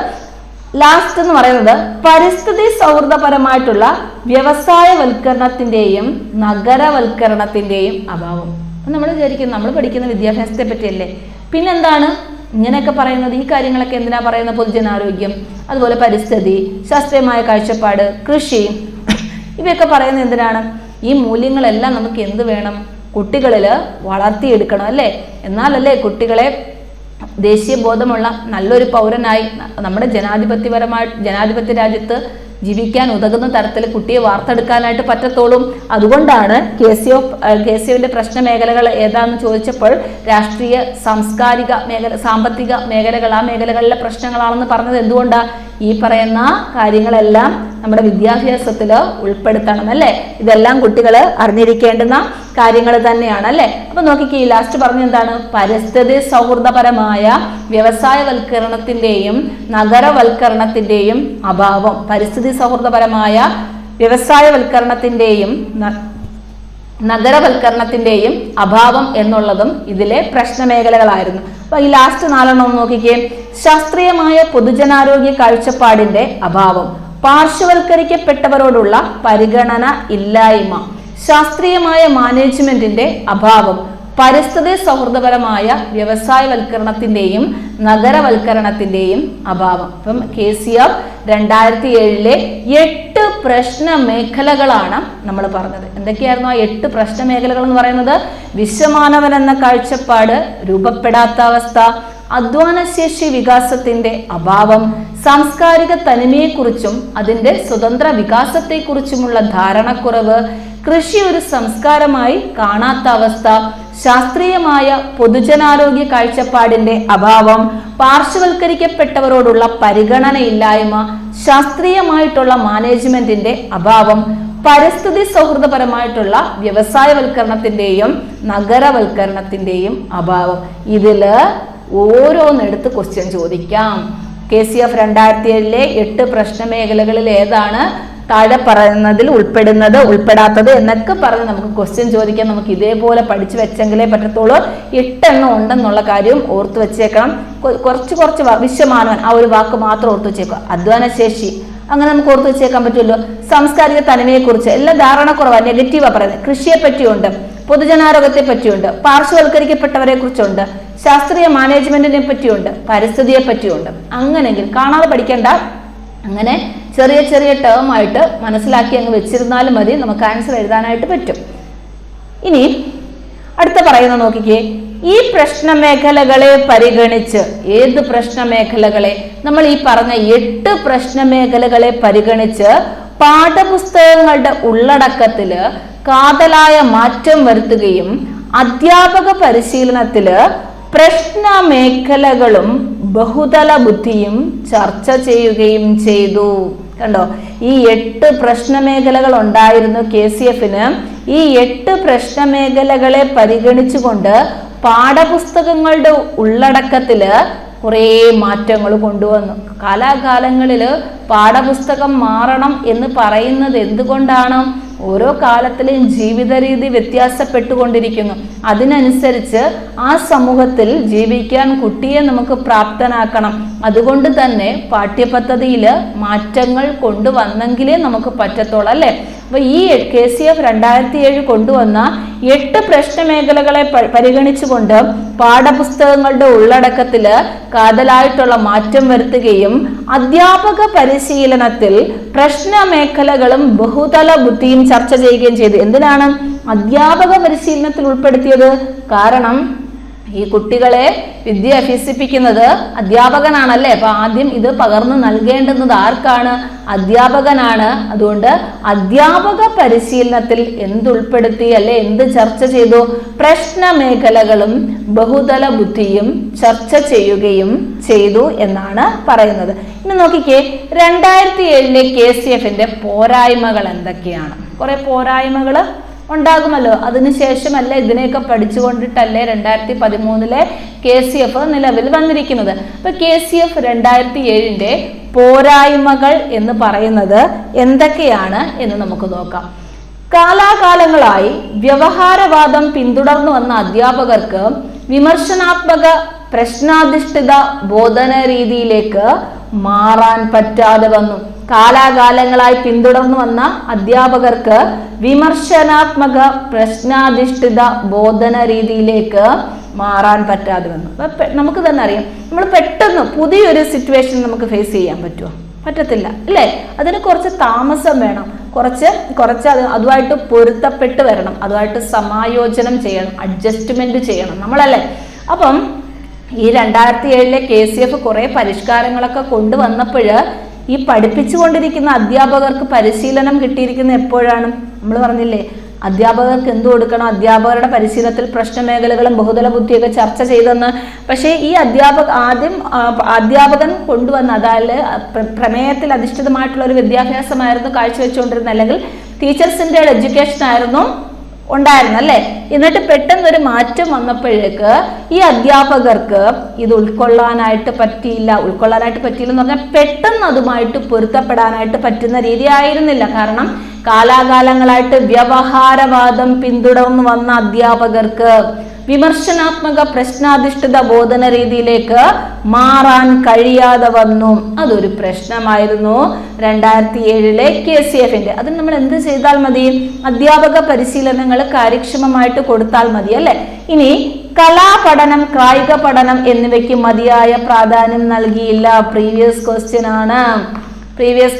ലാസ്റ്റ് എന്ന് പറയുന്നത് പരിസ്ഥിതി സൗഹൃദപരമായിട്ടുള്ള വ്യവസായവൽക്കരണത്തിന്റെയും നഗരവൽക്കരണത്തിന്റെയും അഭാവം. നമ്മൾ വിചാരിക്കും നമ്മൾ പഠിക്കുന്ന വിദ്യാഭ്യാസത്തെ പറ്റിയല്ലേ, പിന്നെന്താണ് ഇങ്ങനെയൊക്കെ പറയുന്നത്? ഈ കാര്യങ്ങളൊക്കെ എന്തിനാ പറയുന്നത്? പൊതുജനാരോഗ്യം, അതുപോലെ പരിസ്ഥിതി, ശാസ്ത്രീയമായ കാഴ്ചപ്പാട്, കൃഷി, ഇവയൊക്കെ പറയുന്നത് എന്തിനാണ്? ഈ മൂല്യങ്ങളെല്ലാം നമുക്ക് എന്ത് വേണം? കുട്ടികളിൽ വളർത്തിയെടുക്കണം അല്ലേ. എന്നാലല്ലേ കുട്ടികളെ ദേശീയ ബോധമുള്ള നല്ലൊരു പൗരനായി നമ്മുടെ ജനാധിപത്യ രാജ്യത്ത് ജീവിക്കാൻ ഉതകുന്ന തരത്തിൽ കുട്ടിയെ വാർത്തെടുക്കാനായിട്ട് പറ്റത്തോളും. അതുകൊണ്ടാണ് KCOയുടെ പ്രശ്ന മേഖലകൾ ഏതാണെന്ന് ചോദിച്ചപ്പോൾ രാഷ്ട്രീയ, സാംസ്കാരിക മേഖല, സാമ്പത്തിക മേഖലകൾ, ആ മേഖലകളിലെ പ്രശ്നങ്ങളാണെന്ന് പറഞ്ഞത്. എന്തുകൊണ്ടാണ്? ഈ പറയുന്ന കാര്യങ്ങളെല്ലാം നമ്മുടെ വിദ്യാഭ്യാസത്തിൽ ഉൾപ്പെടുത്തണം അല്ലേ. ഇതെല്ലാം കുട്ടികൾ അറിഞ്ഞിരിക്കേണ്ടുന്ന കാര്യങ്ങൾ തന്നെയാണ് അല്ലേ. അപ്പൊ നോക്കിക്കേ, ലാസ്റ്റ് പറഞ്ഞ എന്താണ്? പരിസ്ഥിതി സൗഹൃദപരമായ വ്യവസായവൽക്കരണത്തിന്റെയും നഗരവൽക്കരണത്തിന്റെയും അഭാവം. പരിസ്ഥിതി സൗഹൃദപരമായ വ്യവസായവൽക്കരണത്തിന്റെയും നഗരവൽക്കരണത്തിന്റെയും അഭാവം എന്നുള്ളതും ഇതിലെ പ്രശ്നമേഖലകളായിരുന്നു. അപ്പൊ ഈ ലാസ്റ്റ് 4 നോക്കിക്കേ. ശാസ്ത്രീയമായ പൊതുജനാരോഗ്യ കാഴ്ചപ്പാടിന്റെ അഭാവം, പാർശ്വവൽക്കരിക്കപ്പെട്ടവരോടുള്ള പരിഗണന ഇല്ലായ്മ, ശാസ്ത്രീയമായ മാനേജ്മെന്റിന്റെ അഭാവം, പരിസ്ഥിതി സൗഹൃദപരമായ വ്യവസായവൽക്കരണത്തിന്റെയും നഗരവൽക്കരണത്തിന്റെയും അഭാവം. അപ്പം KCF 2007 8 പ്രശ്ന മേഖലകളാണ് നമ്മൾ പറഞ്ഞത്. എന്തൊക്കെയായിരുന്നു ആ 8 പ്രശ്ന മേഖലകൾ എന്ന് പറയുന്നത്? വിശ്വമാനവൻ എന്ന കാഴ്ചപ്പാട് രൂപപ്പെടാത്ത അവസ്ഥ, അധ്വാനശേഷി വികാസത്തിന്റെ അഭാവം, സാംസ്കാരിക തനിമയെക്കുറിച്ചും അതിന്റെ സ്വതന്ത്ര വികാസത്തെക്കുറിച്ചുമുള്ള ധാരണക്കുറവ്, കൃഷി ഒരു സംസ്കാരമായി കാണാത്ത അവസ്ഥ, ശാസ്ത്രീയമായ പൊതുജനാരോഗ്യ കാഴ്ചപ്പാടിന്റെ അഭാവം, പാർശ്വവൽക്കരിക്കപ്പെട്ടവരോടുള്ള പരിഗണനയില്ലായ്മ, ശാസ്ത്രീയമായിട്ടുള്ള മാനേജ്മെന്റിന്റെ അഭാവം, പരിസ്ഥിതി സൗഹൃദപരമായിട്ടുള്ള വ്യവസായവൽക്കരണത്തിന്റെയും നഗരവൽക്കരണത്തിന്റെയും അഭാവം. ഇതില് ഓരോന്നെടുത്ത് ക്വസ്റ്റ്യൻ ചോദിക്കാം. KCF 2007 8 പ്രശ്ന മേഖലകളിൽ ഏതാണ് താഴെ പറയുന്നതിൽ ഉൾപ്പെടുന്നത്, ഉൾപ്പെടാത്തത് എന്നൊക്കെ പറഞ്ഞ് നമുക്ക് ക്വസ്റ്റ്യൻ ചോദിക്കാൻ. നമുക്ക് ഇതേപോലെ പഠിച്ചു വെച്ചെങ്കിലേ പറ്റത്തുള്ളൂ. 8 എണ്ണം ഉണ്ടെന്നുള്ള കാര്യം ഓർത്ത് വെച്ചേക്കണം. കുറച്ച് വിശ്വമാനവൻ ആ ഒരു വാക്ക് മാത്രം ഓർത്ത് വെച്ചേക്കുക. അധ്വാനശേഷി അങ്ങനെ നമുക്ക് ഓർത്ത് വെച്ചേക്കാൻ പറ്റുമല്ലോ. സാംസ്കാരിക തനിമയെക്കുറിച്ച് എല്ലാം ധാരണക്കുറവാണ്, നെഗറ്റീവാ പറയുന്നത്. കൃഷിയെ പറ്റിയുണ്ട്, പൊതുജനാരോഗ്യത്തെ പറ്റിയുണ്ട്, പാർശ്വവൽക്കരിക്കപ്പെട്ടവരെ കുറിച്ചുണ്ട്, ശാസ്ത്രീയ മാനേജ്മെന്റിനെ പറ്റിയുണ്ട്, പരിസ്ഥിതിയെ പറ്റിയുണ്ട്. അങ്ങനെങ്കിൽ കാണാതെ പഠിക്കേണ്ട, അങ്ങനെ ചെറിയ ചെറിയ ടേം ആയിട്ട് മനസ്സിലാക്കി അങ്ങ് വെച്ചിരുന്നാലും മതി, നമുക്ക് ആൻസർ എഴുതാനായിട്ട് പറ്റും. ഇനി അടുത്ത പറയുന്ന നോക്കിക്കേ, ഈ പ്രശ്ന മേഖലകളെ പരിഗണിച്ച്, ഏത് പ്രശ്ന മേഖലകളെ? നമ്മൾ ഈ പറഞ്ഞ 8 പ്രശ്ന മേഖലകളെ പരിഗണിച്ച് പാഠപുസ്തകങ്ങളുടെ ഉള്ളടക്കത്തില് കാതലായ മാറ്റം വരുത്തുകയും അധ്യാപക പരിശീലനത്തില് പ്രശ്ന മേഖലകളും ബഹുതല ബുദ്ധിയും ചർച്ച ചെയ്യുകയും ചെയ്തു. കണ്ടോ, ഈ 8 പ്രശ്ന മേഖലകൾ ഉണ്ടായിരുന്നു KCF-ന്. ഈ 8 പ്രശ്ന മേഖലകളെ പരിഗണിച്ചുകൊണ്ട് പാഠപുസ്തകങ്ങളുടെ ഉള്ളടക്കത്തില് കുറേ മാറ്റങ്ങൾ കൊണ്ടുവന്നു. കാലാകാലങ്ങളില് പാഠപുസ്തകം മാറണം എന്ന് പറയുന്നത് എന്തുകൊണ്ടാണ്? ഓരോ കാലത്തിലെയും ജീവിത രീതി വ്യത്യാസപ്പെട്ടുകൊണ്ടിരിക്കുന്നു. അതിനനുസരിച്ച് ആ സമൂഹത്തിൽ ജീവിക്കാൻ കുട്ടിയെ നമുക്ക് പ്രാപ്തനാക്കണം. അതുകൊണ്ട് തന്നെ പാഠ്യപദ്ധതിയിൽ മാറ്റങ്ങൾ കൊണ്ടുവന്നെങ്കിലേ നമുക്ക് പറ്റത്തുള്ളൂ, അല്ലേ? അപ്പൊ ഈ KCF 2007 കൊണ്ടുവന്ന 8 പ്രശ്ന മേഖലകളെ പരിഗണിച്ചുകൊണ്ട് പാഠപുസ്തകങ്ങളുടെ ഉള്ളടക്കത്തില് കാതലായിട്ടുള്ള മാറ്റം വരുത്തുകയും അധ്യാപക പരിശീലനത്തിൽ പ്രശ്ന മേഖലകളും ബഹുതല ബുദ്ധിയും ചർച്ച ചെയ്യുകയും ചെയ്തു. എന്തിനാണ് അധ്യാപക പരിശീലനത്തിൽ ഉൾപ്പെടുത്തിയത്? കാരണം ഈ കുട്ടികളെ വിദ്യ അഭ്യസിപ്പിക്കുന്നത് അധ്യാപകനാണല്ലേ. അപ്പൊ ആദ്യം ഇത് പകർന്നു നൽകേണ്ടുന്നത് ആർക്കാണ്? അധ്യാപകനാണ്. അതുകൊണ്ട് അധ്യാപക പരിശീലനത്തിൽ എന്തുൾപ്പെടുത്തി, അല്ലെ എന്ത് ചർച്ച ചെയ്തു? പ്രശ്ന മേഖലകളും ബഹുതല ബുദ്ധിയും ചർച്ച ചെയ്യുകയും ചെയ്തു എന്നാണ് പറയുന്നത്. ഇനി നോക്കിക്കേ, 2007 KCF-ന്റെ പോരായ്മകൾ എന്തൊക്കെയാണ്? കുറെ പോരായ്മകൾ ഉണ്ടാകുമല്ലോ. അതിനുശേഷമല്ല ഇതിനെയൊക്കെ പഠിച്ചുകൊണ്ടിട്ടല്ലേ 2013 KCF നിലവിൽ വന്നിരിക്കുന്നത്. അപ്പൊ KCF 2007 പോരായ്മകൾ എന്ന് പറയുന്നത് എന്തൊക്കെയാണ് എന്ന് നമുക്ക് നോക്കാം. കാലാകാലങ്ങളായി വ്യവഹാരവാദം പിന്തുടർന്നു വന്ന അധ്യാപകർക്ക് വിമർശനാത്മക പ്രശ്നാധിഷ്ഠിത ബോധന രീതിയിലേക്ക് മാറാൻ പറ്റാതെ വന്നു. കാലാകാലങ്ങളായി പിന്തുടർന്നു വന്ന അധ്യാപകർക്ക് വിമർശനാത്മക പ്രശ്നാധിഷ്ഠിത ബോധന രീതിയിലേക്ക് മാറാൻ പറ്റാതെ വന്നു. നമുക്ക് തന്നെ അറിയാം, നമ്മൾ പെട്ടെന്ന് പുതിയൊരു സിറ്റുവേഷൻ നമുക്ക് ഫേസ് ചെയ്യാൻ പറ്റുമോ? പറ്റത്തില്ല, അല്ലേ? അതിന് കുറച്ച് താമസം വേണം, കുറച്ച് അതുമായിട്ട് പൊരുത്തപ്പെട്ട് വരണം, അതുമായിട്ട് സമായോജനം ചെയ്യണം, അഡ്ജസ്റ്റ്മെന്റ് ചെയ്യണം നമ്മളല്ലേ. അപ്പം ഈ 2007 KCF കുറെ പരിഷ്കാരങ്ങളൊക്കെ കൊണ്ടുവന്നപ്പോൾ ഈ പഠിപ്പിച്ചുകൊണ്ടിരിക്കുന്ന അധ്യാപകർക്ക് പരിശീലനം കിട്ടിയിരിക്കുന്ന എപ്പോഴാണ്? നമ്മൾ പറഞ്ഞില്ലേ, അധ്യാപകർക്ക് എന്ത് കൊടുക്കണം? അധ്യാപകരുടെ പരിശീലനത്തിൽ പ്രശ്നമേഖലകളും ബഹുതല ബുദ്ധിയൊക്കെ ചർച്ച ചെയ്തെന്ന്. പക്ഷേ ഈ അധ്യാപകൻ കൊണ്ടുവന്ന, അതായത് പ്രമേയത്തിൽ അധിഷ്ഠിതമായിട്ടുള്ള ഒരു വിദ്യാഭ്യാസമായിരുന്നു കാഴ്ചവെച്ചുകൊണ്ടിരുന്നത്, അല്ലെങ്കിൽ ടീച്ചർ സെന്റേർഡ് എഡ്യൂക്കേഷൻ ആയിരുന്നു ഉണ്ടായിരുന്നല്ലേ. എന്നിട്ട് പെട്ടെന്നൊരു മാറ്റം വന്നപ്പോഴേക്ക് ഈ അധ്യാപകർക്ക് ഇത് ഉൾക്കൊള്ളാനായിട്ട് പറ്റിയില്ല എന്ന് പറഞ്ഞാൽ പെട്ടെന്ന് അതുമായിട്ട് പൊരുത്തപ്പെടാനായിട്ട് പറ്റുന്ന രീതി ആയിരുന്നില്ല. കാരണം കാലാകാലങ്ങളായിട്ട് വ്യവഹാരവാദം പിന്തുടർന്നു വന്ന അധ്യാപകർക്ക് വിമർശനാത്മക പ്രശ്നാധിഷ്ഠിത ബോധന രീതിയിലേക്ക് മാറാൻ കഴിയാതെ വന്നു. അതൊരു പ്രശ്നമായിരുന്നു 2007 KCF-ന്റെ. അതിന് നമ്മൾ എന്ത് ചെയ്താൽ മതി? അധ്യാപക പരിശീലനങ്ങൾ കാര്യക്ഷമമായിട്ട് കൊടുത്താൽ മതി, അല്ലെ? ഇനി കലാപഠനം, കായിക പഠനം എന്നിവയ്ക്ക് മതിയായ പ്രാധാന്യം നൽകിയില്ല. പ്രീവിയസ്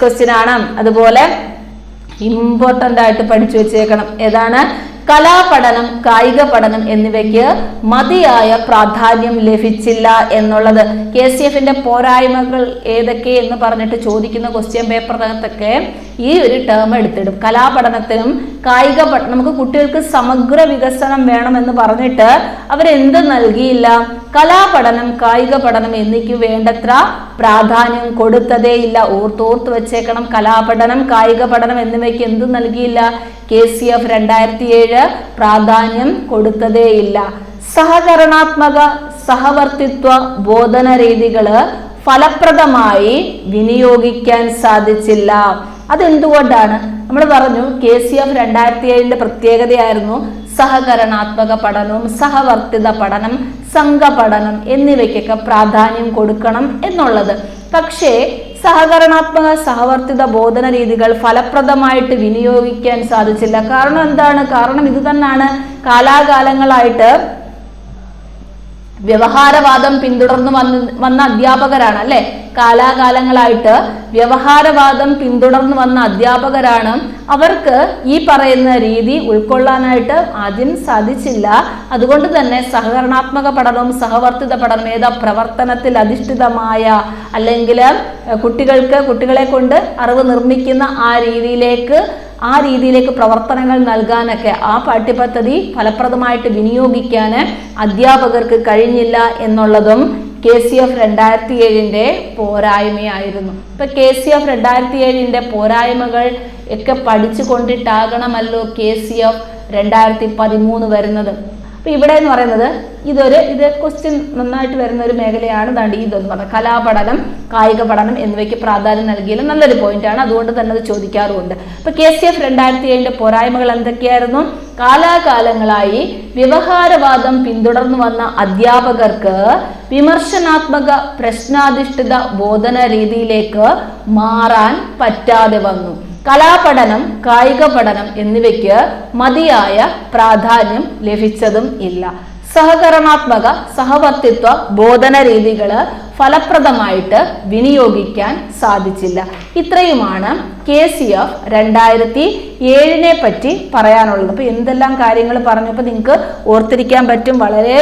ക്വസ്റ്റ്യൻ ആണ്. അതുപോലെ ഇമ്പോർട്ടൻ്റ് ആയിട്ട് പഠിച്ചു വെച്ചേക്കണം. ഏതാണ്? കലാപഠനം, കായിക പഠനം എന്നിവയ്ക്ക് മതിയായ പ്രാധാന്യം ലഭിച്ചില്ല എന്നുള്ളത്. KCF-ന്റെ പോരായ്മകൾ ഏതൊക്കെ എന്ന് പറഞ്ഞിട്ട് ചോദിക്കുന്ന ക്വസ്റ്റ്യൻ പേപ്പറിനകത്തൊക്കെ ഈ ഒരു ടേം എടുത്തിടും. കലാപഠനത്തിനും കായിക നമുക്ക് കുട്ടികൾക്ക് സമഗ്ര വികസനം വേണമെന്ന് പറഞ്ഞിട്ട് അവരെന്ത് നൽകിയില്ല? കലാപഠനം, കായിക പഠനം എന്നിവയ്ക്ക് വേണ്ടത്ര പ്രാധാന്യം കൊടുത്തതേയില്ല. ഓർത്തോർത്ത് വെച്ചേക്കണം. കലാപഠനം, കായിക പഠനം എന്നിവയ്ക്ക് എന്ത് നൽകിയില്ല? KCF 2007 പ്രാധാന്യം കൊടുത്തതേയില്ല. സഹകരണാത്മക സഹവർത്തിത്വ ബോധന രീതികള് ഫലപ്രദമായി വിനിയോഗിക്കാൻ സാധിച്ചില്ല. അതെന്തുകൊണ്ടാണ്? നമ്മൾ പറഞ്ഞു KCF 2007 പ്രത്യേകതയായിരുന്നു സഹകരണാത്മക പഠനവും സഹവർത്തിത പഠനം, സംഘപഠനം എന്നിവയ്ക്കൊക്കെ പ്രാധാന്യം കൊടുക്കണം എന്നുള്ളത്. പക്ഷേ സഹകരണാത്മക സഹവർത്തിത ബോധന രീതികൾ ഫലപ്രദമായിട്ട് വിനിയോഗിക്കാൻ സാധിച്ചില്ല. കാരണം എന്താണ്? കാരണം ഇത് തന്നെയാണ്. കാലാകാലങ്ങളായിട്ട് വ്യവഹാരവാദം പിന്തുടർന്ന് വന്ന അധ്യാപകരാണ് അല്ലെ. കാലാകാലങ്ങളായിട്ട് വ്യവഹാരവാദം പിന്തുടർന്ന് വന്ന അധ്യാപകരാണ്. അവർക്ക് ഈ പറയുന്ന രീതി ഉൾക്കൊള്ളാനായിട്ട് ആദ്യം സാധിച്ചില്ല. അതുകൊണ്ട് തന്നെ സഹകരണാത്മക പഠനവും സഹവർത്തിത പഠനം ഏതാ പ്രവർത്തനത്തിൽ അധിഷ്ഠിതമായ അല്ലെങ്കിൽ കുട്ടികളെ കൊണ്ട് അറിവ് നിർമ്മിക്കുന്ന ആ രീതിയിലേക്ക് പ്രവർത്തനങ്ങൾ നൽകാനൊക്കെ ആ പാഠ്യപദ്ധതി ഫലപ്രദമായിട്ട് വിനിയോഗിക്കാൻ അധ്യാപകർക്ക് കഴിഞ്ഞില്ല എന്നുള്ളതും KCF 2007 പോരായ്മയായിരുന്നു. ഇപ്പൊ KCF 2007 പോരായ്മകൾ ഒക്കെ പഠിച്ചു കൊണ്ടിട്ടാകണമല്ലോ KCF 2013 വരുന്നത്. അപ്പൊ ഇവിടെ എന്ന് പറയുന്നത് ഇത് ക്വസ്റ്റ്യൻ നന്നായിട്ട് വരുന്ന ഒരു മേഖലയാണ്. ദാണ്ട് ഇതെന്ന് പറഞ്ഞാൽ കലാപഠനം, കായിക പഠനം എന്നിവയ്ക്ക് പ്രാധാന്യം നൽകിയില്ല. നല്ലൊരു പോയിന്റ് ആണ്. അതുകൊണ്ട് തന്നെ അത് ചോദിക്കാറുമുണ്ട്. അപ്പൊ KCF 2007 പോരായ്മകൾ എന്തൊക്കെയായിരുന്നു? കാലാകാലങ്ങളായി വ്യവഹാരവാദം പിന്തുടർന്നു വന്ന അധ്യാപകർക്ക് വിമർശനാത്മക പ്രശ്നാധിഷ്ഠിത ബോധന രീതിയിലേക്ക് മാറാൻ പറ്റാതെ വന്നു. കലാപഠനം, കായിക പഠനം എന്നിവയ്ക്ക് മതിയായ പ്രാധാന്യം ലഭിച്ചതും ഇല്ല. സഹകരണാത്മക സഹവർത്തിത്വ ബോധന രീതികള് ഫലപ്രദമായിട്ട് വിനിയോഗിക്കാൻ സാധിച്ചില്ല. ഇത്രയുമാണ് KCF 2007 പറ്റി പറയാനുള്ളത്. അപ്പൊ എന്തെല്ലാം കാര്യങ്ങൾ പറഞ്ഞപ്പോൾ നിങ്ങൾക്ക് ഓർത്തിരിക്കാൻ പറ്റും. വളരെ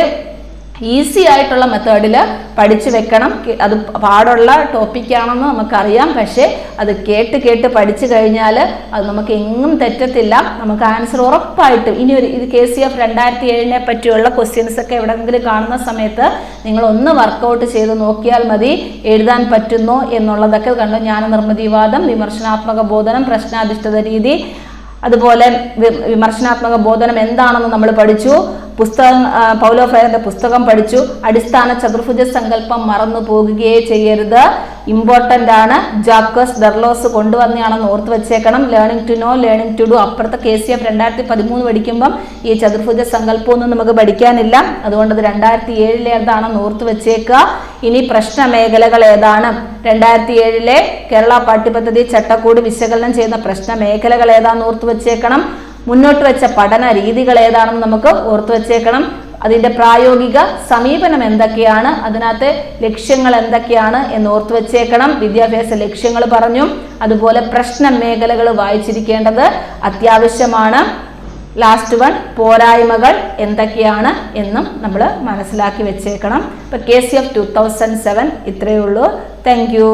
ഈസി ആയിട്ടുള്ള മെത്തേഡിൽ പഠിച്ചു വെക്കണം. അത് പാടുള്ള ടോപ്പിക്കാണെന്ന് നമുക്കറിയാം. പക്ഷേ അത് കേട്ട് പഠിച്ചു കഴിഞ്ഞാൽ അത് നമുക്ക് എങ്ങും തെറ്റത്തില്ല. നമുക്ക് ആൻസർ ഉറപ്പായിട്ടും ഇത് KCF 2007 പറ്റിയുള്ള ക്വസ്റ്റ്യൻസ് ഒക്കെ എവിടെയെങ്കിലും കാണുന്ന സമയത്ത് നിങ്ങൾ ഒന്ന് വർക്കൗട്ട് ചെയ്ത് നോക്കിയാൽ മതി എഴുതാൻ പറ്റുന്നോ എന്നുള്ളതൊക്കെ കണ്ടു. ജ്ഞാനനിർമ്മിതിവാദം, വിമർശനാത്മക ബോധനം, പ്രശ്നാധിഷ്ഠിത രീതി, അതുപോലെ വിമർശനാത്മക ബോധനം എന്താണെന്ന് നമ്മൾ പഠിച്ചു. പൗലോ ഫ്രയറിന്റെ പുസ്തകം പഠിച്ചു. അടിസ്ഥാന ചതുർഭുജ സങ്കല്പം മറന്നു പോകുകയേ ചെയ്യരുത്, ഇമ്പോർട്ടൻ്റ് ആണ്. ജാക്കസ് ഡെർലോസ് കൊണ്ടുവന്നതാണെന്ന് ഓർത്ത് വെച്ചേക്കണം. Learning to know, learning to do. അപ്പുറത്തെ KCF 2013 പഠിക്കുമ്പം ഈ ചതുർഭുജ സങ്കല്പമൊന്നും നമുക്ക് പഠിക്കാനില്ല. അതുകൊണ്ട് അത് 2007 ഓർത്ത് വെച്ചേക്കുക. ഇനി പ്രശ്ന മേഖലകൾ ഏതാണ്? 2007 കേരള പാഠ്യപദ്ധതി ചട്ടക്കൂട് വിശകലനം ചെയ്യുന്ന പ്രശ്ന മേഖലകൾ ഏതാണെന്ന് ഓർത്ത് വെച്ചേക്കണം. മുന്നോട്ട് വെച്ച പഠന രീതികൾ ഏതാണെന്ന് നമുക്ക് ഓർത്തു വെച്ചേക്കണം. അതിൻ്റെ പ്രായോഗിക സമീപനം എന്തൊക്കെയാണ്, അതിനകത്തെ ലക്ഷ്യങ്ങൾ എന്തൊക്കെയാണ് എന്ന് ഓർത്തു വെച്ചേക്കണം. വിദ്യാഭ്യാസ ലക്ഷ്യങ്ങൾ പറഞ്ഞു. അതുപോലെ പ്രശ്ന മേഖലകൾ വായിച്ചിരിക്കേണ്ടത് അത്യാവശ്യമാണ്. ലാസ്റ്റ് വൺ പോരായ്മകൾ എന്തൊക്കെയാണ് എന്നും നമ്മൾ മനസ്സിലാക്കി വെച്ചേക്കണം. ഇപ്പൊ KCF 2007 ഇത്രയേ ഉള്ളൂ. Thank you.